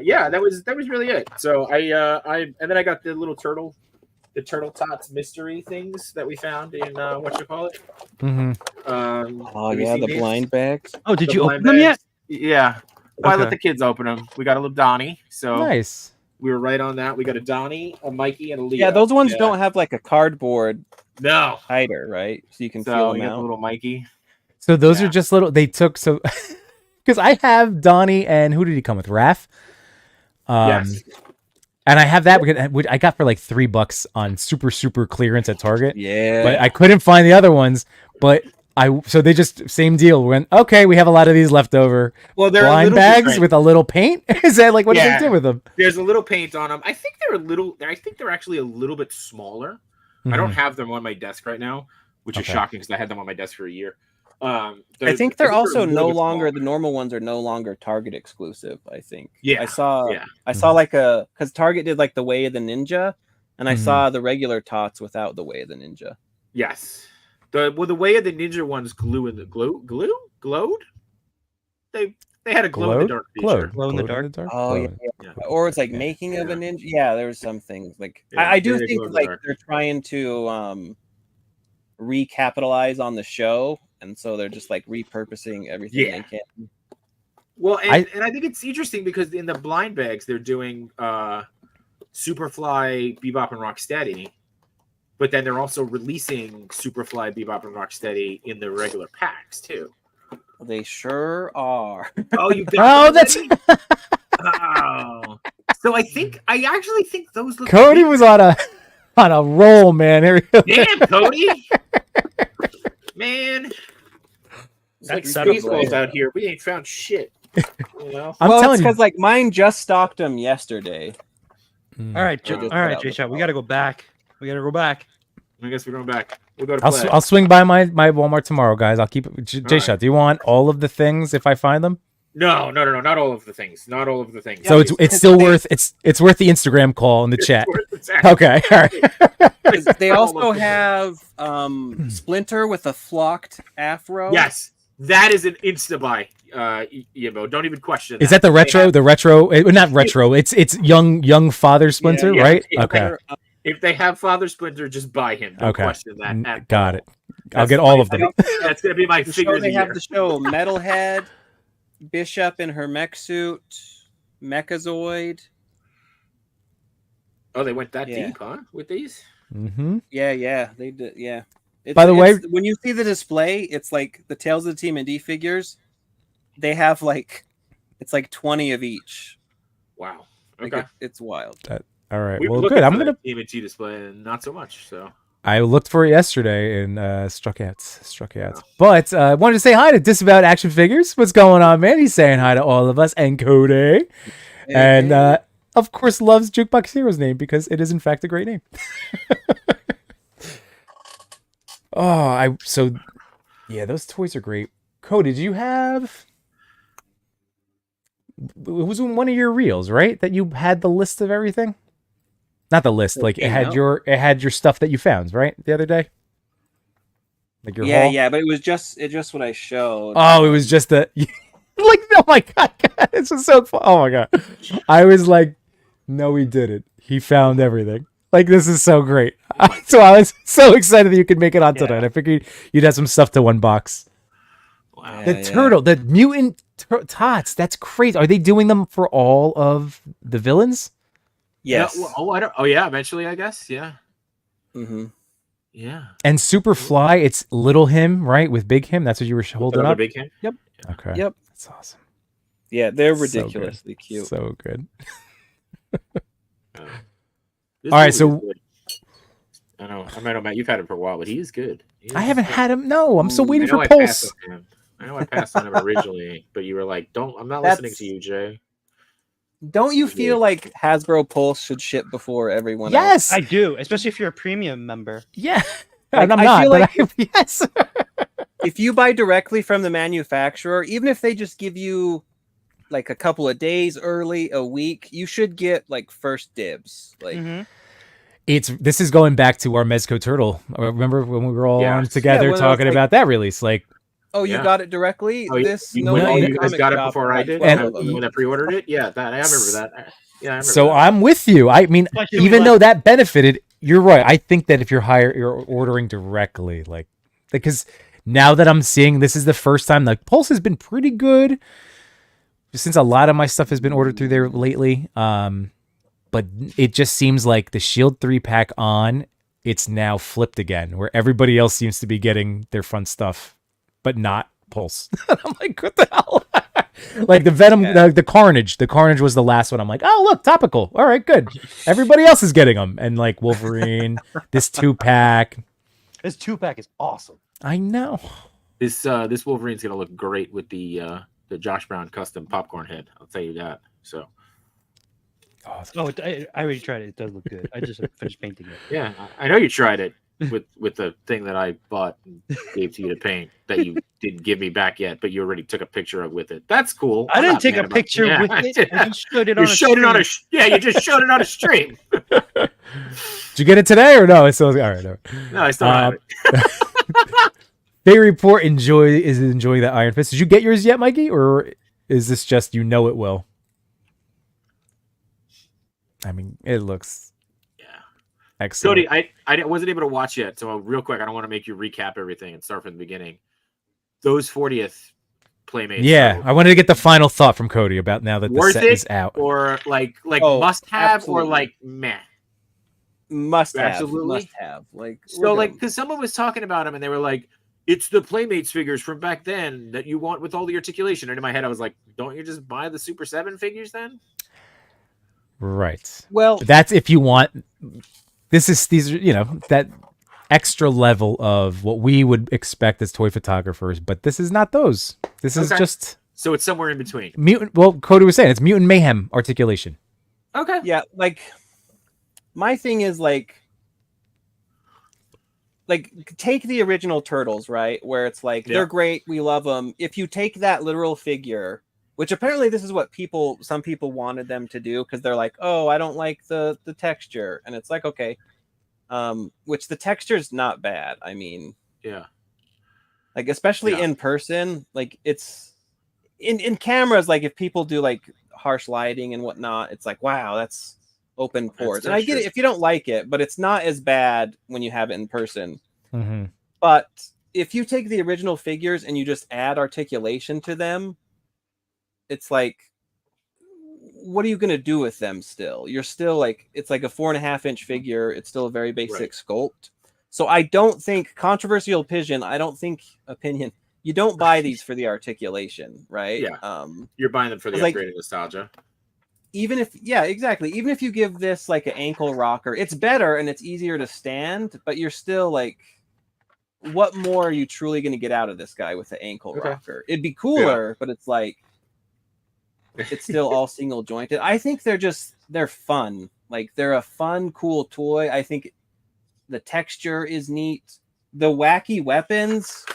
yeah, that was really it. So I and then I got the little turtle tots mystery things that we found in what you call it. Mm-hmm. Oh have you yeah, seen the these? blind bags. Oh, did The you blind open them yet? bags? Yeah. Well, I let Okay. the kids open them. We got a little Donnie, so Nice. we were right on that. We got a Donnie, a Mikey, and a Leo. Yeah, those ones Yeah. don't have like a cardboard No. hider, right? So you can So feel we them got the out. little Mikey. So those Yeah. are just little. They took so because I have Donnie and who did he come with? Raph. Yes. And I have that which I got for like $3 on super clearance at Target. Yeah. But I couldn't find the other ones. But so they just same deal. Went okay. We have a lot of these left over. Well, they're a Blind little bags different. with a little paint. Is that like what Yeah. did they do with them? There's a little paint on them. I think they're a little. I think they're actually a little bit smaller. I don't have them on my desk right now, which is Okay. shocking because I had them on my desk for a year. I think they're a also little no bit longer smaller. the normal ones are no longer Target exclusive. I think. Yeah, I saw. yeah. I saw like because Target did like the Way of the Ninja, and I Mhm. saw the regular tots without the Way of the Ninja. Yes. The way of the ninja ones glowed. They had a glow in the dark feature. Glowed. Glow in the Glowed dark? Oh, yeah, Glowed. Yeah. Or it's like Yeah. making of a Yeah. ninja. Yeah, there's some things like Yeah, I do they think glow in the like dark. they're trying to recapitalize on the show, and so they're just like repurposing everything Yeah. they can. Well, and I think it's interesting because in the blind bags they're doing Superfly, Bebop, and Rocksteady, but then they're also releasing Superfly, Bebop, and Rocksteady in the regular packs too. They sure are. Oh, you Oh, got that's oh. So I actually think those look Cody was on a roll, man. Here we go. Damn, Cody. Man, it's like That's settled baseballs right. out here. We ain't found shit. You know? I'm well, it's telling you. because like mine just stocked them yesterday. Mm. All right, Or just all right, put out J the Shot. We box. got to go back. We got to go back. I guess we're going back. We'll go to play. I'll swing by my Walmart tomorrow, guys. I'll keep it. J right. Shot, do you want all of the things if I find them? No, not all of the things. Not all of the things. So it's still worth it's worth the Instagram call in the chat. Exactly. Okay, all right. 'Cause they All also of the have Splinter with a flocked afro. Yes, that is an insta buy. Yimbo, don't even question. Is that the They retro? have- The retro? Not retro. It's young Father Splinter, yeah. right? Yeah. Okay, If they have Father Splinter, just buy him. Don't Okay. question that. at got all. it. I'll get all of them. That's gonna be my The figure show of the they have year. the show Metalhead, Bishop in her mech suit, Mechazoid. Oh, they went that Yeah. deep, huh? With these? Mm-hmm. Yeah, they did. Yeah. By the way- when you see the display, it's like the Tales of the TMNT figures. They have like, it's like 20 of each. Wow. Like, Okay. it's wild. All right. We've Well, looked good. at I'm the gonna. TMNT display and not so much. So I looked for it yesterday and struck out. But I wanted to say hi to Disavowed Action Figures. What's going on, man? He's saying hi to all of us and Cody. And of course loves Jukebox Hero's name because it is in fact a great name. Yeah, those toys are great. Cody, did you have? It was in one of your reels, right? That you had the list of everything. Not the list, like came out? it had your stuff that you found, right? The other day, like your Yeah, haul. yeah, but it just what I showed. Oh, it was just a like. Oh my god, this was so fun. Oh my god, I was like, no, he didn't. He found everything. Like this is so great. So I was so excited that you could make it on tonight. I figured you'd have some stuff to unbox. Wow. The turtle, the mutant tots. That's crazy. Are they doing them for all of the villains? Yes. Yeah, well, I don't. Oh yeah, eventually, I guess. Yeah. Mm-hmm. Yeah. And Superfly, it's little him, right? With big him. That's what you were holding Another up. big hand. Yep. Okay. Yep. That's awesome. Yeah, they're So good. ridiculously cute. So good. This All right, movie so- is good. I know, Matt, you've had him for a while, but he is good. I haven't had him. No, I'm still I waiting know for I Pulse. passed on him. I know I passed on him originally, but you were like, "Don't." I'm not listening to you, Jay. Don't you feel like Hasbro Pulse should ship before everyone else? Yes. I do, especially if you're a premium member. Yeah. Like, and I'm I not. feel But yes. If you buy directly from the manufacturer, even if they just give you like a couple of days early, a week, you should get like first dibs. Like Mhm. This is going back to our Mezco Turtle. Remember when we were all on Yes. together Yeah, when I was talking like- about that release? Like, oh, you Yeah. got it directly? Oh, This you, no when all Name you guys comic got it shop before had, I like, did. 12 And- of them. When I pre-ordered it, yeah, I remember that. Yeah, I remember so that. I'm with you. I mean, Especially even like- though that benefited, you're right. I think that if you're ordering directly, like, because now that I'm seeing, this is the first time, like, Pulse has been pretty good since a lot of my stuff has been ordered through there lately. But it just seems like the Shield 3-pack on, it's now flipped again, where everybody else seems to be getting their fun stuff, but not Pulse. I'm like, what the hell? Like the Venom, the Carnage. The Carnage was the last one. I'm like, oh, look, topical. All right, good. Everybody else is getting them. And like Wolverine, this 2-pack. This 2-pack is awesome. I know. This Wolverine's gonna look great with the Josh Brown custom popcorn head. I'll tell you that. So Oh, I already tried it. It does look good. I just finished painting it. yeah, I know you tried it with the thing that I bought and gave to you to paint that you didn't give me back yet, but you already took a picture of with it. That's cool. I I'm didn't not take mad a about picture Yeah, with it. I just showed it You on a showed it on a stream. you just showed it on a stream. Did you get it today or no? It's still all right. No. No, I still have it. They report is enjoying that Iron Fist. Did you get yours yet, Mikey, or is this just it will? I mean, it looks excellent. Cody, I wasn't able to watch yet, so real quick, I don't want to make you recap everything and start from the beginning. Those 40th Playmates, Yeah, I wanted to get the final thought from Cody about now that the worth set it is out. or like Oh, must have absolutely. or like meh. Must have. Absolutely. Must have. Like So like, because someone was talking about them and they were like, it's the Playmates figures from back then that you want with all the articulation. And in my head, I was like, don't you just buy the Super 7 figures then? Right. well, That's if you want. These are that extra level of what we would expect as toy photographers, but this is not those. This is Okay. just So it's somewhere in between. mutant. Well, Cody was saying it's mutant mayhem articulation. Okay. yeah, like my thing is like take the original Turtles, right? Where it's like Yeah. they're great, we love them. If you take that literal figure, which apparently this is what some people wanted them to do because they're like, oh, I don't like the texture, and it's like, okay, which the texture is not bad. I mean, Yeah. like especially Yeah. in person, like it's in cameras, like if people do like harsh lighting and whatnot, it's like, wow, that's open pores. And I get it if you don't like it, but it's not as bad when you have it in person. Mm-hmm. But if you take the original figures and you just add articulation to them, it's like, what are you going to do with them still? You're still like, it's like a 4.5-inch figure. It's still a very basic sculpt. So I don't think, controversial opinion, you don't buy these for the articulation, right? Yeah. You're buying them for the like- upgraded nostalgia. Even if you give this like an ankle rocker, it's better and it's easier to stand, but you're still like, what more are you truly going to get out of this guy with the ankle rocker? It'd be cooler, but it's like, it's still all single jointed. I think they're fun. Like they're a fun, cool toy. I think the texture is neat. the wacky weapons.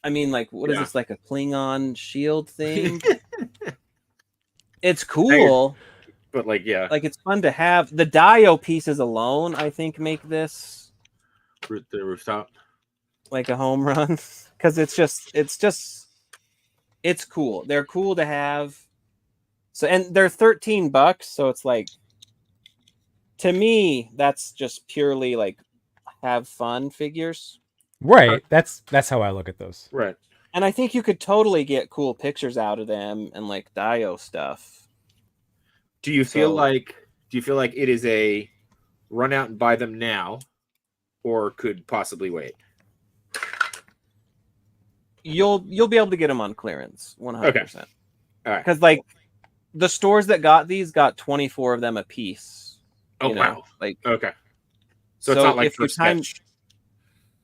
I mean, like, what is this? Like a Klingon shield thing? It's cool, but like, yeah, like it's fun to have. The Dio pieces alone, I think, make this the rooftop like a home run because it's cool. They're cool to have. So, and they're $13, so it's like, to me, that's just purely like have fun figures. Right. That's how I look at those. right. And I think you could totally get cool pictures out of them and like Dio stuff. Do you feel like it is a run out and buy them now, or could possibly wait? You'll be able to get them on clearance 100%. Okay. All right. Because like the stores that got these got 24 of them a piece. Oh you know? wow. Like Okay. So it's not like if your first time. sketch.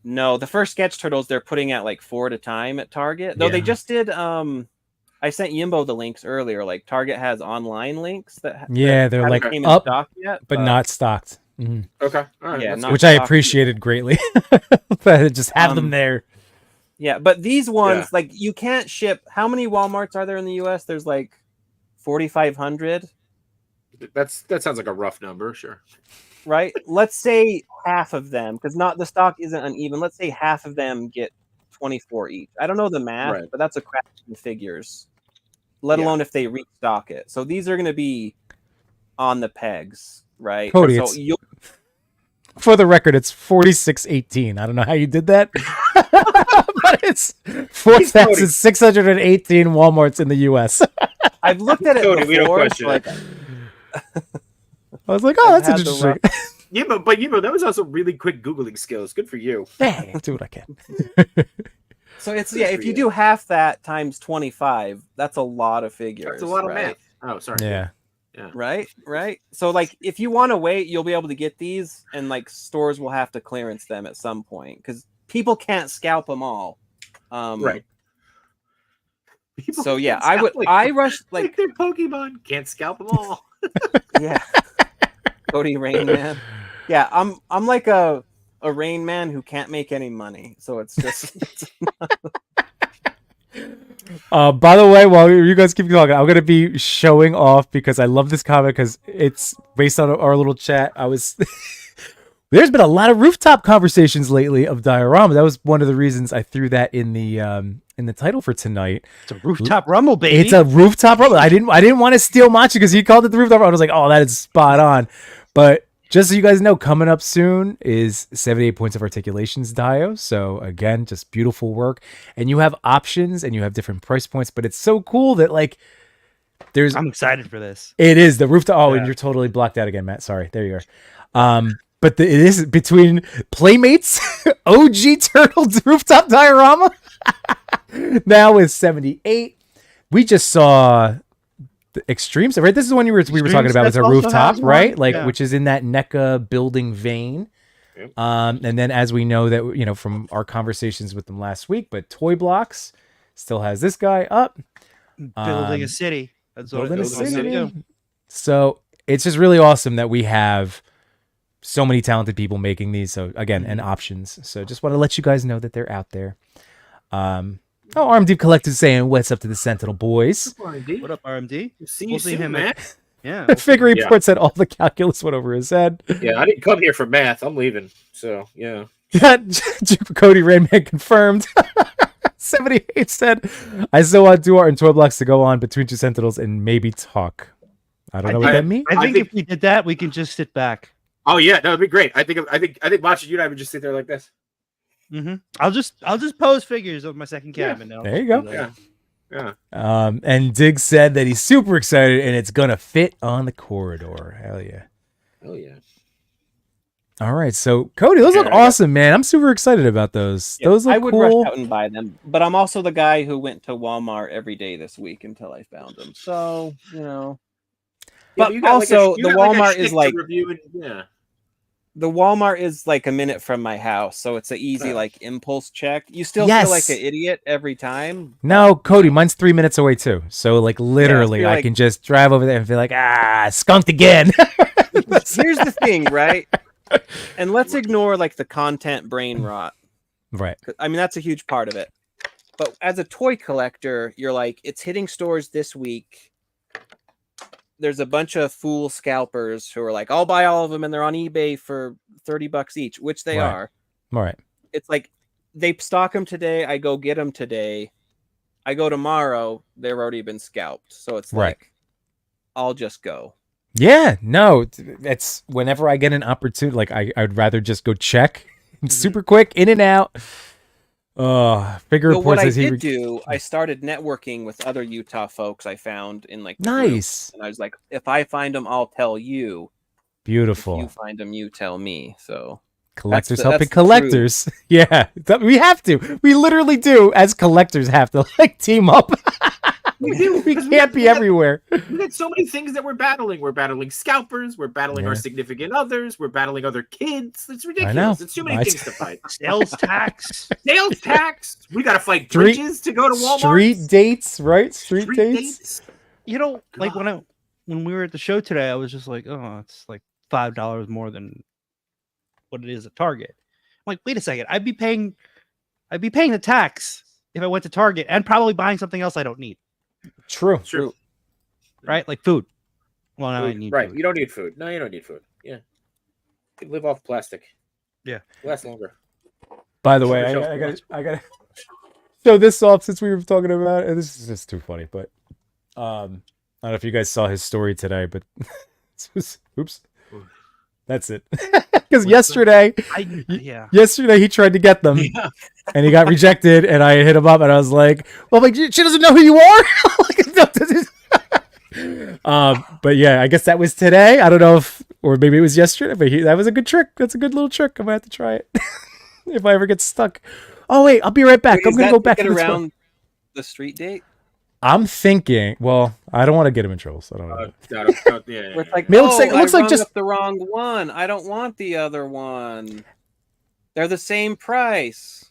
No, the first sketch turtles they're putting at like 4 at a time at Target. Though they just did. I sent Yimbo the links earlier. Like Target has online links that. They're like came in up, stock yet, but not stocked. Mhm. Okay. All right. Yeah, That's not Which I stocked appreciated greatly. But just have them there. Yeah, but these ones, like, you can't ship. How many Walmarts are there in the U.S.? There's like 4,500. that sounds like a rough number. Sure. Right? Let's say half of them, because the stock isn't uneven. Let's say half of them get 24 each. I don't know the math, but that's a crap in figures. Let alone if they restock it. So these are going to be on the pegs, right? Cody, so for the record, it's 46.18. I don't know how you did that, but it's 4,618 Walmarts in the U.S. I've looked at it Cody, before. we don't question it. I was like, oh, that's interesting. Yeah, but that was also really quick Googling skills. Good for you. Hey, I'll do what I can. So it's if you do half that times 25, that's a lot of figures. That's a lot of math. Oh, sorry. Yeah. Right. So like, if you want to wait, you'll be able to get these, and like stores will have to clearance them at some point because people can't scalp them all. Right. People So yeah, can't scalp, I rushed like they're Pokemon. Can't scalp them all. yeah. Cody Rain Man. Yeah, I'm like a Rain Man who can't make any money. So it's just By the way, while you guys keep talking, I'm gonna be showing off because I love this comic because it's based on our little chat. There's been a lot of rooftop conversations lately of Diorama. That was one of the reasons I threw that in the title for tonight. It's a rooftop rumble, baby. It's a rooftop rumble. I didn't want to steal Machi because he called it the rooftop rumble. I was like, oh, that is spot on. But just so you guys know, coming up soon is 78 Points of Articulations Dio. So again, just beautiful work. And you have options and you have different price points, but it's so cool that like I'm excited for this. It is the rooftop. Oh, and you're totally blocked out again, Matt. Sorry. There you are. But it is between Playmates, OG Turtles Rooftop Diorama. Now with 78. We just saw the Extremes, right? This is the one we were talking about. It's a rooftop, right? Like, which is in that NECA building vein. Yep. And then as we know that, from our conversations with them last week, but Toy Blocks still has this guy up. Building a city. That's what building a city. So it's just really awesome that we have so many talented people making these. So again, and options. So just want to let you guys know that they're out there. RMD Collective saying what's up to the Sentinel boys. What up, RMD? We'll see him, man. Yeah. Figure report said all the calculus went over his head. Yeah, I didn't come here for math. I'm leaving. So yeah. Cody Rainman confirmed. 78 said, I still want Duart and Toy Blocks to go on between two Sentinels and maybe talk. I don't know what that means. I think if we did that, we can just sit back. Oh yeah, that would be great. I think Machi, you and I would just sit there like this. Mm-hmm. I'll just pose figures of my second cabinet now. There you go. Yeah. And Diggs said that he's super excited and it's gonna fit on the corridor. Hell yeah. Oh yeah. All right, so Cody, those look awesome, man. I'm super excited about those. Yeah, those look I would cool. rush out and buy them, but I'm also the guy who went to Walmart every day this week until I found them. So but also the Walmart is like the Walmart is like a minute from my house, so it's an easy like impulse check. You still feel like an idiot every time. No, Cody, mine's 3 minutes away too. So like literally, I can just drive over there and feel like skunked again. Here's the thing, right? And let's ignore like the content brain rot. Right. I mean, that's a huge part of it. But as a toy collector, you're like, it's hitting stores this week. There's a bunch of fool scalpers who are like, I'll buy all of them, and they're on eBay for $30 each, which they are. Right. It's like they stock them today. I go get them today. I go tomorrow. They've already been scalped. So it's like, I'll just go. Yeah. No, it's whenever I get an opportunity, like I'd rather just go check super quick, in and out. Figure reports. What I did do, I started networking with other Utah folks I found in like the nice. Group. And I was like, if I find them, I'll tell you. Beautiful. If you find them, you tell me. So collectors helping collectors. Yeah, we have to. We literally do, as collectors, have to like team up. We do. We can't be everywhere. We got so many things that we're battling. We're battling scalpers. We're battling our significant others. We're battling other kids. It's ridiculous. I know. It's too many things to fight. Sales tax. Sales tax. We got to fight bridges to go to Walmart. Street dates, right? Street dates. You know, like when we were at the show today, I was just like, oh, it's like $5 more than what it is at Target. I'm like, wait a second. I'd be paying the tax if I went to Target and probably buying something else I don't need. True. Right? Like food. Well, now I need food. Food. You don't need food. No, you don't need food. Yeah. You can live off plastic. Yeah. Last longer. By the way, I gotta show this off since we were talking about it. This is just too funny, but I don't know if you guys saw his story today, but oops. That's it. Because yesterday he tried to get them and he got rejected, and I hit him up and I was like, well, like, she doesn't know who you are. But yeah, I guess that was today. I don't know or maybe it was yesterday, but that was a good trick. That's a good little trick. I'm gonna have to try it if I ever get stuck. Oh wait, I'll be right back. I'm gonna go back to around the street date. I'm thinking. Well, I don't want to get him in trouble, so I don't know. It's like, it looks like just the wrong one. I don't want the other one. They're the same price.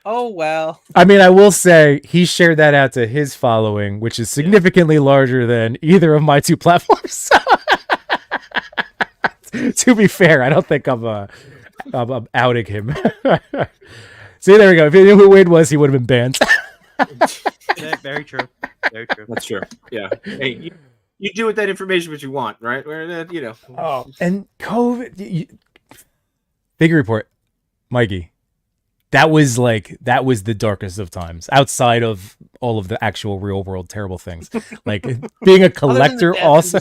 Oh well. I mean, I will say he shared that out to his following, which is significantly larger than either of my two platforms. To be fair, I don't think I'm outing him. See, there we go. If he knew who Wade was, he would have been banned. Yeah, very true. Very true. That's true. Yeah. Hey, you do with that information what you want, right? You know. Oh, and COVID figure report, Mikey. That was the darkest of times. Outside of all of the actual real world terrible things, like being a collector, also.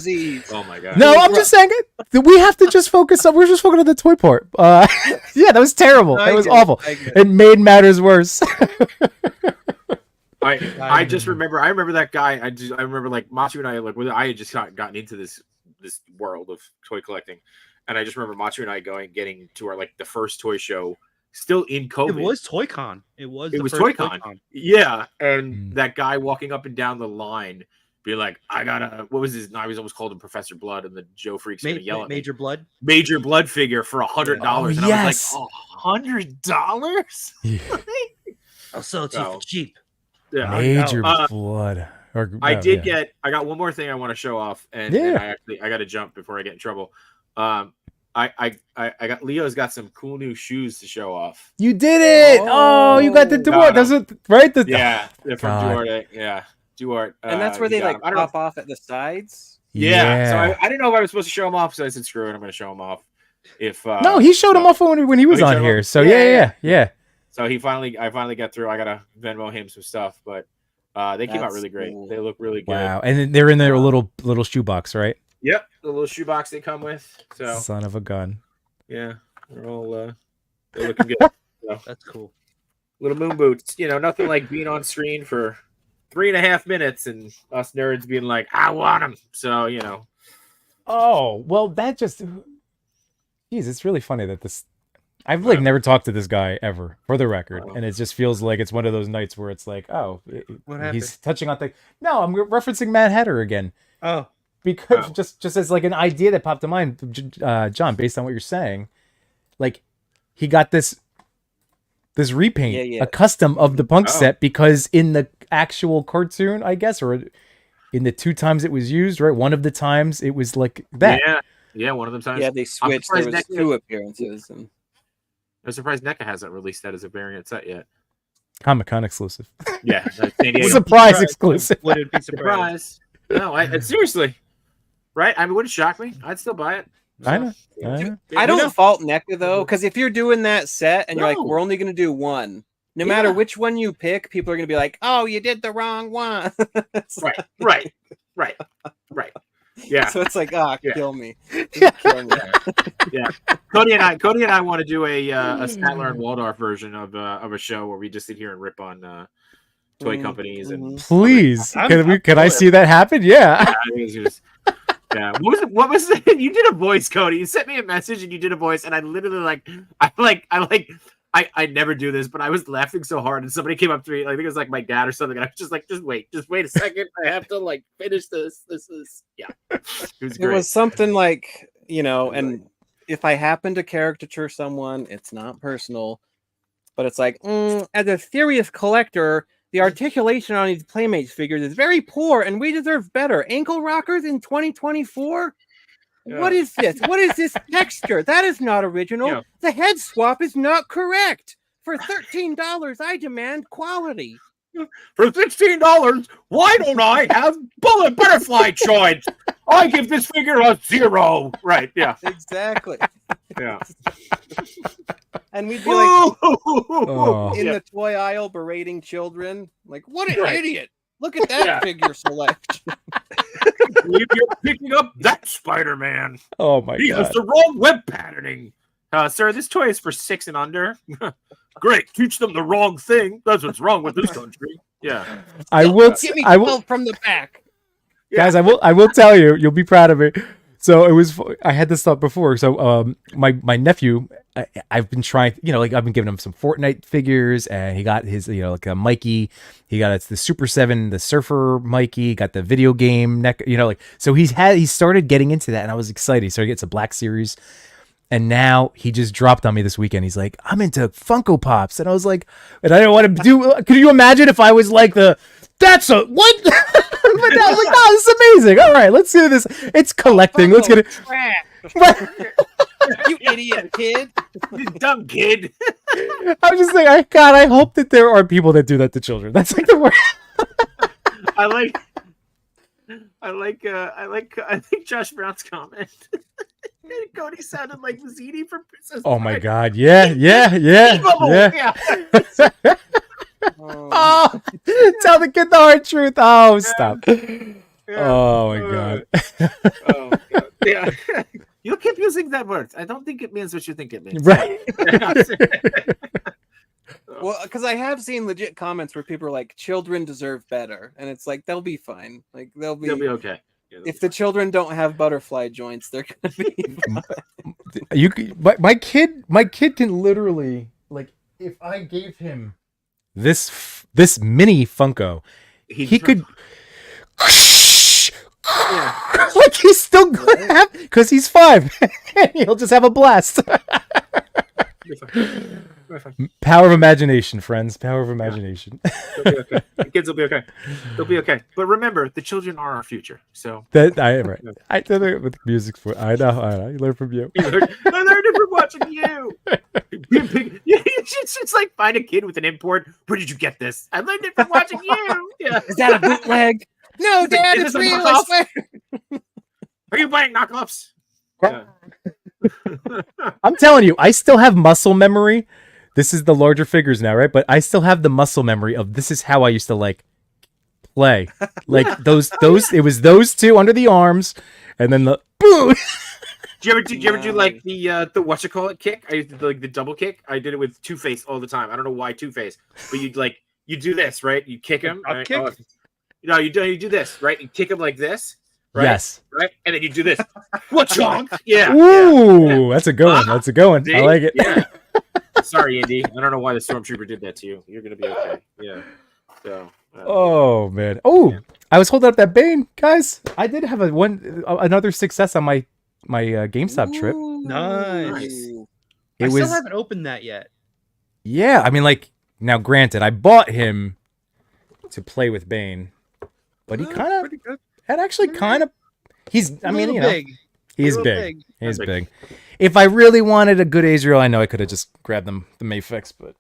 Oh my god. No, I'm just saying it. We have to just focus on. We're just focusing on the toy part. Yeah, that was terrible. That was awful. It made matters worse. I just remember. I remember that guy. I remember like Machu and I I had just gotten into this world of toy collecting, and I just remember Machu and I getting to our the first toy show. Still in COVID. It was ToyCon. It was ToyCon. Yeah, and that guy walking up and down the line, be like, "I gotta." What was his? I was almost called him Professor Blood, and the Joe Freak's gonna yell at me. Major Blood figure for $100. Oh, and yes. I was like, $100? I'll sell it to you for cheap. Yeah, Major Blood. I got one more thing I want to show off, and I got to jump before I get in trouble. I got Leo's got some cool new shoes to show off. You did it! Oh, you got the Duarte. That's what, right? They're from Duarte. Yeah, Duarte. And that's where they pop off at the sides. Yeah. So I didn't know if I was supposed to show them off, so I said, "Screw it, I'm going to show them off." No, he showed them off when he was on here. So yeah. So I finally got through. I gotta Venmo him some stuff, but they came out really great. Cool. They look really good. Wow, and they're in their little shoebox, right? Yep, the little shoebox they come with. So son of a gun. Yeah, they're all they're looking good. So. That's cool. Little moon boots. Nothing like being on screen for 3.5 minutes and us nerds being like, "I want them." So Oh well, that just. Jeez, it's really funny that this. I've never talked to this guy ever, for the record, and it just feels like it's one of those nights where it's like, oh, he's touching on things. No, I'm referencing Mad Hatter again. Oh. Because just as like an idea that popped to mind, John, based on what you're saying, like he got this repaint, a custom of the punk set, because in the actual cartoon, I guess, or in the 2 times it was used, right? One of the times it was like that. Yeah. Yeah, one of them times. Yeah, they switched. There was surprised two appearances, and I'm surprised NECA hasn't released that as a variant set yet. Comic-Con exclusive. Yeah, San Diego. Surprise exclusive. Wouldn't be surprised. Surprise. No, seriously. Right? I mean, wouldn't shock me. I'd still buy it. I know. I don't fault NECA though, because if you're doing that set and you're like, No. we're only going to do one, no matter which one you pick, people are going to be like, oh, you did the wrong one. Right. Yeah. So it's like, kill me. Yeah. Kill me. Yeah. Cody and I want to do a Statler and Waldorf version of a show where we just sit here and rip on toy companies and Please, I'm can I see that happen? Yeah. Yeah. What was it? You did a voice, Cody. You sent me a message and you did a voice, and I literally I never do this, but I was laughing so hard, and somebody came up to me. I think it was like my dad or something. And I was just like, just wait a second. I have to like finish this. This is It was It great. was something like, and if I happen to caricature someone, it's not personal, but it's like, as a serious collector, the articulation on these Playmates figures is very poor, and we deserve better. Ankle rockers in 2024? Yeah. What is this? What is this texture? That is not original. Yeah. The head swap is not correct. For $13, I demand quality. For $16, why don't I have bullet butterfly joints? I give this figure a 0. Right? Yeah. Exactly. Yeah. And we'd be like Oh. in the toy aisle berating children. Like, what an Right. idiot. Look at that Yeah. figure selection. You're picking up that Spider-Man. Oh my He has god. the wrong web patterning. Sir, this toy is for 6 and under. Great. Teach them the wrong thing. That's what's wrong with this country. Yeah. I will. Give me I will. 12 from the back. Guys, I will tell you, you'll be proud of me. So it was, I had this thought before. So my nephew, I've been trying, I've been giving him some Fortnite figures, and he got his, like a Mikey. He got the Super 7, the Surfer Mikey, got the video game neck, so he started getting into that, and I was excited. So he gets a Black Series, and now he just dropped on me this weekend. He's like, I'm into Funko Pops, and I was like, and I don't want to do, could you imagine if I was like that's a, what? But I was like, oh, this is amazing. All right, let's do this. It's collecting. Let's get it. Trash. You idiot kid. You dumb kid. I was just like, God, I hope that there are people that do that to children. That's like the worst. I think Josh Brown's comment. Cody sounded like Mazzini from Princess Oh my Bride. God. Yeah. Oh, tell the kid the hard truth. Oh, stop. Oh my God. Oh god. Yeah. You keep using that word. I don't think it means what you think it means. Right. Well, because I have seen legit comments where people are like, children deserve better. And it's like, they'll be fine. Like, they'll be okay. Yeah, if the children don't have butterfly joints, they're going to be fine. My kid can literally, like, if I gave him this mini Funko, he could like he's still gonna have, because he's 5. He'll just have a blast. Power of imagination, friends. Power of imagination. They'll be okay. The kids will be okay. They'll be okay. But remember, the children are our future. So That I right. I did it with music for. I know. You learn from you. I learned it from watching you. It's like find a kid with an import. Where did you get this? I learned it from watching you. Yeah. Is that a bootleg? No, Dad, Is it's this a real. I knockoff? swear. Are you buying knockoffs? Yeah. I'm telling you, I still have muscle memory. This is the larger figures now, right? But I still have the muscle memory of this is how I used to like play. Like those it was those two under the arms, and then the boom. Did you ever do like the whatchamacallit kick? I used to do like the double kick. I did it with Two-Face all the time. I don't know why Two-Face, but you do this, right? You kick him. Right? Kick? No, you do this, right? You kick him like this. Right? Yes. Right? And then you do this. What chonk? Yeah. Ooh, that's a good one. That's a good one. See? I like it. Yeah. Sorry, Indy. I don't know why the Stormtrooper did that to you. You're gonna be okay. Yeah. So. Oh man. Oh, yeah. I was holding up that Bane, guys. I did have another success on my GameStop trip. Nice. It I was. still haven't opened that yet. Yeah, I mean, like, now granted, I bought him to play with Bane, but he kind of, Pretty good. that actually kind of, he's, I mean, you know, Big. He's real big. He's Big. big. If I really wanted a good Azrael, I know I could have just grabbed them the Mafex, but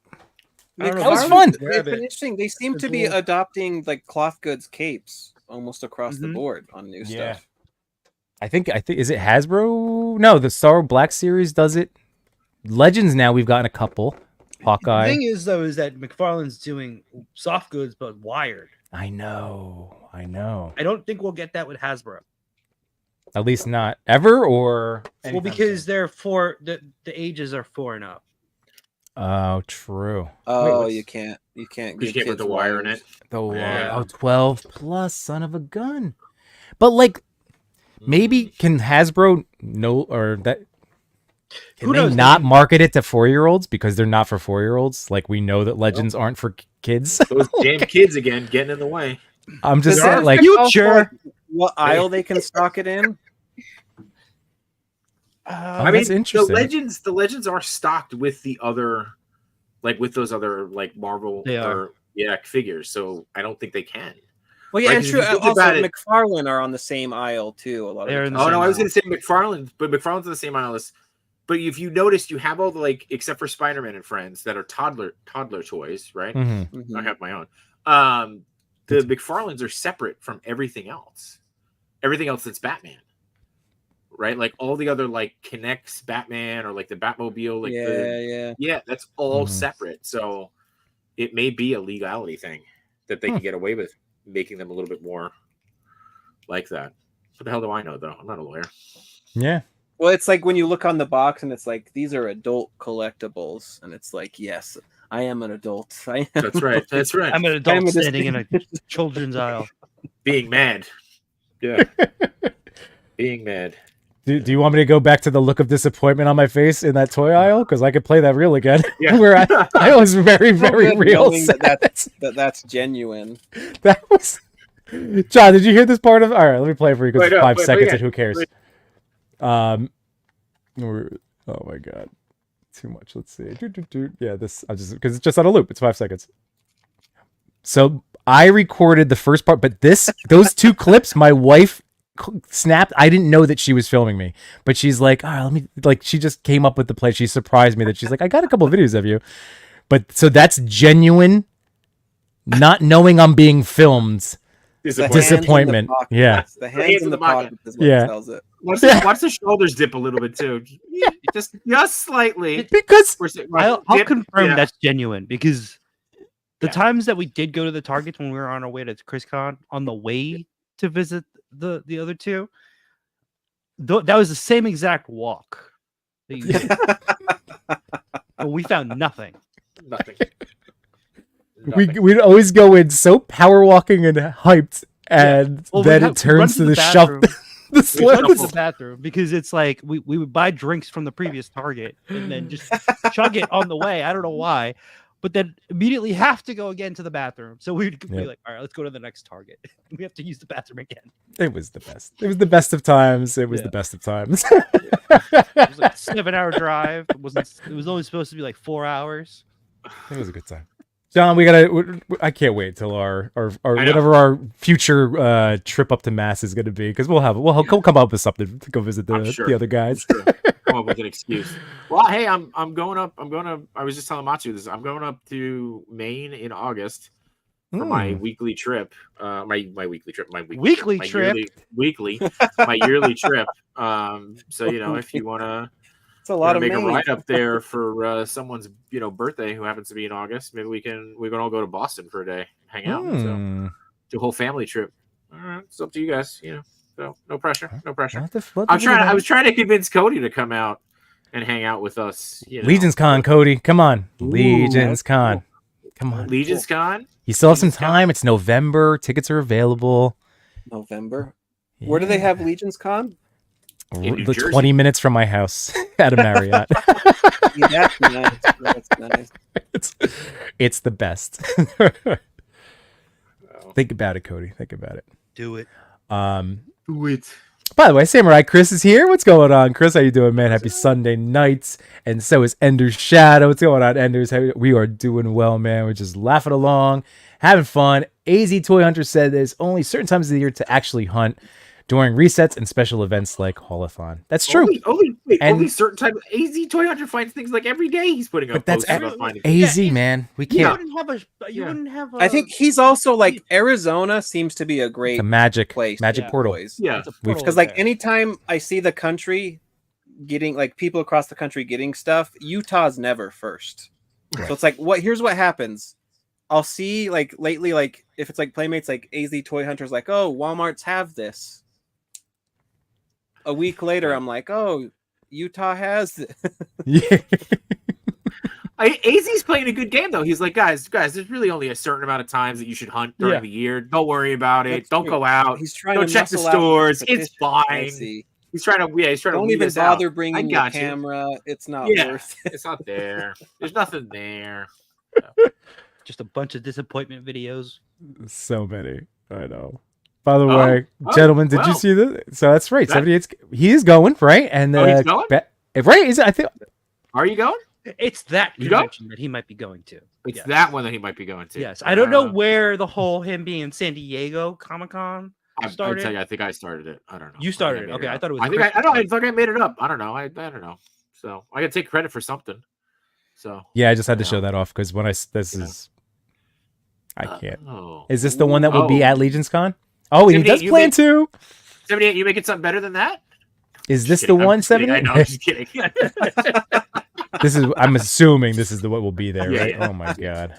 I don't know that was if I fun. would It's grab been it. interesting. They seem to It's be cool. adopting like cloth goods capes almost across the Mhm. board on new Yeah. stuff. I think is it Hasbro? No, the Star Black series does it. Legends now we've gotten a couple. The Hawkeye. thing is, though, is that McFarlane's doing soft goods but wired. I know. I don't think we'll get that with Hasbro. At least not ever or Well, because they're the ages are 4 and up. oh, true. Oh, what's- you can't You give can't put kids the wire in wires. it. The Yeah. 12 plus son of a gun. But like maybe can Hasbro know or that can Who they knows? not market it to 4-year-olds because they're not for 4-year-olds? Like we know that Legends aren't for kids. Those damn kids again getting in the way. I'm just There saying, are like future. What aisle they can stock it in? Oh, I that's mean, interesting. the legends are stocked with the other, like with those other like Marvel They are. or figures. So I don't think they can. Well, yeah, Right, and 'cause true. if you think Also, about it- McFarlane are on the same aisle too. A lot They're of in the the Oh time. no, I was aisle. going to say McFarlane, but McFarlane's in the same aisle as. But if you noticed, you have all the like, except for Spider-Man and Friends, that are toddler toys, right? Mhm. Mhm. I have my own. The McFarlanes are separate from everything else. Everything else that's Batman, right? Like all the other like connects Batman or like the Batmobile, like yeah. that's all Mhm. separate. So it may be a legality thing that they can get away with making them a little bit more like that. What the hell do I know though? I'm not a lawyer. Yeah. Well, it's like when you look on the box and it's like these are adult collectibles, and it's like, yes, I am an adult. I am. That's right. That's right. I'm an I'm adult a standing in a children's aisle. Being mad. Yeah. Being mad. Do you want me to go back to the look of disappointment on my face in that toy aisle? Because I could play that reel again. Yeah. Where I was very, very good real. knowing that that's genuine. That was John. Did you hear this part of? All right, let me play it for you because Wait, it's no, 5 wait, seconds, wait, and who cares? wait. Oh my god, too much. Let's see. Yeah, this I just because it's just on a loop. It's 5 seconds. So I recorded the first part, but those 2 clips, my wife snapped. I didn't know that she was filming me, but she's like, "All right, let me." Like, she just came up with the play. She surprised me that she's like, "I got a couple of videos of you," but so that's genuine, not knowing I'm being filmed. The hands in the Disappointment. pocket. Yeah. It's the hands in the pocket is what Yeah. tells it. Watch Yeah. the shoulders dip a little bit too. Just slightly. Because I'll Dip, confirm yeah. that's genuine because the Yeah. times that we did go to the Targets when we were on our way to ChrisCon on the way to visit the other 2, that was the same exact walk. That you did. But we found nothing. Nothing. we'd always go in so power walking and hyped, and Well, then we it turns to the shove. bathroom. The We slip. went to the bathroom because it's like we would buy drinks from the previous Target and then just chug it on the way. I don't know why, but then immediately have to go again to the bathroom. So we'd be Yep. like, all right, let's go to the next Target. We have to use the bathroom again. It was the best. It was the best of times. It was Yeah. the best of times. It was like a 7-hour drive. It was only supposed to be like 4 hours. It was a good time. John, I can't wait till our know. whatever our future trip up to Mass is going to be, because we'll come up with something to go visit I'm sure. the other guys. Sure. Come up with an excuse. Well, hey, I'm going up. I was just telling Matsu this. I'm going up to Maine in August for my weekly trip. My weekly trip. My Weekly my trip? my yearly trip. So if you wanna. It's a lot of make a Maine. ride up there for someone's birthday who happens to be in August. Maybe we can all go to Boston for a day, hang out. So the whole family trip. All right, it's up to you guys. So no pressure, no pressure. I was trying to convince Cody to come out and hang out with us. Legions Con, Cody, come on, Ooh, Legions Con, come on. Legions Con. You still have some Legions Con. time. It's November. Tickets are available. November. Where do they have Legions Con? In New The Jersey. 20 minutes from my house at a Marriott. Yeah, that's nice. That's nice. It's the best. Think about it, Cody. Think about it. Do it. Do it. By the way, Samurai Chris is here. What's going on, Chris? How you doing, man? Happy Sunday nights. And so is Ender's Shadow. What's going on, Enders? We are doing well, man. We're just laughing along, having fun. AZ Toy Hunter said there's only certain times of the year to actually hunt. during resets and special events like Haulathon. That's true. Only certain type of AZ Toy Hunter finds things like every day he's putting up. But that's posts about finding AZ, man. We can't. You wouldn't have. I think he's also like Arizona seems to be a great The magic place. portal. Toys. Yeah, Because like anytime I see the country getting like people across the country getting stuff, Utah's never first. Right. So it's like here's what happens. I'll see like lately, like if it's like Playmates, like AZ Toy Hunters, like, oh, Walmart's have this. A week later, I'm like, oh, Utah has it. Yeah. AZ's playing a good game though. He's like, guys, there's really only a certain amount of times that you should hunt during the year. Don't worry about it. Don't go out. He's trying Don't to check the muscle out stores. the It's fine. He's trying to Don't weed even us out. bother bringing your camera. It's not worth it. It's not there. There's nothing there. Just a bunch of disappointment videos. So many. I know. By the way, gentlemen, did you see this? So that's right. 78. He is going, right? And he's going? Right? Is it? I think. Are you going? It's that convention that he might be going to. It's that one that he might be going to. Yes. I don't know where the whole him being in San Diego ComicCon started. I tell you, I think I started it. I don't know. You started it. Okay, I thought it was. I think I made it up. I don't know. I don't know. So I got to take credit for something. So yeah, I just had to show that off because when I can't. Is this the one that will be at Legion's Con? Oh, and he does plan to. 78, you making something better than that? Is this the one, 78? I know, I'm just kidding. I'm assuming this is what will be there, right? Yeah. Oh my god.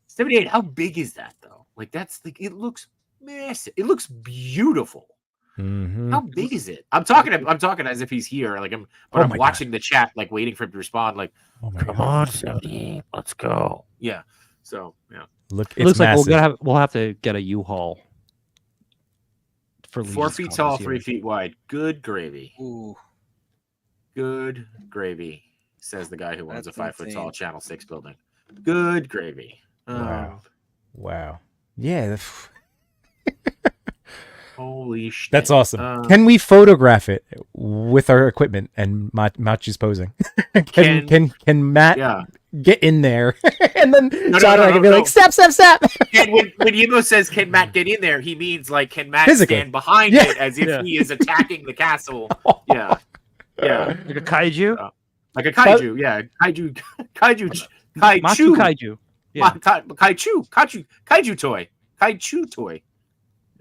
78, how big is that though? Like that's like it looks massive. It looks beautiful. Mm-hmm. How big is it? I'm talking as if he's here. Like I'm watching the chat, like waiting for him to respond. Like, come on, 78, let's go. Yeah. So yeah. It looks like we'll have to get a U-Haul. For 4 feet tall, 3 feet wide. Good gravy. Ooh. Good gravy, says the guy who owns a 5 foot tall Channel 6 building. Good gravy. Wow. Yeah. Holy shit. That's awesome. Can we photograph it with our equipment and Machu's posing? can Matt get in there? And then John and I can be like, step. And when Yimo says, can Matt get in there, he means like, can Matt stand behind it as if he is attacking the castle? Yeah. Yeah. Like a kaiju? Like a kaiju, yeah. Kaiju. Machu kaiju. Yeah. Kaiju toy. Kaiju toy.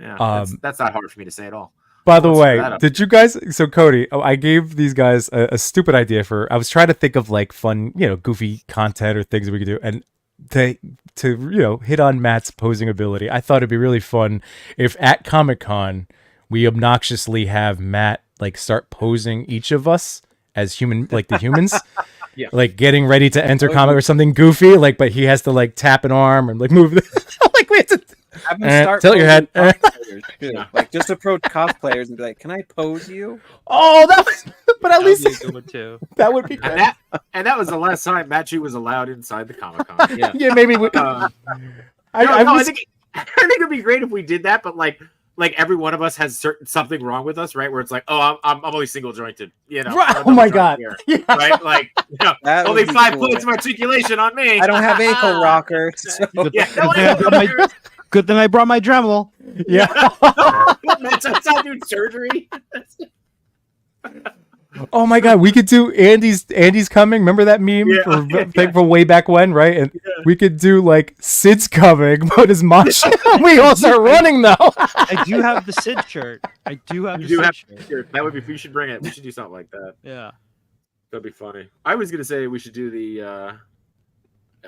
Yeah, that's not hard for me to say at all. By the way, did you guys? So Cody, I gave these guys a stupid idea I was trying to think of like fun, goofy content or things that we could do, and to hit on Matt's posing ability. I thought it'd be really fun if at Comic-Con we obnoxiously have Matt like start posing each of us as the humans. Yeah. Like getting ready to enter comic or something goofy, like, but he has to like tap an arm and like move. Like we have to. Have them start tilt your head. Like just approach cosplayers and be like, "Can I pose you?" Oh, but at least that would be good. And that was the last time Machu was allowed inside the Comic-Con. Yeah, yeah, maybe. I think it'd be great if we did that, but like every one of us has something wrong with us, right? Where it's like, oh, I'm only single jointed, Right. Oh my god, right? Like, only 5 points of articulation on me. I don't have ankle rockers. So. Good thing I brought my Dremel. Yeah. That's not doing surgery. Oh my god, we could do Andy's coming. Remember that meme from way back when, right? And we could do like Sid's coming, but as much we all start running though. I do have the Sid shirt. Shirt. That would be. We should bring it. We should do something like that. Yeah, that'd be funny. I was gonna say we should do the.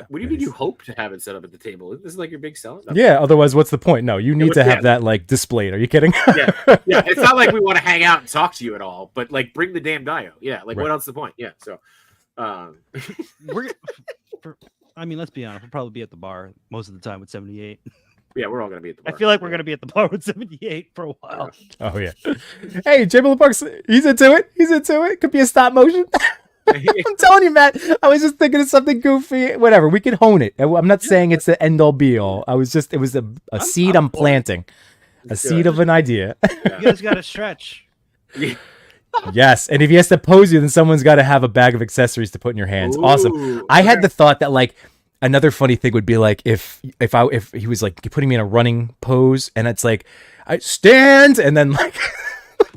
What do you mean you hope to have it set up at the table? This is like your big selling? No. Yeah, otherwise what's the point? No, you need to have that like displayed. Are you kidding? Yeah. It's not like we want to hang out and talk to you at all, but like bring the damn dio. Yeah, like what else is the point? Yeah, so let's be honest, we'll probably be at the bar most of the time with 78. Yeah, we're all gonna be at the bar. I feel like we're gonna be at the bar with 78 for a while. Oh yeah. Hey, J. Parks, he's into it. Could be a stop motion. I'm telling you, Matt, I was just thinking of something goofy. Whatever, we can hone it. I'm not saying it's the end all be all. It was a seed I'm planting. A seed of an idea. You guys gotta stretch. Yes, and if he has to pose you, then someone's got to have a bag of accessories to put in your hands. Ooh, awesome. I had the thought that like another funny thing would be like if he was like putting me in a running pose, and it's like I stand, and then like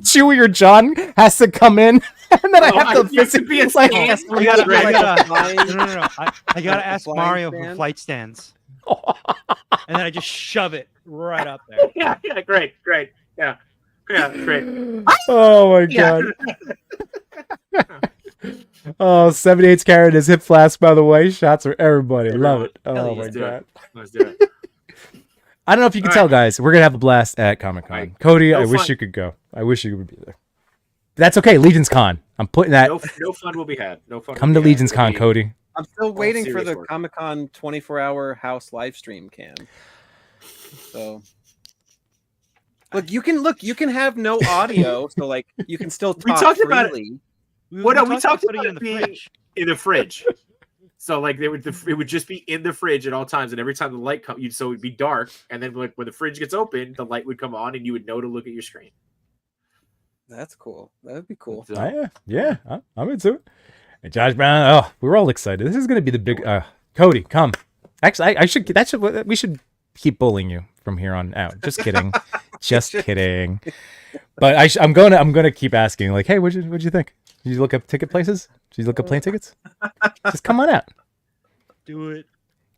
Chewie or John has to come in, and then I have to to be a like, stand. I gotta, No. I gotta ask Flying Mario for stand? flight stands, and then I just shove it right up there. Yeah, great. Yeah, great. Oh my Yeah. god. Oh, 78's carrying his hip flask, by the way. Shots for everybody. Love it. Hell Oh yeah. my Let's do god. it. Let's do it. I don't know if you can All tell, right. guys. We're gonna have a blast at Comic Con. Right. Cody, No I wish fun. you could go. I wish you would be there. That's okay. Legion's Con. I'm putting that. No fun will be had. No fun. Come will to be had. Legion's It'll Con, be Cody. I'm still waiting for serious the work. Comic-Con 24-hour house live stream cam. So look, you can have no audio, so like you can still talk talked about it. freely. We talked putting about it it being in the fridge. So like it would just be in the fridge at all times, and every time the light comes, so it'd be dark, and then like when the fridge gets open, the light would come on, and you would know to look at your screen. That's cool. That would be cool. So, Yeah, I'm into it. And Josh Brown, oh, we're all excited. This is gonna be the big. Cody, come. Actually, I should. We should keep bullying you from here on out. Just kidding. Just kidding. But I'm gonna keep asking. Like, hey, what'd you think? Did you look up ticket places? Did you look up plane tickets? Just come on out. Do it.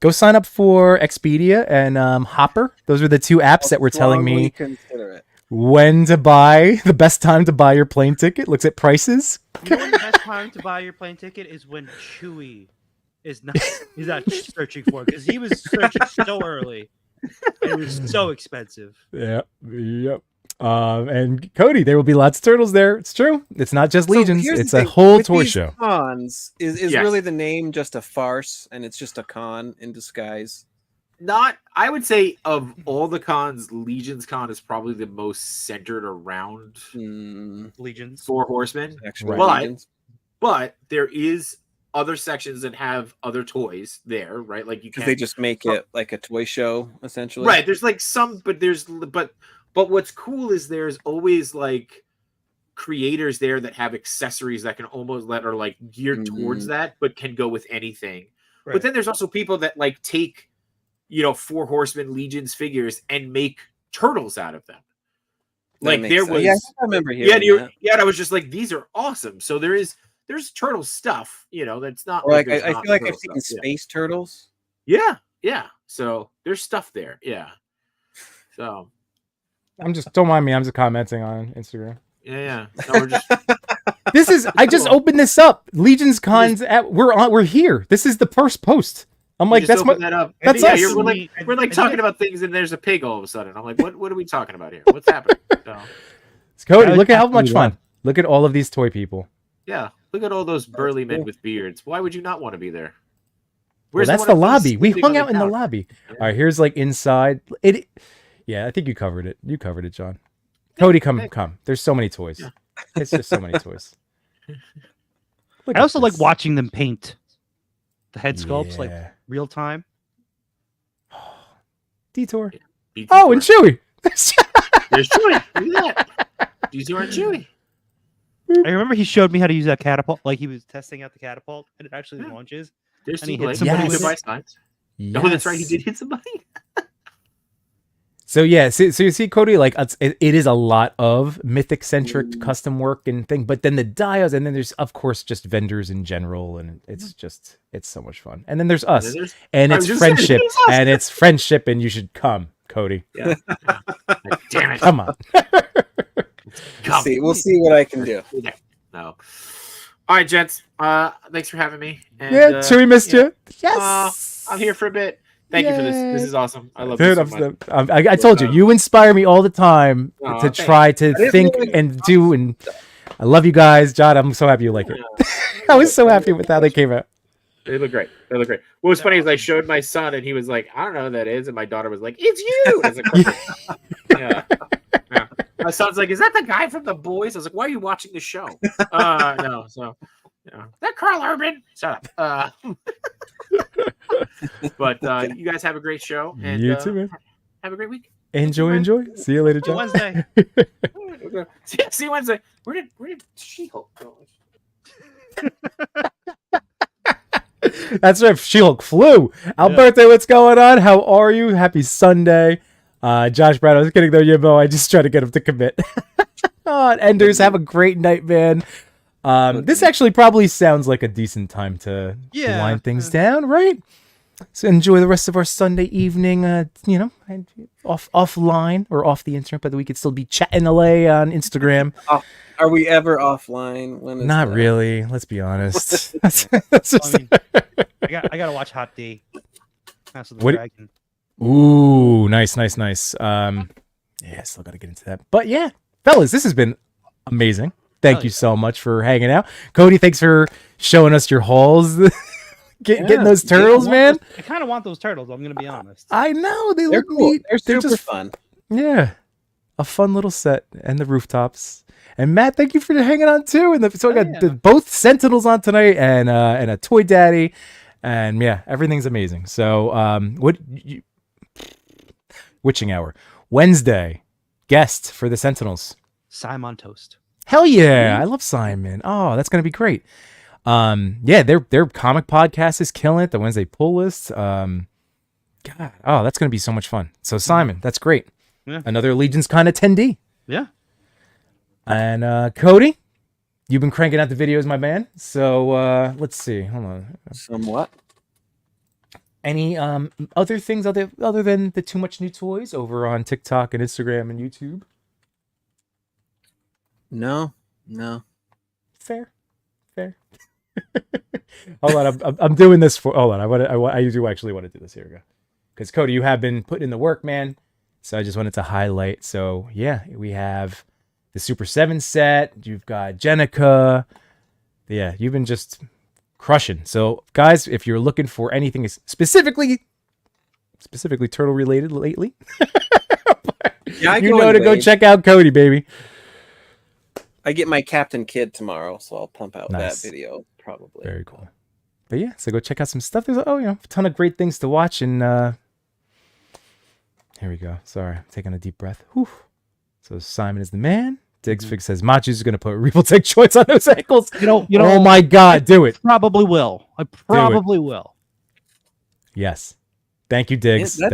Go sign up for Expedia and Hopper. Those are the two apps that were telling Strongly me consider it. when to buy, the best time to buy your plane ticket. Looks at prices. You know when the best time to buy your plane ticket is when Chewie is not searching for it, because he was searching so early. It was so expensive. Yep. And Cody, there will be lots of turtles there. It's true. It's not just So Legions. here's the It's a thing, whole with toy these show. Cons is Yes. really the name just a farce, and it's just a con in disguise. I would say of all the cons, Legion's Con is probably the most centered around Legions. Four Horsemen. Actual But- Legions. But there is other sections that have other toys there, right? Like you Because can they just make it like a toy show, essentially. right. There's like some, but what's cool is there's always like creators there that have accessories that can almost that are like geared towards that, but can go with anything. Right. But then there's also people that like take, Four Horsemen Legions figures and make turtles out of them. That Like makes there sense. was, Yeah, I remember hearing that. and I was just like, these are awesome. So there's turtle stuff, that's not Or like there's I not feel like turtle I've seen stuff. space turtles. Yeah. So there's stuff there. Yeah. So Don't mind me. I'm just commenting on Instagram. yeah. No, we're just I just opened this up. Legion's Cons. We're here. This is the first post. I'm like, just that's open my. that up. that's Yeah, us. we're like talking about things, and there's a pig all of a sudden. I'm like, what are we talking about here? What's happening? So, Cody, That look at how was much absolutely fun. Look at all of these toy people. yeah, look at all those burly men with beards. Why would you not want to be there? Well, that's one the of those lobby. We sleeping hung on out in the couch? lobby. Yeah. All right, here's like inside. Yeah, I think you covered it. You covered it, John. Cody, come. There's so many toys. Yeah. It's just so many toys. Look I at also like this. watching them paint the head sculpts, like Yeah. real time. Detour. Beat Oh, and Detour. Chewie. There's Chewie. Look at that. Detour and Chewie. I remember he showed me how to use that catapult. Like he was testing out the catapult, and it actually Yeah. launches. There's And he two hit blades. somebody with Device it. signs. Oh, that's right. He did hit somebody. So yeah, so you see, Cody, like it is a lot of mythic centric custom work and thing, but then the dials, and then there's of course just vendors in general, and it's so much fun. And then there's us, and I it's was just saying, friendship, it's us. and it's friendship, and you should come, Cody. Yeah. Damn it. Come on. We'll see what I can do. No. All right, gents. Thanks for having me. And, Yeah, Chewie missed yeah. you. Yes. I'm here for a bit. Thank you for this. This is awesome. I love Dude, this so much. I told you, you inspire me all the time Aw, to thanks. try to didn't think realize- and do, and I love you guys, John. I'm so happy you like it. I was so happy with how they came out. They look great. They look great. What was funny is I showed my son, and he was like, "I don't know who that is," and my daughter was like, "It's you." I was like, "Perfect." Yeah. My son's like, "Is that the guy from The Boys?" I was like, "Why are you watching the show?" No. So, that Carl Urban. Shut up. But you guys have a great show, and You too, man. have a great week. Enjoy. See you later, See you John. Wednesday. See you Wednesday. Where did She-Hulk go? That's right. She-Hulk flew. Alberto, what's going on? How are you? Happy Sunday. Josh Brown, I was kidding though, Yimbo. I just try to get him to commit. Enders, have a great night, man. This actually probably sounds like a decent time to wind things down, right? So enjoy the rest of our Sunday evening, offline or off the internet, but we could still be chatting away on Instagram. Are we ever offline? When is Not that? really. Let's be honest. I gotta watch Hot D. House of the Dragon. Ooh, nice. Yeah, still gotta get into that. But yeah, fellas, this has been amazing. Thank you so much for hanging out. Cody, thanks for showing us your hauls. Getting those turtles, man. I kind of want those turtles. I'm gonna be honest. I know They're look cool. neat. They're super fun. Yeah, a fun little set and the rooftops. And Matt, thank you for hanging on too. And so I got both Sentinels on tonight and a Toy Daddy, and yeah, everything's amazing. So witching hour Wednesday guest for the Sentinels. Simon Toast. Hell yeah, I love Simon. Oh, that's gonna be great. Yeah, their comic podcast is killing it. The Wednesday pull list. God, oh, that's gonna be so much fun. So Simon, that's great. Yeah. Another Legion's Con attendee. Yeah. And Cody, you've been cranking out the videos, my man. So let's see. Hold on. Somewhat. Any other things other than the Too Much New Toys over on TikTok and Instagram and YouTube? No. Fair. Hold on, I'm doing this for. Hold on, I do actually want to do this. Here we go. Because Cody, you have been putting in the work, man. So I just wanted to highlight. So yeah, we have the Super 7 set. You've got Jenica. Yeah, you've been just crushing. So guys, if you're looking for anything specifically turtle related lately, go check out Cody, baby. I get my Captain Kid tomorrow, so I'll pump out Nice. that video probably. Very cool. But yeah, so go check out some stuff. There's a ton of great things to watch. And here we go. Sorry, I'm taking a deep breath. Whew. So Simon is the man. Digsfig says Machu's going to put Revoltech joints on those ankles. You know. Oh my God, do it. Probably will. I probably will. Yes. Thank you, Diggs. Yes.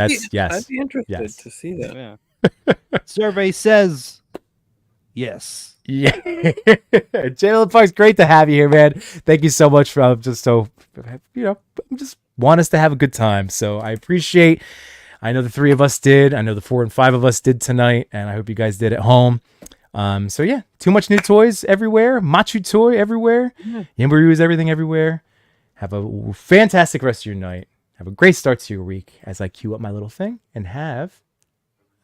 I'd be interested Yes. to see that. Yeah. Survey says yes. Yeah. Jalen Parks, great to have you here, man. Thank you so much for just want us to have a good time. So I appreciate. I know the 3 of us did. I know the 4 and 5 of us did tonight, and I hope you guys did at home. So yeah, Too Much New Toys everywhere. Machu Toy everywhere. Yimba Reviews everything everywhere. Have a fantastic rest of your night. Have a great start to your week as I queue up my little thing, and have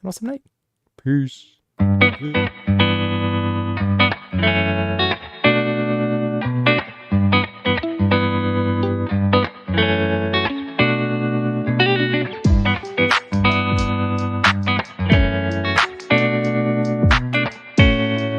an awesome night. Peace.